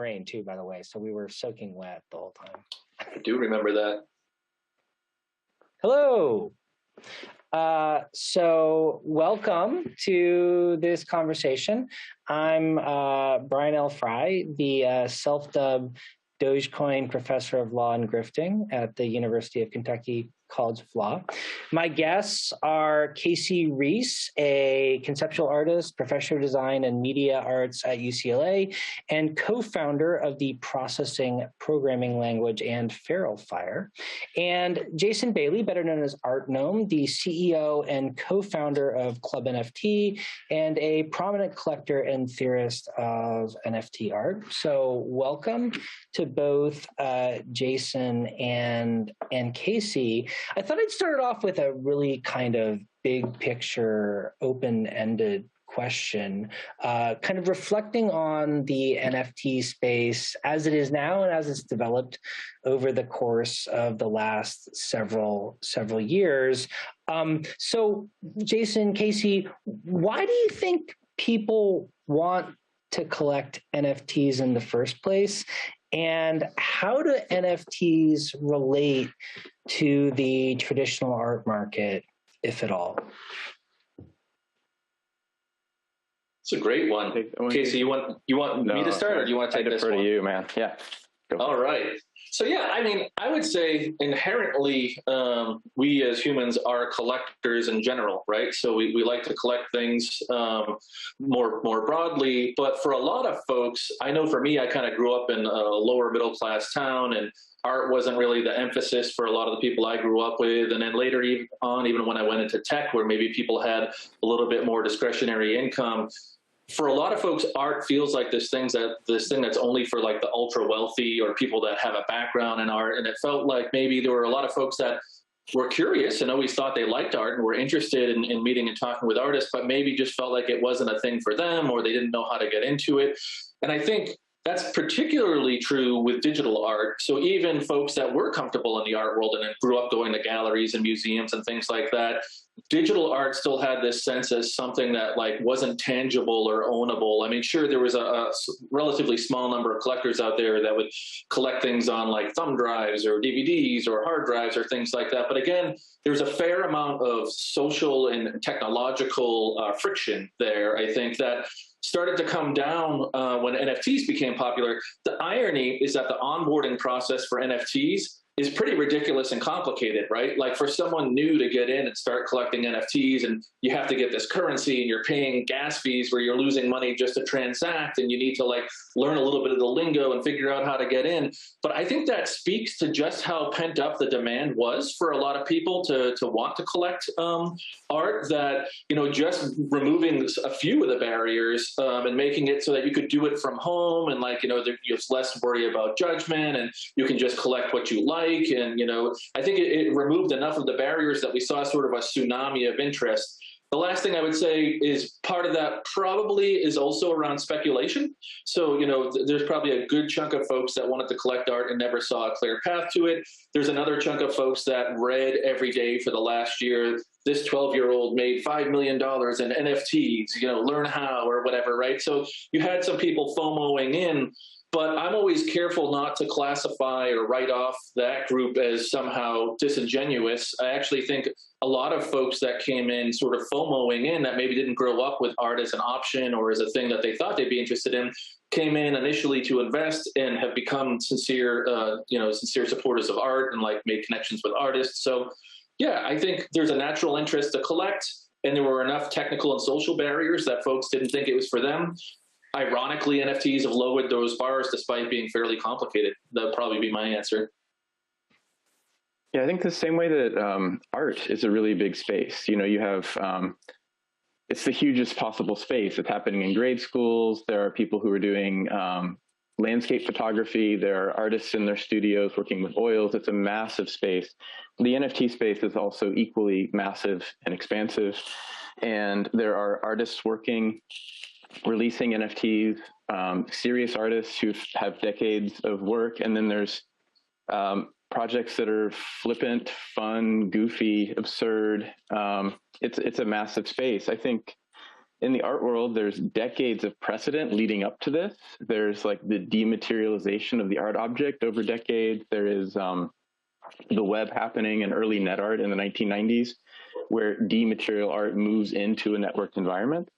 rain too, by the way. So we were soaking wet the whole time. I do remember that. Hello. So welcome to this conversation. I'm Brian L. Fry, the self-dubbed Dogecoin Professor of Law and Grifting at the University of Kentucky College of Law. My guests are Casey Reese, a conceptual artist, professor of design and media arts at UCLA, and co-founder of the processing programming language and Feral Fire, and Jason Bailey, better known as Art Gnome, the CEO and co-founder of Club NFT and a prominent collector and theorist of NFT art. So welcome to both Jason and Casey. I thought I'd start off with a really kind of big picture, open-ended question, kind of reflecting on the NFT space as it is now and as it's developed over the course of the last several years. So Jason, Casey, why do you think people want to collect NFTs in the first place? And how do NFTs relate to the traditional art market, if at all? It's a great one. Casey, you want me to start, or do you want to take this one? I defer to you, man. Yeah. All right. So yeah, I mean, I would say inherently, we as humans are collectors in general, right? So we like to collect things more broadly. But for a lot of folks, I know for me, I kind of grew up in a lower middle class town, and art wasn't really the emphasis for a lot of the people I grew up with. And then later on, even when I went into tech, where maybe people had a little bit more discretionary income, for a lot of folks, art feels like this thing that's only for like the ultra wealthy or people that have a background in art. And it felt like maybe there were a lot of folks that were curious and always thought they liked art and were interested in meeting and talking with artists, but maybe just felt like it wasn't a thing for them, or they didn't know how to get into it. And I think that's particularly true with digital art. So even folks that were comfortable in the art world and grew up going to galleries and museums and things like that, digital art still had this sense as something that like wasn't tangible or ownable. I mean, sure, there was a relatively small number of collectors out there that would collect things on like thumb drives or DVDs or hard drives or things like that. But again, there's a fair amount of social and technological friction there, I think, that started to come down when NFTs became popular. The irony is that the onboarding process for NFTs is pretty ridiculous and complicated, right? Like for someone new to get in and start collecting NFTs, and you have to get this currency and you're paying gas fees where you're losing money just to transact, and you need to like learn a little bit of the lingo and figure out how to get in. But I think that speaks to just how pent up the demand was for a lot of people to want to collect art, that, you know, just removing a few of the barriers and making it so that you could do it from home, and like, you know, there's less worry about judgment, and you can just collect what you like. And, you know, I think it removed enough of the barriers that we saw sort of a tsunami of interest. The last thing I would say is part of that probably is also around speculation. So, you know, there's probably a good chunk of folks that wanted to collect art and never saw a clear path to it. There's another chunk of folks that read every day for the last year, this 12-year-old made $5 million in NFTs, you know, learn how or whatever, right? So you had some people FOMOing in. But I'm always careful not to classify or write off that group as somehow disingenuous. I actually think a lot of folks that came in sort of FOMOing in, that maybe didn't grow up with art as an option or as a thing that they thought they'd be interested in, came in initially to invest and have become sincere supporters of art and like made connections with artists. So yeah, I think there's a natural interest to collect, and there were enough technical and social barriers that folks didn't think it was for them. Ironically, NFTs have lowered those bars despite being fairly complicated. That would probably be my answer. Yeah, I think the same way that art is a really big space. You know, you have, it's the hugest possible space. It's happening in grade schools. There are people who are doing landscape photography. There are artists in their studios working with oils. It's a massive space. The NFT space is also equally massive and expansive. And there are artists releasing NFTs, serious artists who have decades of work. And then there's projects that are flippant, fun, goofy, absurd. It's a massive space. I think in the art world, there's decades of precedent leading up to this. There's like the dematerialization of the art object over decades. There is the web happening and early net art in the 1990s, where dematerial art moves into a networked environment.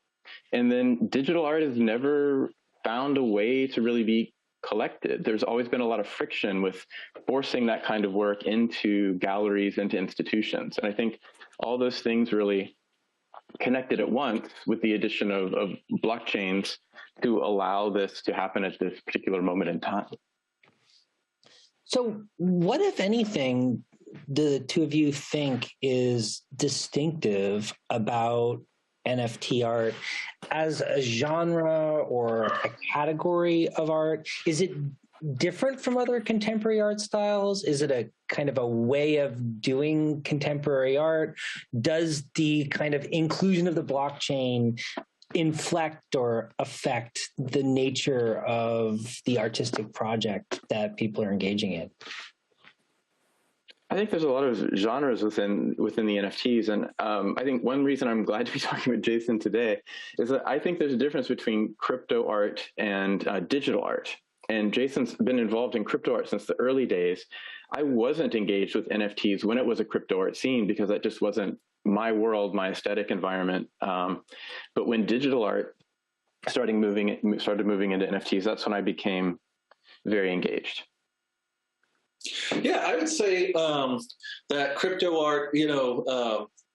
And then digital art has never found a way to really be collected. There's always been a lot of friction with forcing that kind of work into galleries, into institutions. And I think all those things really connected at once with the addition of blockchains to allow this to happen at this particular moment in time. So what, if anything, the two of you think is distinctive about NFT art as a genre or a category of art? Is it different from other contemporary art styles? Is it a kind of a way of doing contemporary art? Does the kind of inclusion of the blockchain inflect or affect the nature of the artistic project that people are engaging in? I think there's a lot of genres within the NFTs, and I think one reason I'm glad to be talking with Jason today is that I think there's a difference between crypto art and digital art. And Jason's been involved in crypto art since the early days. I wasn't engaged with NFTs when it was a crypto art scene because that just wasn't my world, my aesthetic environment. But when digital art started moving into NFTs, that's when I became very engaged. Yeah, I would say that crypto art,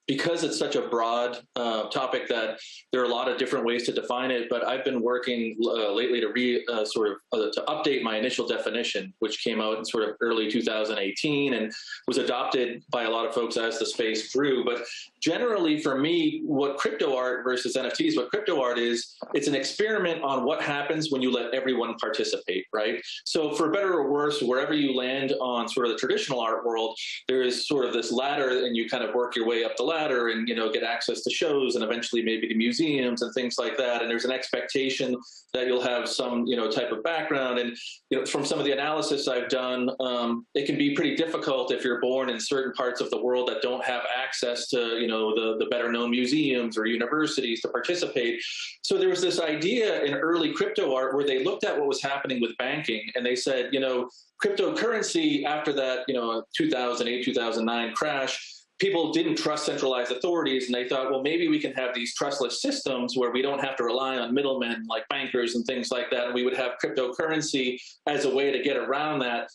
because it's such a broad topic that there are a lot of different ways to define it, but I've been working lately to to update my initial definition, which came out in sort of early 2018 and was adopted by a lot of folks as the space grew. But generally for me, what crypto art versus NFTs, what crypto art is, it's an experiment on what happens when you let everyone participate, right? So for better or worse, wherever you land on sort of the traditional art world, there is sort of this ladder and you kind of work your way up the ladder and, get access to shows and eventually maybe to museums and things like that. And there's an expectation that you'll have some, type of background. And, from some of the analysis I've done, it can be pretty difficult if you're born in certain parts of the world that don't have access to, the better known museums or universities to participate. So there was this idea in early crypto art where they looked at what was happening with banking and they said, cryptocurrency after that, 2008, 2009 crash, people didn't trust centralized authorities, and they thought, well, maybe we can have these trustless systems where we don't have to rely on middlemen like bankers and things like that, and we would have cryptocurrency as a way to get around that.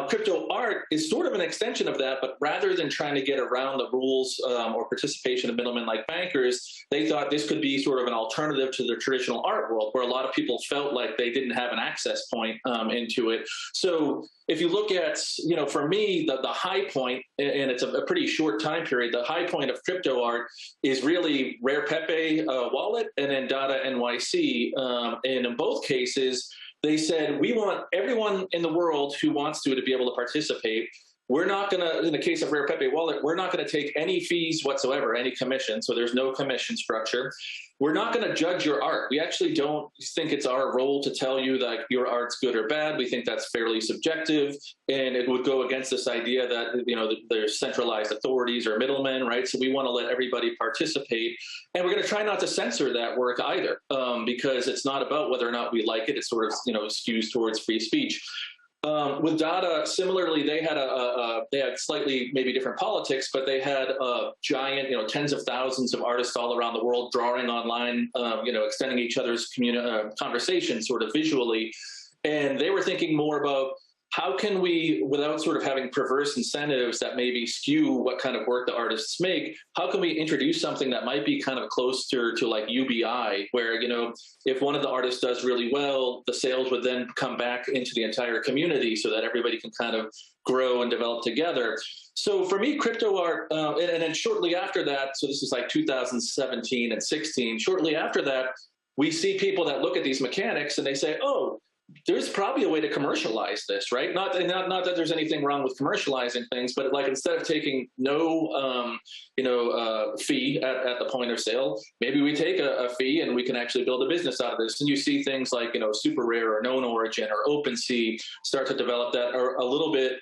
Crypto art is sort of an extension of that, but rather than trying to get around the rules or participation of middlemen like bankers, they thought this could be sort of an alternative to the traditional art world where a lot of people felt like they didn't have an access point into it. So if you look at, for me, the high point, and it's a pretty short time period, the high point of crypto art is really Rare Pepe wallet and then Dada NYC. And in both cases, they said, we want everyone in the world who wants to be able to participate. We're not going to, in the case of Rare Pepe Wallet, we're not going to take any fees whatsoever, any commission. So there's no commission structure. We're not going to judge your art. We actually don't think it's our role to tell you that your art's good or bad. We think that's fairly subjective. And it would go against this idea that, there's centralized authorities or middlemen, right? So we want to let everybody participate. And we're going to try not to censor that work either, because it's not about whether or not we like it. It sort of, skews towards free speech. With Dada, similarly, they had they had slightly maybe different politics, but they had a giant, tens of thousands of artists all around the world drawing online, extending each other's conversations sort of visually. And they were thinking more about how can we, without sort of having perverse incentives that maybe skew what kind of work the artists make, how can we introduce something that might be kind of closer to like UBI, where, if one of the artists does really well, the sales would then come back into the entire community so that everybody can kind of grow and develop together. So for me, crypto art, and then shortly after that, so this is like 2017 and 16, shortly after that, we see people that look at these mechanics and they say, oh, there's probably a way to commercialize this, right? Not that there's anything wrong with commercializing things, but like instead of taking no, fee at the point of sale, maybe we take a fee and we can actually build a business out of this. And you see things like, Super Rare or Known Origin or OpenSea start to develop that are a little bit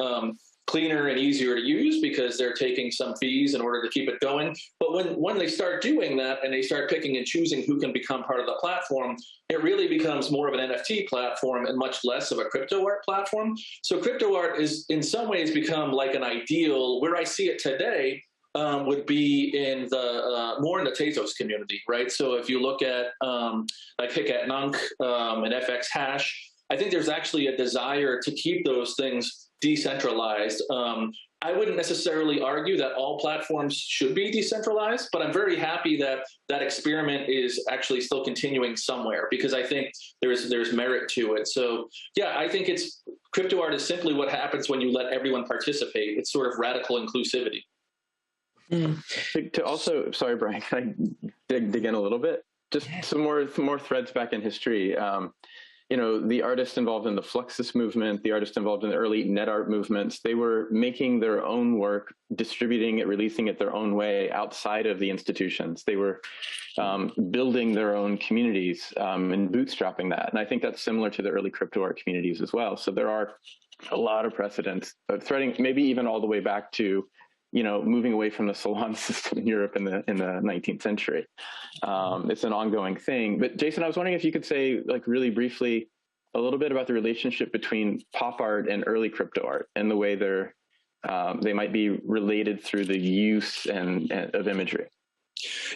cleaner and easier to use because they're taking some fees in order to keep it going. But when they start doing that and they start picking and choosing who can become part of the platform, it really becomes more of an NFT platform and much less of a crypto art platform. So crypto art is in some ways become like an ideal. Where I see it today would be in the more in the Tezos community, right? So if you look at like Hicat Nunc and FX Hash, I think there's actually a desire to keep those things decentralized. I wouldn't necessarily argue that all platforms should be decentralized, but I'm very happy that that experiment is actually still continuing somewhere, because I think there's merit to it. So yeah, I think crypto art is simply what happens when you let everyone participate. It's sort of radical inclusivity. To also, sorry, Brian, can I dig in a little bit? Just some more threads back in history. You know, the artists involved in the Fluxus movement, the artists involved in the early net art movements, they were making their own work, distributing it, releasing it their own way outside of the institutions. They were building their own communities and bootstrapping that. And I think that's similar to the early crypto art communities as well. So there are a lot of precedents, threading maybe even all the way back to, you know, moving away from the salon system in Europe in the 19th century. It's an ongoing thing. But Jason, I was wondering if you could say, like, really briefly, a little bit about the relationship between pop art and early crypto art and the way they might be related through the use of imagery.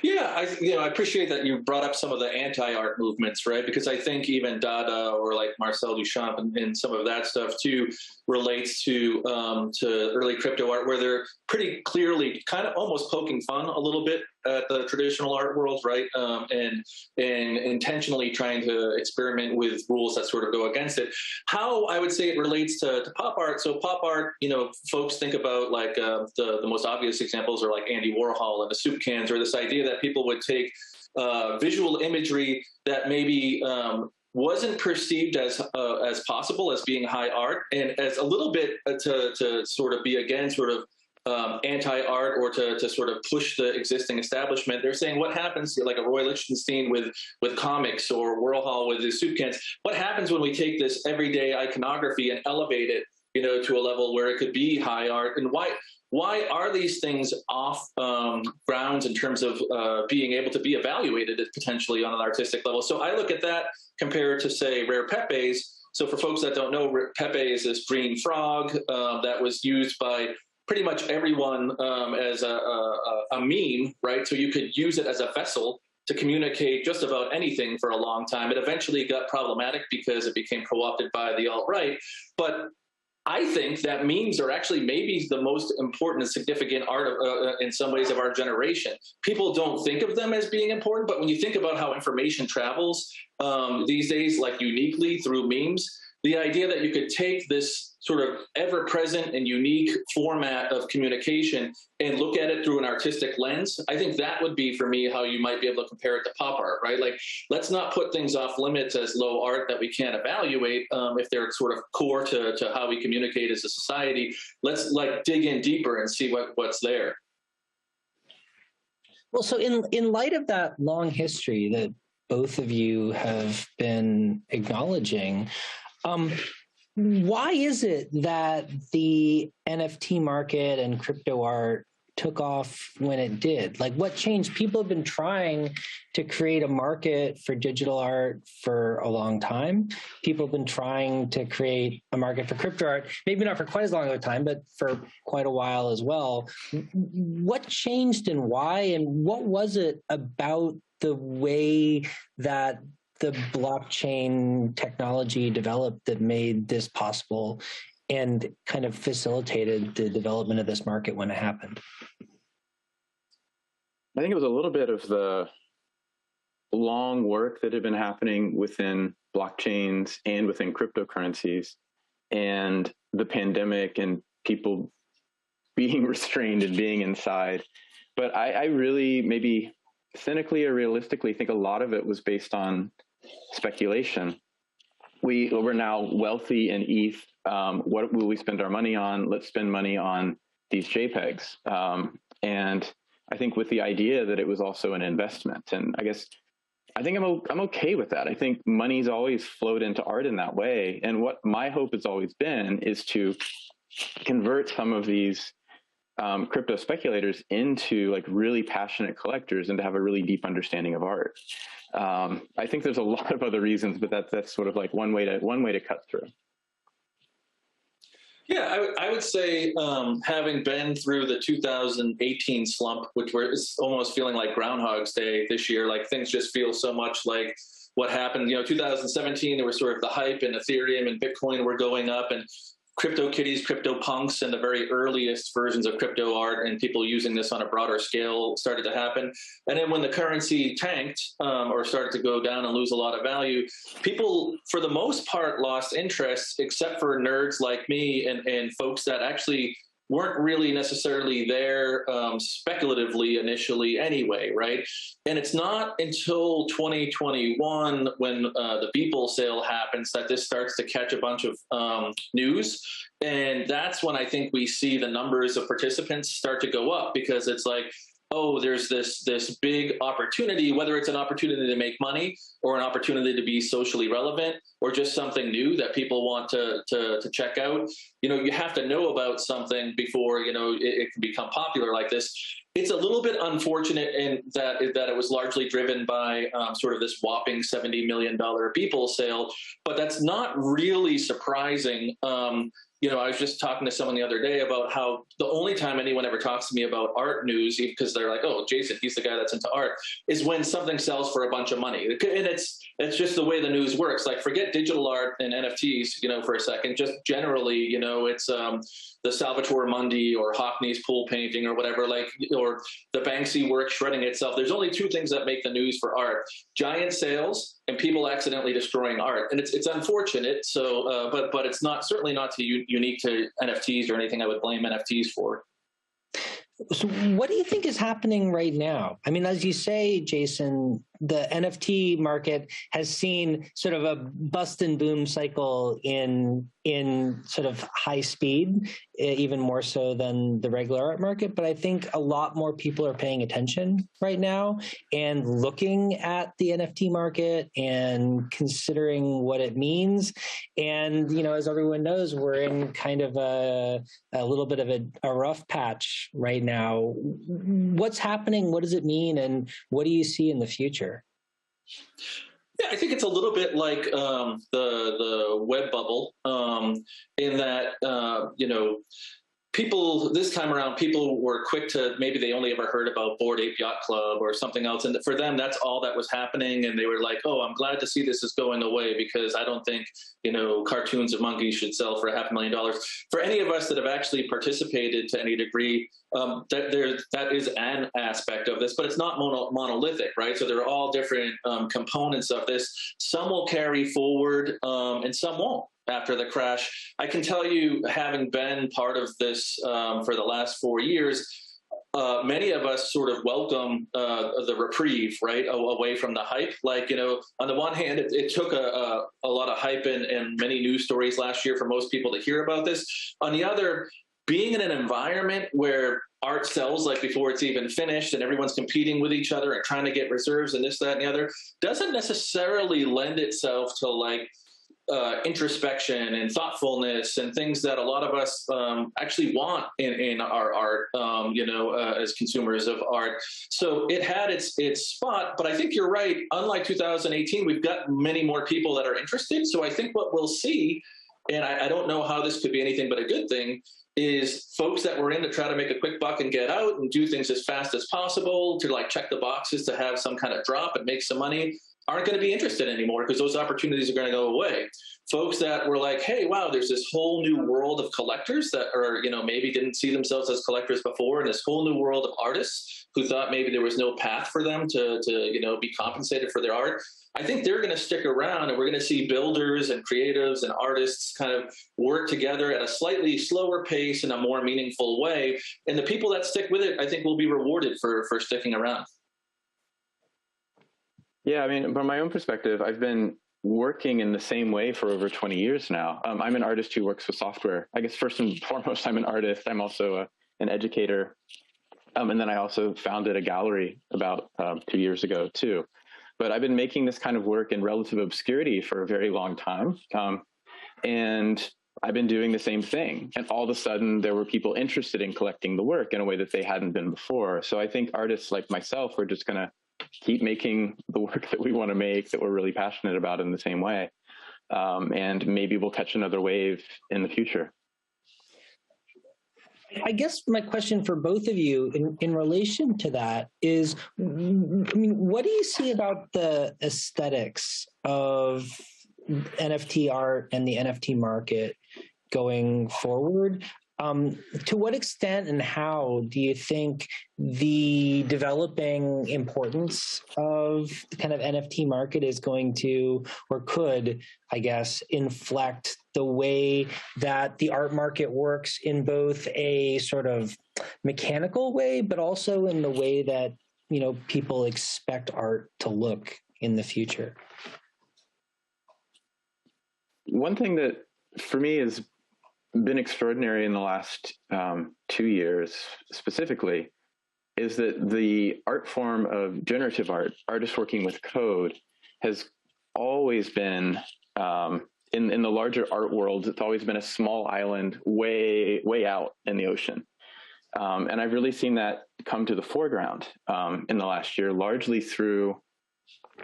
Yeah, I appreciate that you brought up some of the anti-art movements, right? Because I think even Dada or like Marcel Duchamp and some of that stuff too relates to early crypto art, where they're pretty clearly kind of almost poking fun a little bit at the traditional art world, right? And intentionally trying to experiment with rules that sort of go against it. How I would say it relates to pop art. So pop art, you know, folks think about like the most obvious examples are like Andy Warhol and the soup cans, or this idea that people would take visual imagery that maybe wasn't perceived as possible as being high art, and as a little bit to sort of be again sort of anti-art, or to sort of push the existing establishment. They're saying what happens, like a Roy Lichtenstein with comics, or Warhol with his soup cans, what happens when we take this everyday iconography and elevate it, you know, to a level where it could be high art? And why are these things off grounds in terms of being able to be evaluated potentially on an artistic level? So I look at that compared to, say, rare Pepes. So for folks that don't know, Pepe is this green frog that was used by pretty much everyone as a meme, right? So you could use it as a vessel to communicate just about anything for a long time. It eventually got problematic because it became co-opted by the alt-right. But I think that memes are actually maybe the most important and significant art in some ways of our generation. People don't think of them as being important, but when you think about how information travels these days, like uniquely through memes, the idea that you could take this sort of ever-present and unique format of communication and look at it through an artistic lens, I think that would be, for me, how you might be able to compare it to pop art, right? Like, let's not put things off limits as low art that we can't evaluate if they're sort of core to how we communicate as a society. Let's like dig in deeper and see what's there. Well, so in light of that long history that both of you have been acknowledging, why is it that the NFT market and crypto art took off when it did? Like, what changed? People have been trying to create a market for digital art for a long time. People have been trying to create a market for crypto art, maybe not for quite as long of a time, but for quite a while as well. What changed and why? And what was it about the way that the blockchain technology developed that made this possible and kind of facilitated the development of this market when it happened? I think it was a little bit of the long work that had been happening within blockchains and within cryptocurrencies, and the pandemic and people being restrained and being inside. But I really, maybe cynically or realistically, think a lot of it was based on speculation. We're now wealthy in ETH. What will we spend our money on? Let's spend money on these JPEGs. And I think with the idea that it was also an investment. And I think I'm okay with that. I think money's always flowed into art in that way. And what my hope has always been is to convert some of these crypto speculators into like really passionate collectors and to have a really deep understanding of art. I think there's a lot of other reasons, but that's sort of like one way to cut through. Yeah, I would say having been through the 2018 slump, which is almost feeling like Groundhog's Day this year, like things just feel so much like what happened. 2017, there was sort of the hype, and Ethereum and Bitcoin were going up, and CryptoKitties, CryptoPunks, and the very earliest versions of crypto art and people using this on a broader scale started to happen. And then when the currency tanked or started to go down and lose a lot of value, people, for the most part, lost interest, except for nerds like me and folks that actually weren't really necessarily there speculatively initially anyway, right? And it's not until 2021 when the Beeple sale happens that this starts to catch a bunch of news. And that's when I think we see the numbers of participants start to go up, because it's like, oh, there's this big opportunity, whether it's an opportunity to make money or an opportunity to be socially relevant or just something new that people want to check out. You have to know about something before, it can become popular like this. It's a little bit unfortunate in that it was largely driven by sort of this whopping $70 million Beeple sale, but that's not really surprising. I was just talking to someone the other day about how the only time anyone ever talks to me about art news, because they're like, oh, Jason, he's the guy that's into art, is when something sells for a bunch of money. And it's just the way the news works. Like, forget digital art and NFTs, for a second. Just generally, it's the Salvatore Mundi or Hockney's pool painting or whatever, or the Banksy work shredding itself. There's only two things that make the news for art: giant sales and people accidentally destroying art. And it's unfortunate. So, but it's certainly not unique to NFTs or anything I would blame NFTs for. So what do you think is happening right now? I mean, as you say, Jason, the NFT market has seen sort of a bust and boom cycle in sort of high speed, even more so than the regular art market. But I think a lot more people are paying attention right now and looking at the NFT market and considering what it means. And, as everyone knows, we're in kind of a little bit of a rough patch right now. What's happening? What does it mean? And what do you see in the future? Yeah, I think it's a little bit like the web bubble, in that, people this time around, people were quick to, maybe they only ever heard about Bored Ape Yacht Club or something else. And for them, that's all that was happening. And they were like, oh, I'm glad to see this is going away, because I don't think, cartoons of monkeys should sell for $500,000. For any of us that have actually participated to any degree, that is an aspect of this, but it's not monolithic, right? So there are all different components of this. Some will carry forward and some won't after the crash. I can tell you, having been part of this for the last 4 years, many of us sort of welcome the reprieve, right, away from the hype. Like, on the one hand, it took a lot of hype and many news stories last year for most people to hear about this. On the other, being in an environment where art sells like before it's even finished and everyone's competing with each other and trying to get reserves and this, that, and the other, doesn't necessarily lend itself to introspection and thoughtfulness and things that a lot of us actually want in our art, as consumers of art. So it had its spot, but I think you're right. Unlike 2018, we've got many more people that are interested. So I think what we'll see, and I don't know how this could be anything but a good thing, is folks that were in to try to make a quick buck and get out and do things as fast as possible to check the boxes to have some kind of drop and make some money aren't going to be interested anymore, because those opportunities are going to go away. Folks that were like, hey, wow, there's this whole new world of collectors that are, maybe didn't see themselves as collectors before, and this whole new world of artists who thought maybe there was no path for them to be compensated for their art. I think they're going to stick around, and we're going to see builders and creatives and artists kind of work together at a slightly slower pace in a more meaningful way. And the people that stick with it, I think, will be rewarded for sticking around. Yeah, I mean, from my own perspective, I've been working in the same way for over 20 years now. I'm an artist who works with software. I guess first and foremost, I'm an artist. I'm also an educator. And then I also founded a gallery about 2 years ago, too. But I've been making this kind of work in relative obscurity for a very long time. And I've been doing the same thing. And all of a sudden, there were people interested in collecting the work in a way that they hadn't been before. So I think artists like myself are just going to keep making the work that we want to make, that we're really passionate about in the same way. And maybe we'll catch another wave in the future. I guess my question for both of you in relation to that is, I mean, what do you see about the aesthetics of NFT art and the NFT market going forward? To what extent and how do you think the developing importance of the kind of NFT market is going to, or could, I guess, inflect the way that the art market works in both a sort of mechanical way, but also in the way that, you know, people expect art to look in the future? One thing that for me has been extraordinary in the last 2 years specifically is that the art form of generative art, artists working with code, has always been, in the larger art world, it's always been a small island way out in the ocean. And I've really seen that come to the foreground in the last year, largely through,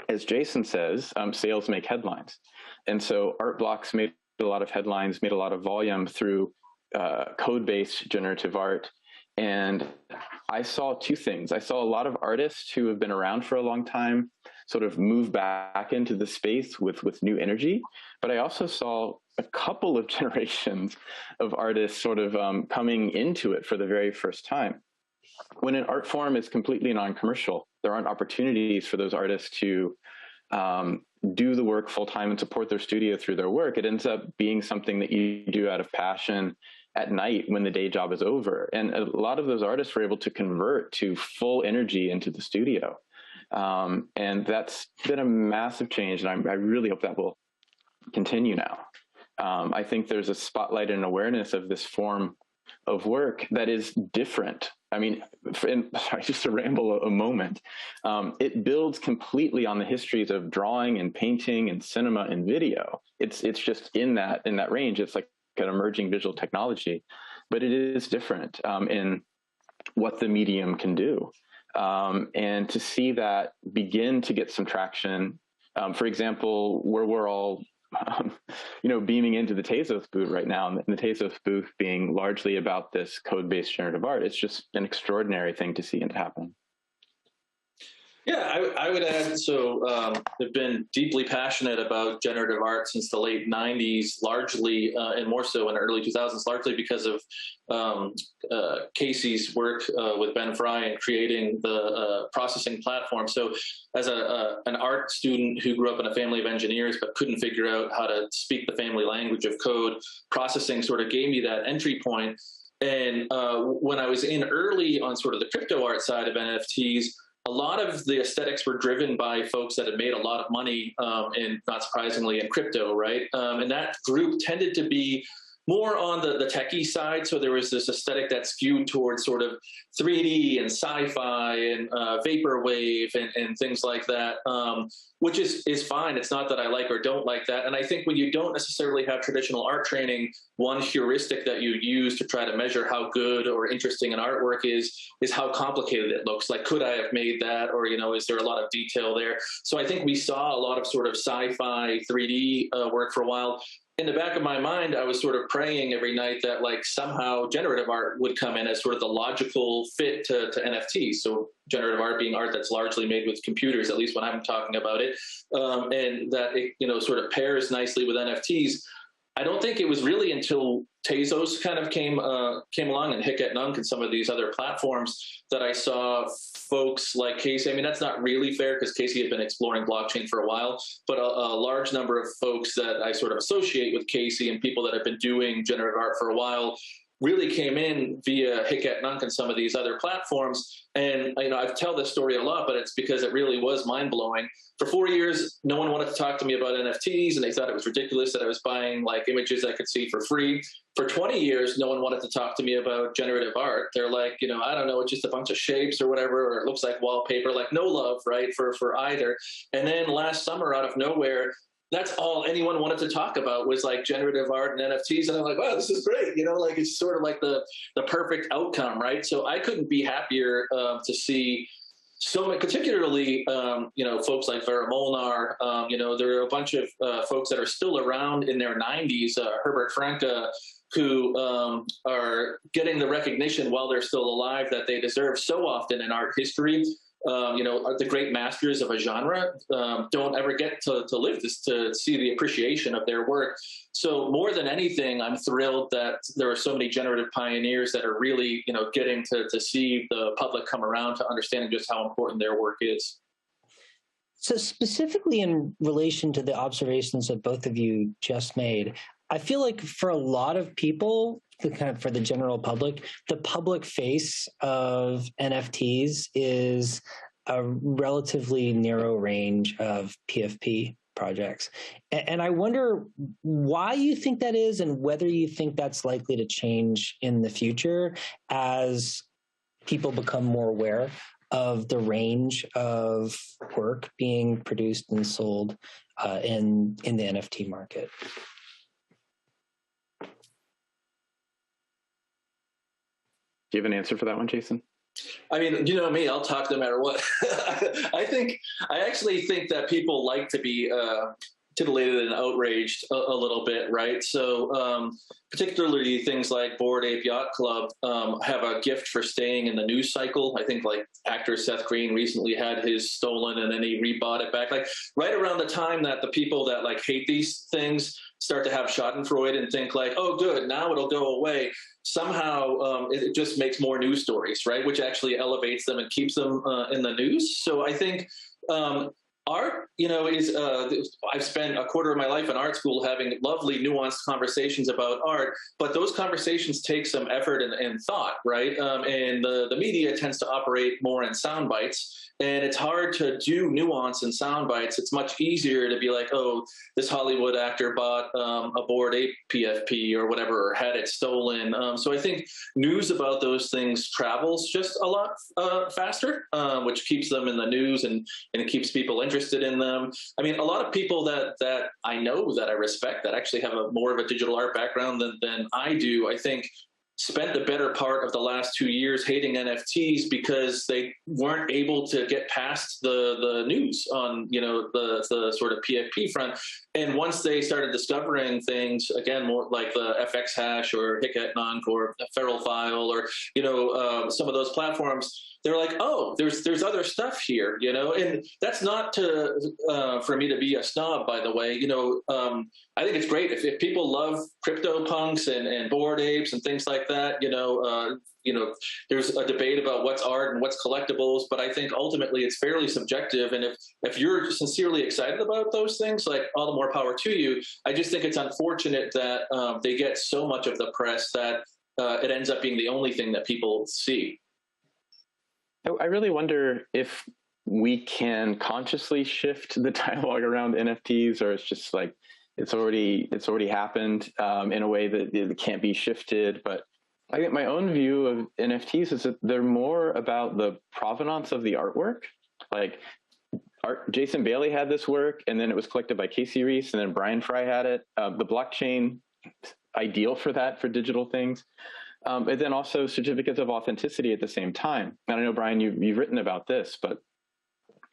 as Jason says, sales make headlines. And so art blocks made a lot of headlines, made a lot of volume through code-based generative art. And I saw two things. I saw a lot of artists who have been around for a long time sort of move back into the space with new energy. But I also saw a couple of generations of artists sort of coming into it for the very first time. When an art form is completely non-commercial, there aren't opportunities for those artists to do the work full-time and support their studio through their work. It ends up being something that you do out of passion at night when the day job is over. And a lot of those artists were able to convert to full energy into the studio. And that's been a massive change. And I really hope that will continue now. I think there's a spotlight and awareness of this form of work that is different. I mean, sorry, just to ramble a moment, it builds completely on the histories of drawing and painting and cinema and video. It's just in that range. It's like an emerging visual technology, but it is different in what the medium can do. And to see that begin to get some traction, for example, where we're all beaming into the Tezos booth right now, and the Tezos booth being largely about this code-based generative art. It's just an extraordinary thing to see and to happen. Yeah, I would add, so I've been deeply passionate about generative art since the late 90s, largely, and more so in the early 2000s, largely because of Casey's work with Ben Fry and creating the processing platform. So as an art student who grew up in a family of engineers but couldn't figure out how to speak the family language of code, processing sort of gave me that entry point. And when I was in early on sort of the crypto art side of NFTs, a lot of the aesthetics were driven by folks that had made a lot of money, and not surprisingly, in crypto, right? And that group tended to be more on the techie side. So there was this aesthetic that skewed towards sort of 3D and sci-fi and vaporwave and things like that, which is fine. It's not that I like or don't like that. And I think when you don't necessarily have traditional art training, one heuristic that you use to try to measure how good or interesting an artwork is how complicated it looks. Like, could I have made that? Or, is there a lot of detail there? So I think we saw a lot of sort of sci-fi 3D work for a while. In the back of my mind, I was sort of praying every night that like somehow generative art would come in as sort of the logical fit to NFTs. So generative art being art that's largely made with computers, at least when I'm talking about it, and that it sort of pairs nicely with NFTs. I don't think it was really until Tezos kind of came along, and Hic et Nunc and some of these other platforms, that I saw folks like Casey. I mean, that's not really fair because Casey had been exploring blockchain for a while, but a large number of folks that I sort of associate with Casey and people that have been doing generative art for a while really came in via Hic et Nunc and some of these other platforms. And, I tell this story a lot, but it's because it really was mind-blowing. For 4 years, no one wanted to talk to me about NFTs, and they thought it was ridiculous that I was buying like images I could see for free. For 20 years, no one wanted to talk to me about generative art. They're like, I don't know, it's just a bunch of shapes or whatever, or it looks like wallpaper, like no love, right, for either. And then last summer, out of nowhere, that's all anyone wanted to talk about was like generative art and NFTs. And I'm like, wow, this is great. Like it's sort of like the perfect outcome, right? So I couldn't be happier to see so many, particularly, folks like Vera Molnar. There are a bunch of folks that are still around in their 90s, Herbert Franke, who are getting the recognition while they're still alive that they deserve so often in art history. The great masters of a genre don't ever get to live this, to see the appreciation of their work. So more than anything, I'm thrilled that there are so many generative pioneers that are really, getting to see the public come around to understanding just how important their work is. So specifically in relation to the observations that both of you just made, I feel like for a lot of people, for the general public, the public face of NFTs is a relatively narrow range of PFP projects. And I wonder why you think that is and whether you think that's likely to change in the future as people become more aware of the range of work being produced and sold in the NFT market. Do you have an answer for that one, Jason? I mean, you know me, I'll talk no matter what. I actually think that people like to be titillated and outraged a little bit, right? So particularly things like Bored Ape Yacht Club have a gift for staying in the news cycle. I think like actor Seth Green recently had his stolen and then he rebought it back. Like right around the time that the people that like hate these things start to have schadenfreude and think like, oh, good, now it'll go away. Somehow it just makes more news stories, right? Which actually elevates them and keeps them in the news. So I think art, is I've spent a quarter of my life in art school having lovely, nuanced conversations about art, but those conversations take some effort and thought, right? And the media tends to operate more in sound bites. And it's hard to do nuance in sound bites. It's much easier to be like, oh, this Hollywood actor bought a Bored Ape PFP or whatever, or had it stolen. So I think news about those things travels just a lot faster, which keeps them in the news and it keeps people interested in them. I mean, a lot of people that I know that I respect that actually have more of a digital art background than I do, I think, spent the better part of the last 2 years hating NFTs because they weren't able to get past the news on, the sort of PFP front. And once they started discovering things, again, more like the FX Hash or Hiketnonk or Feral File or, some of those platforms, they're like, oh, there's other stuff here, and that's not for me to be a snob, by the way. I think it's great if people love CryptoPunks and Bored Apes and things like that. There's a debate about what's art and what's collectibles, but I think ultimately it's fairly subjective. And if you're sincerely excited about those things, like all the more power to you. I just think it's unfortunate that they get so much of the press that it ends up being the only thing that people see. I really wonder if we can consciously shift the dialogue around NFTs, or it's just like it's already happened in a way that it can't be shifted. But I think my own view of NFTs is that they're more about the provenance of the artwork. Like Jason Bailey had this work, and then it was collected by Casey Reese, and then Brian Fry had it. The blockchain, ideal for that, for digital things. And then also certificates of authenticity at the same time. And I know, Brian, you've written about this, but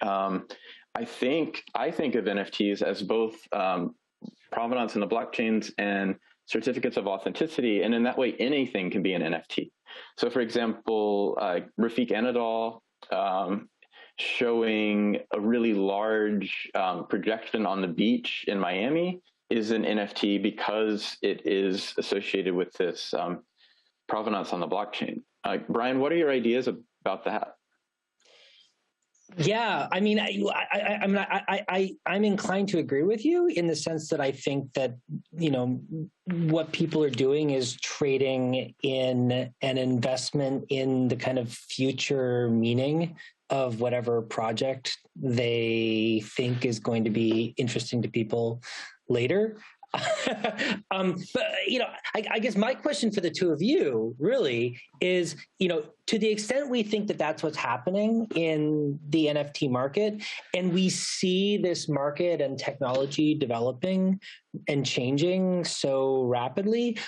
I think of NFTs as both provenance in the blockchains and certificates of authenticity. And in that way, anything can be an NFT. So for example, Rafik Anadol showing a really large projection on the beach in Miami is an NFT because it is associated with this provenance on the blockchain. Brian, what are your ideas about that? Yeah, I mean, I'm inclined to agree with you in the sense that I think that, what people are doing is trading in an investment in the kind of future meaning of whatever project they think is going to be interesting to people later. But, I guess my question for the two of you really is, to the extent we think that that's what's happening in the NFT market, and we see this market and technology developing and changing so rapidly,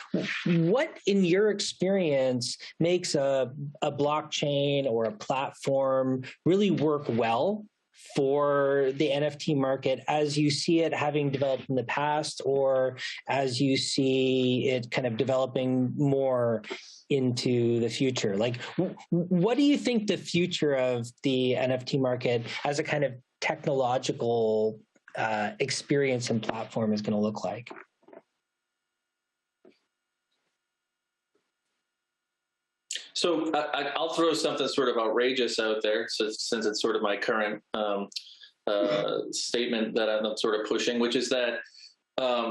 what, in your experience, makes a blockchain or a platform really work well for the NFT market as you see it having developed in the past, or as you see it kind of developing more into the future? Like, what do you think the future of the NFT market as a kind of technological experience and platform is going to look like? So I'll throw something sort of outrageous out there, since it's sort of my current statement that I'm sort of pushing, which is that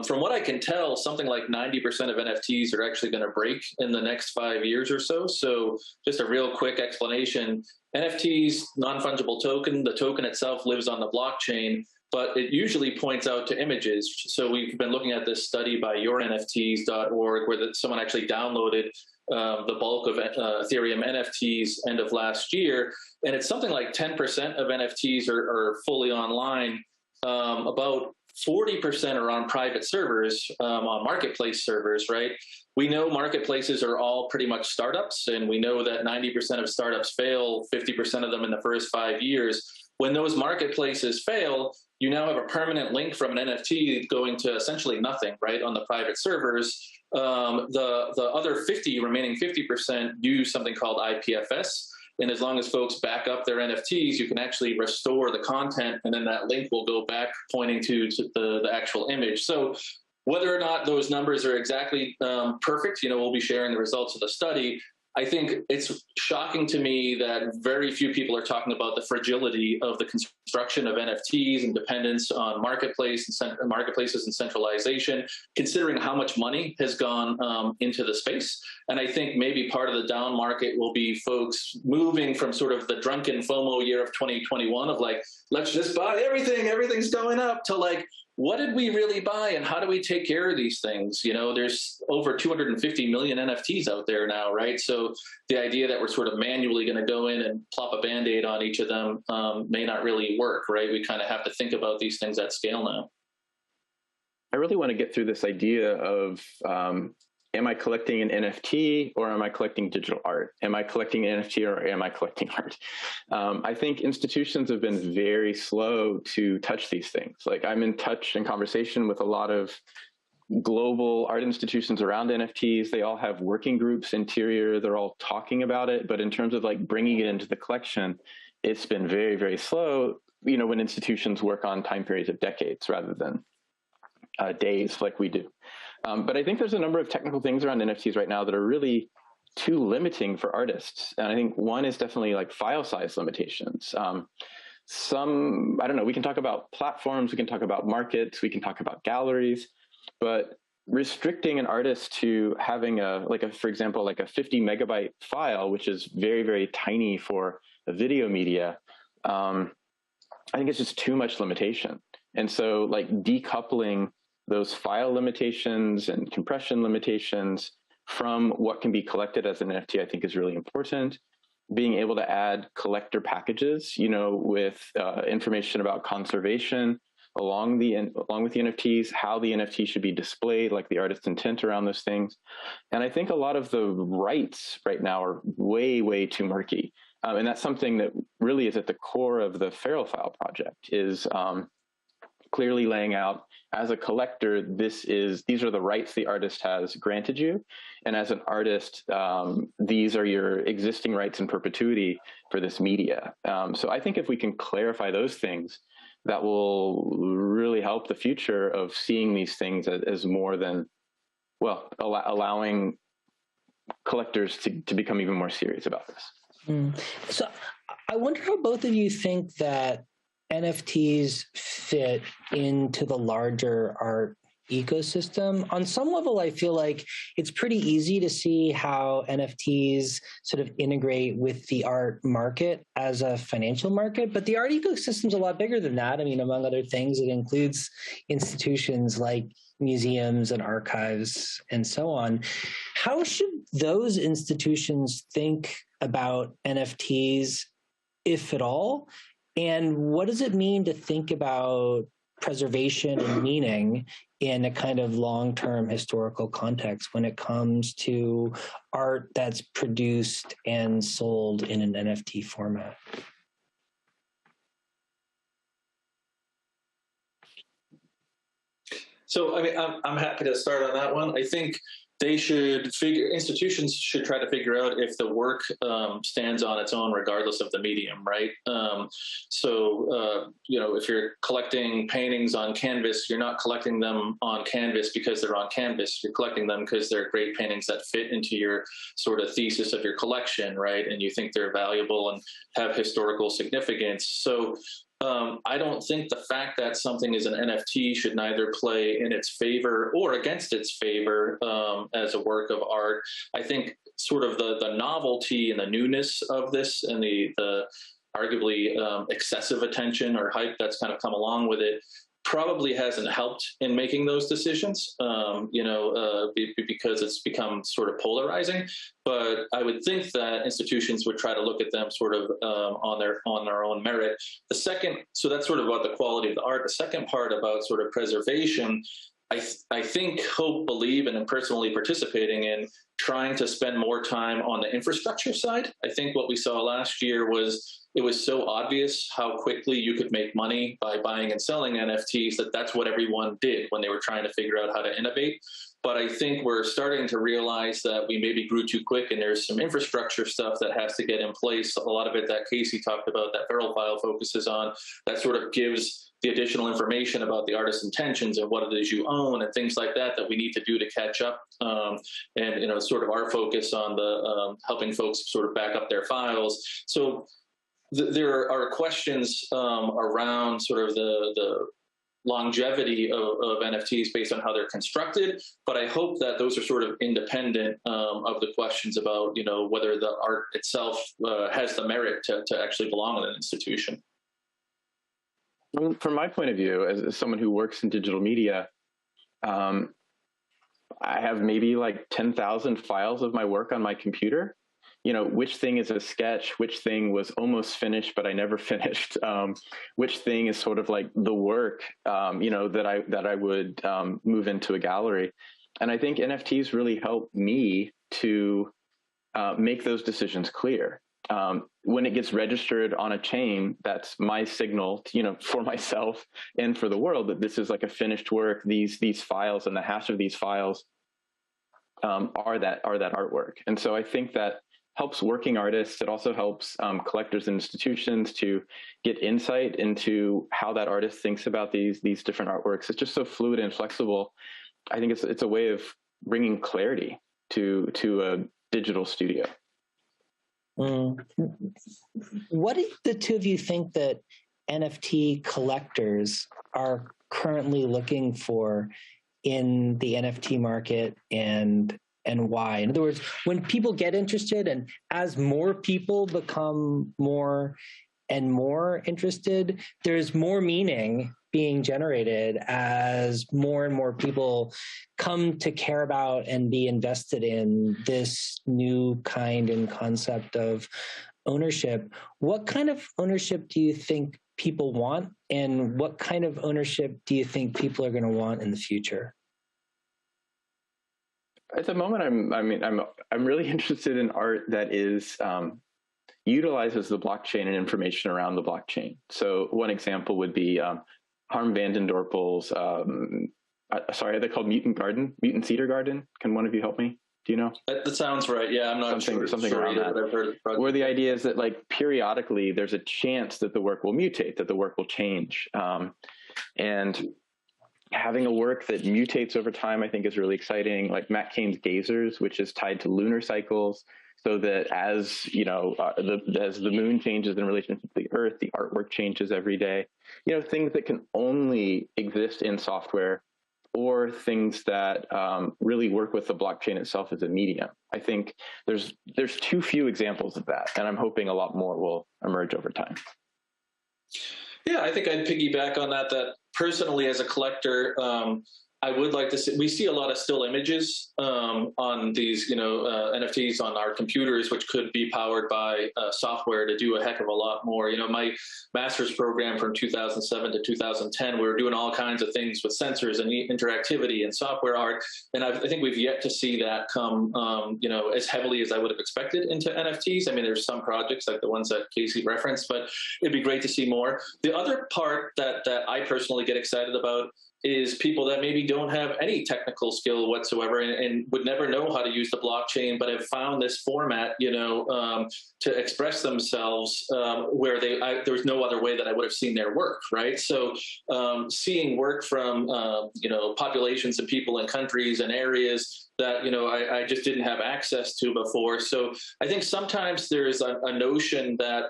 from what I can tell, something like 90% of NFTs are actually going to break in the next 5 years or so. So just a real quick explanation. NFTs, non-fungible token, the token itself lives on the blockchain, but it usually points out to images. So we've been looking at this study by yournfts.org where someone actually downloaded the bulk of Ethereum NFTs end of last year. And it's something like 10% of NFTs are fully online. About 40% are on private servers, on marketplace servers, right? We know marketplaces are all pretty much startups, and we know that 90% of startups fail, 50% of them in the first 5 years. When those marketplaces fail, you now have a permanent link from an NFT going to essentially nothing, right, on the private servers. The other remaining 50% use something called IPFS. And as long as folks back up their NFTs, you can actually restore the content, and then that link will go back pointing to the actual image. So whether or not those numbers are exactly perfect, we'll be sharing the results of the study. I think it's shocking to me that very few people are talking about the fragility of the construction of NFTs and dependence on marketplaces and centralization, considering how much money has gone into the space. And I think maybe part of the down market will be folks moving from sort of the drunken FOMO year of 2021 of like, let's just buy everything, everything's going up, to like, what did we really buy and how do we take care of these things? There's over 250 million NFTs out there now, right? So the idea that we're sort of manually going to go in and plop a Band-Aid on each of them may not really work, right? We kind of have to think about these things at scale now. I really want to get through this idea of, am I collecting an NFT or am I collecting digital art? Am I collecting an NFT or am I collecting art? I think institutions have been very slow to touch these things. Like, I'm in conversation with a lot of global art institutions around NFTs. They all have working groups interior. They're all talking about it. But in terms of like bringing it into the collection, it's been very, very slow, when institutions work on time periods of decades rather than days like we do. But I think there's a number of technical things around NFTs right now that are really too limiting for artists. And I think one is definitely like file size limitations. I don't know, we can talk about platforms, we can talk about markets, we can talk about galleries, but restricting an artist to having for example, like a 50 megabyte file, which is very, very tiny for a video media, I think it's just too much limitation. And so like decoupling those file limitations and compression limitations from what can be collected as an NFT, I think is really important. Being able to add collector packages, with information about conservation along with the NFTs, how the NFT should be displayed, like the artist's intent around those things. And I think a lot of the rights right now are way, way too murky. And that's something that really is at the core of the Feral File project, is clearly laying out, as a collector, these are the rights the artist has granted you. And as an artist, these are your existing rights in perpetuity for this media. So I think if we can clarify those things, that will really help the future of seeing these things as more than, allowing collectors to become even more serious about this. So I wonder how both of you think that NFTs fit into the larger art ecosystem. On some level, I feel like it's pretty easy to see how NFTs sort of integrate with the art market as a financial market, but the art ecosystem is a lot bigger than that. I mean, among other things, it includes institutions like museums and archives and so on. How should those institutions think about NFTs, if at all? And what does it mean to think about preservation and meaning in a kind of long-term historical context when it comes to art that's produced and sold in an NFT format? So, I mean, I'm happy to start on that one. I think institutions should try to figure out if the work stands on its own regardless of the medium, right? If you're collecting paintings on canvas, you're not collecting them on canvas because they're on canvas. You're collecting them because they're great paintings that fit into your sort of thesis of your collection, right? And you think they're valuable and have historical significance. So I don't think the fact that something is an NFT should neither play in its favor or against its favor as a work of art. I think sort of the novelty and the newness of this and the arguably excessive attention or hype that's kind of come along with it probably hasn't helped in making those decisions, because it's become sort of polarizing. But I would think that institutions would try to look at them sort of on their own merit. So that's sort of about the quality of the art. The second part about sort of preservation, I think, hope, believe, and am personally participating in trying to spend more time on the infrastructure side. I think what we saw last year was it was so obvious how quickly you could make money by buying and selling NFTs that's what everyone did when they were trying to figure out how to innovate. But I think we're starting to realize that we maybe grew too quick and there's some infrastructure stuff that has to get in place. A lot of it that Casey talked about, that Feral File focuses on, that sort of gives the additional information about the artist's intentions and what it is you own and things like that we need to do to catch up. And sort of our focus on the helping folks sort of back up their files. So there are questions around sort of the longevity of NFTs based on how they're constructed, but I hope that those are sort of independent of the questions about whether the art itself has the merit to actually belong in an institution. From my point of view, as someone who works in digital media, I have maybe like 10,000 files of my work on my computer. Which thing is a sketch, which thing was almost finished, but I never finished, which thing is sort of like the work, that I would move into a gallery. And I think NFTs really help me to make those decisions clear. When it gets registered on a chain, that's my signal, for myself and for the world that this is like a finished work. These files and the hash of these files are that artwork. And so I think that helps working artists. It also helps collectors and institutions to get insight into how that artist thinks about these different artworks. It's just so fluid and flexible. I think it's a way of bringing clarity to a digital studio. What do the two of you think that NFT collectors are currently looking for in the NFT market and why? In other words, when people get interested and as more people become more and more interested, there's more meaning being generated as more and more people come to care about and be invested in this new kind and concept of ownership. What kind of ownership do you think people want, and what kind of ownership do you think people are going to want in the future? At the moment, I'm really interested in art that is utilizes the blockchain and information around the blockchain. So one example would be Harm van den Dorpel's, are they called Mutant Cedar Garden? Can one of you help me? Do you know? That sounds right. Yeah, I'm not sure. Something around that. But I've heard of where the idea is that like periodically there's a chance that the work will mutate, that the work will change. And having a work that mutates over time, I think is really exciting. Like Matt Kane's Gazers, which is tied to lunar cycles. So that as the moon changes in relation to the Earth, the artwork changes every day. Things that can only exist in software, or things that really work with the blockchain itself as a medium. I think there's too few examples of that, and I'm hoping a lot more will emerge over time. Yeah, I think I'd piggyback on that. That personally, as a collector, I would like to see, we see a lot of still images on these, NFTs on our computers, which could be powered by software to do a heck of a lot more. My master's program from 2007 to 2010, we were doing all kinds of things with sensors and interactivity and software art. And I think we've yet to see that come, as heavily as I would have expected into NFTs. I mean, there's some projects like the ones that Casey referenced, but it'd be great to see more. The other part that I personally get excited about is people that maybe don't have any technical skill whatsoever and would never know how to use the blockchain, but have found this format, to express themselves where there's no other way that I would have seen their work, right? So seeing work from, populations and people and countries and areas that, I just didn't have access to before. So I think sometimes there's a notion that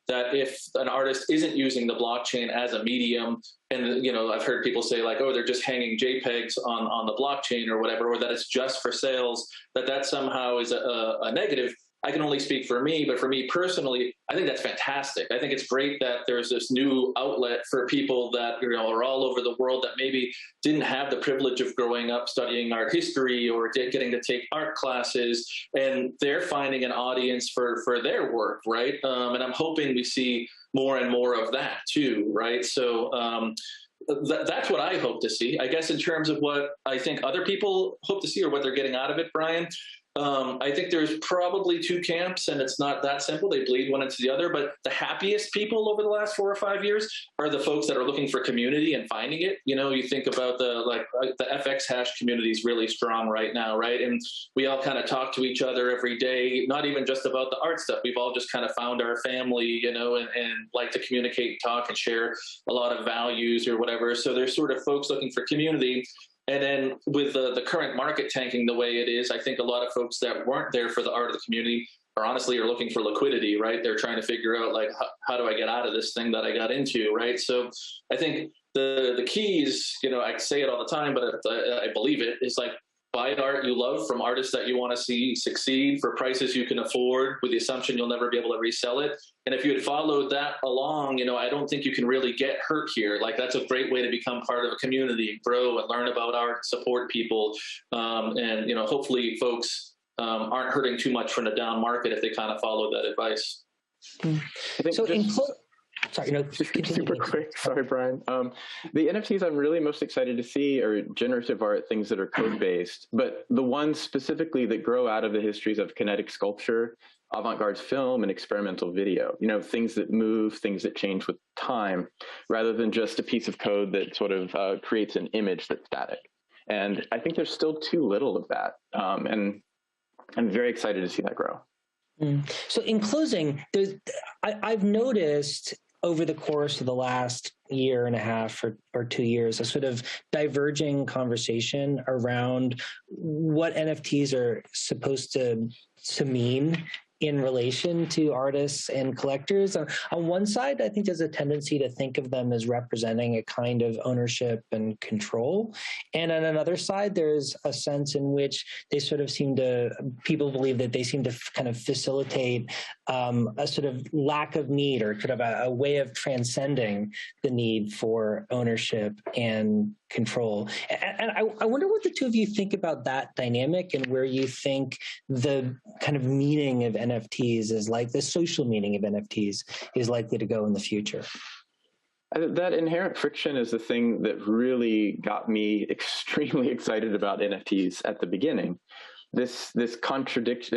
that if an artist isn't using the blockchain as a medium, and I've heard people say like, oh, they're just hanging JPEGs on the blockchain or whatever, or that it's just for sales, that somehow is a negative. I can only speak for me, but for me personally, I think that's fantastic. I think it's great that there's this new outlet for people that are all over the world that maybe didn't have the privilege of growing up studying art history or getting to take art classes, and they're finding an audience for their work, right? And I'm hoping we see more and more of that too, right? So that's what I hope to see. I guess in terms of what I think other people hope to see or what they're getting out of it, Brian, I think there's probably two camps, and it's not that simple. They bleed one into the other. But the happiest people over the last 4 or 5 years are the folks that are looking for community and finding it. You think about the FX hash community is really strong right now, right? And we all kind of talk to each other every day, not even just about the art stuff. We've all just kind of found our family, and like to communicate, talk, and share a lot of values or whatever. So there's sort of folks looking for community. And then with the current market tanking the way it is, I think a lot of folks that weren't there for the art of the community are looking for liquidity, right? They're trying to figure out like, how do I get out of this thing that I got into, right? So I think the keys, I say it all the time, but I believe it, is like, buy art you love from artists that you want to see succeed for prices you can afford, with the assumption you'll never be able to resell it. And if you had followed that along, I don't think you can really get hurt here. Like, that's a great way to become part of a community, grow and learn about art, support people. And hopefully folks aren't hurting too much from the down market if they kind of follow that advice. So super quick. Sorry, Brian. The NFTs I'm really most excited to see are generative art, things that are code-based, but the ones specifically that grow out of the histories of kinetic sculpture, avant-garde film, and experimental video. Things that move, things that change with time, rather than just a piece of code that sort of creates an image that's static. And I think there's still too little of that. And I'm very excited to see that grow. So in closing, I've noticed over the course of the last year and a half or 2 years, a sort of diverging conversation around what NFTs are supposed to mean in relation to artists and collectors. On one side, I think there's a tendency to think of them as representing a kind of ownership and control. And on another side, there's a sense in which people believe that they seem to kind of facilitate a sort of lack of need, or kind of a way of transcending the need for ownership and control. And I wonder what the two of you think about that dynamic, and where you think the kind of meaning of NFTs is, like the social meaning of NFTs is likely to go in the future. That inherent friction is the thing that really got me extremely excited about NFTs at the beginning. This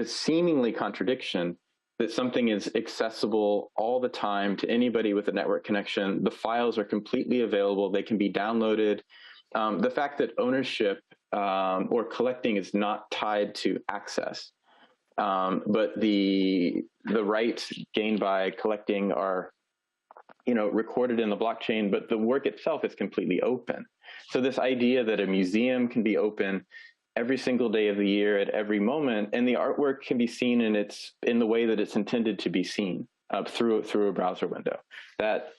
seemingly contradiction that something is accessible all the time to anybody with a network connection. The files are completely available. They can be downloaded. The fact that ownership or collecting is not tied to access, but the rights gained by collecting are, recorded in the blockchain, but the work itself is completely open. So this idea that a museum can be open every single day of the year at every moment, and the artwork can be seen in the way that it's intended to be seen, through a browser window. That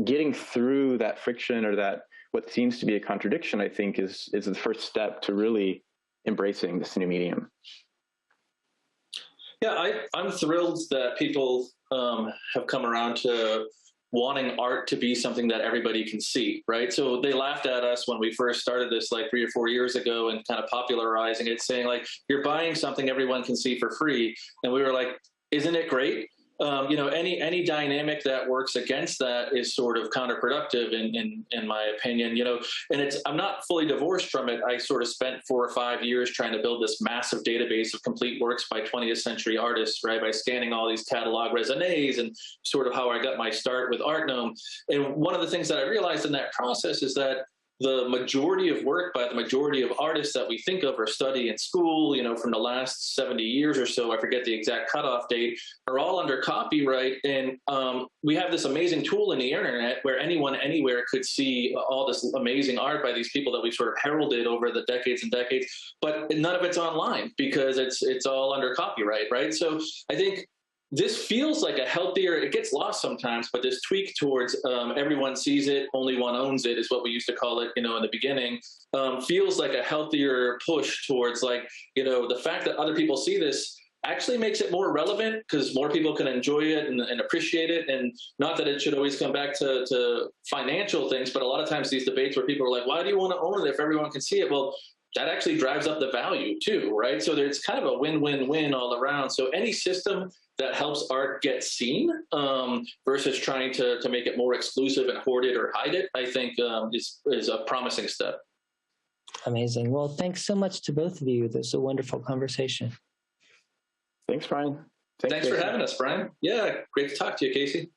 getting through that friction, or that what seems to be a contradiction, I think is the first step to really embracing this new medium. Yeah, I'm thrilled that people have come around to wanting art to be something that everybody can see, right? So they laughed at us when we first started this like 3 or 4 years ago and kind of popularizing it, saying like, you're buying something everyone can see for free. And we were like, isn't it great? Any dynamic that works against that is sort of counterproductive in my opinion, and I'm not fully divorced from it. I sort of spent 4 or 5 years trying to build this massive database of complete works by 20th century artists, right? By scanning all these catalog raisonnés and sort of how I got my start with ArtGnome. And one of the things that I realized in that process is that the majority of work by the majority of artists that we think of or study in school, from the last 70 years or so, I forget the exact cutoff date, are all under copyright. And we have this amazing tool in the internet where anyone anywhere could see all this amazing art by these people that we've sort of heralded over the decades and decades, but none of it's online because it's all under copyright, right? So I think this feels like a healthier, it gets lost sometimes, but this tweak towards everyone sees it, only one owns it is what we used to call it, in the beginning, feels like a healthier push towards the fact that other people see this actually makes it more relevant because more people can enjoy it and appreciate it. And not that it should always come back to financial things, but a lot of times these debates where people are like, why do you want to own it if everyone can see it? Well, that actually drives up the value too, right? So there's kind of a win-win-win all around. So any system that helps art get seen versus trying to make it more exclusive and hoard it or hide it, I think is a promising step. Amazing. Well, thanks so much to both of you. This was a wonderful conversation. Thanks, Brian. Thanks for having us, Brian. Yeah, great to talk to you, Casey.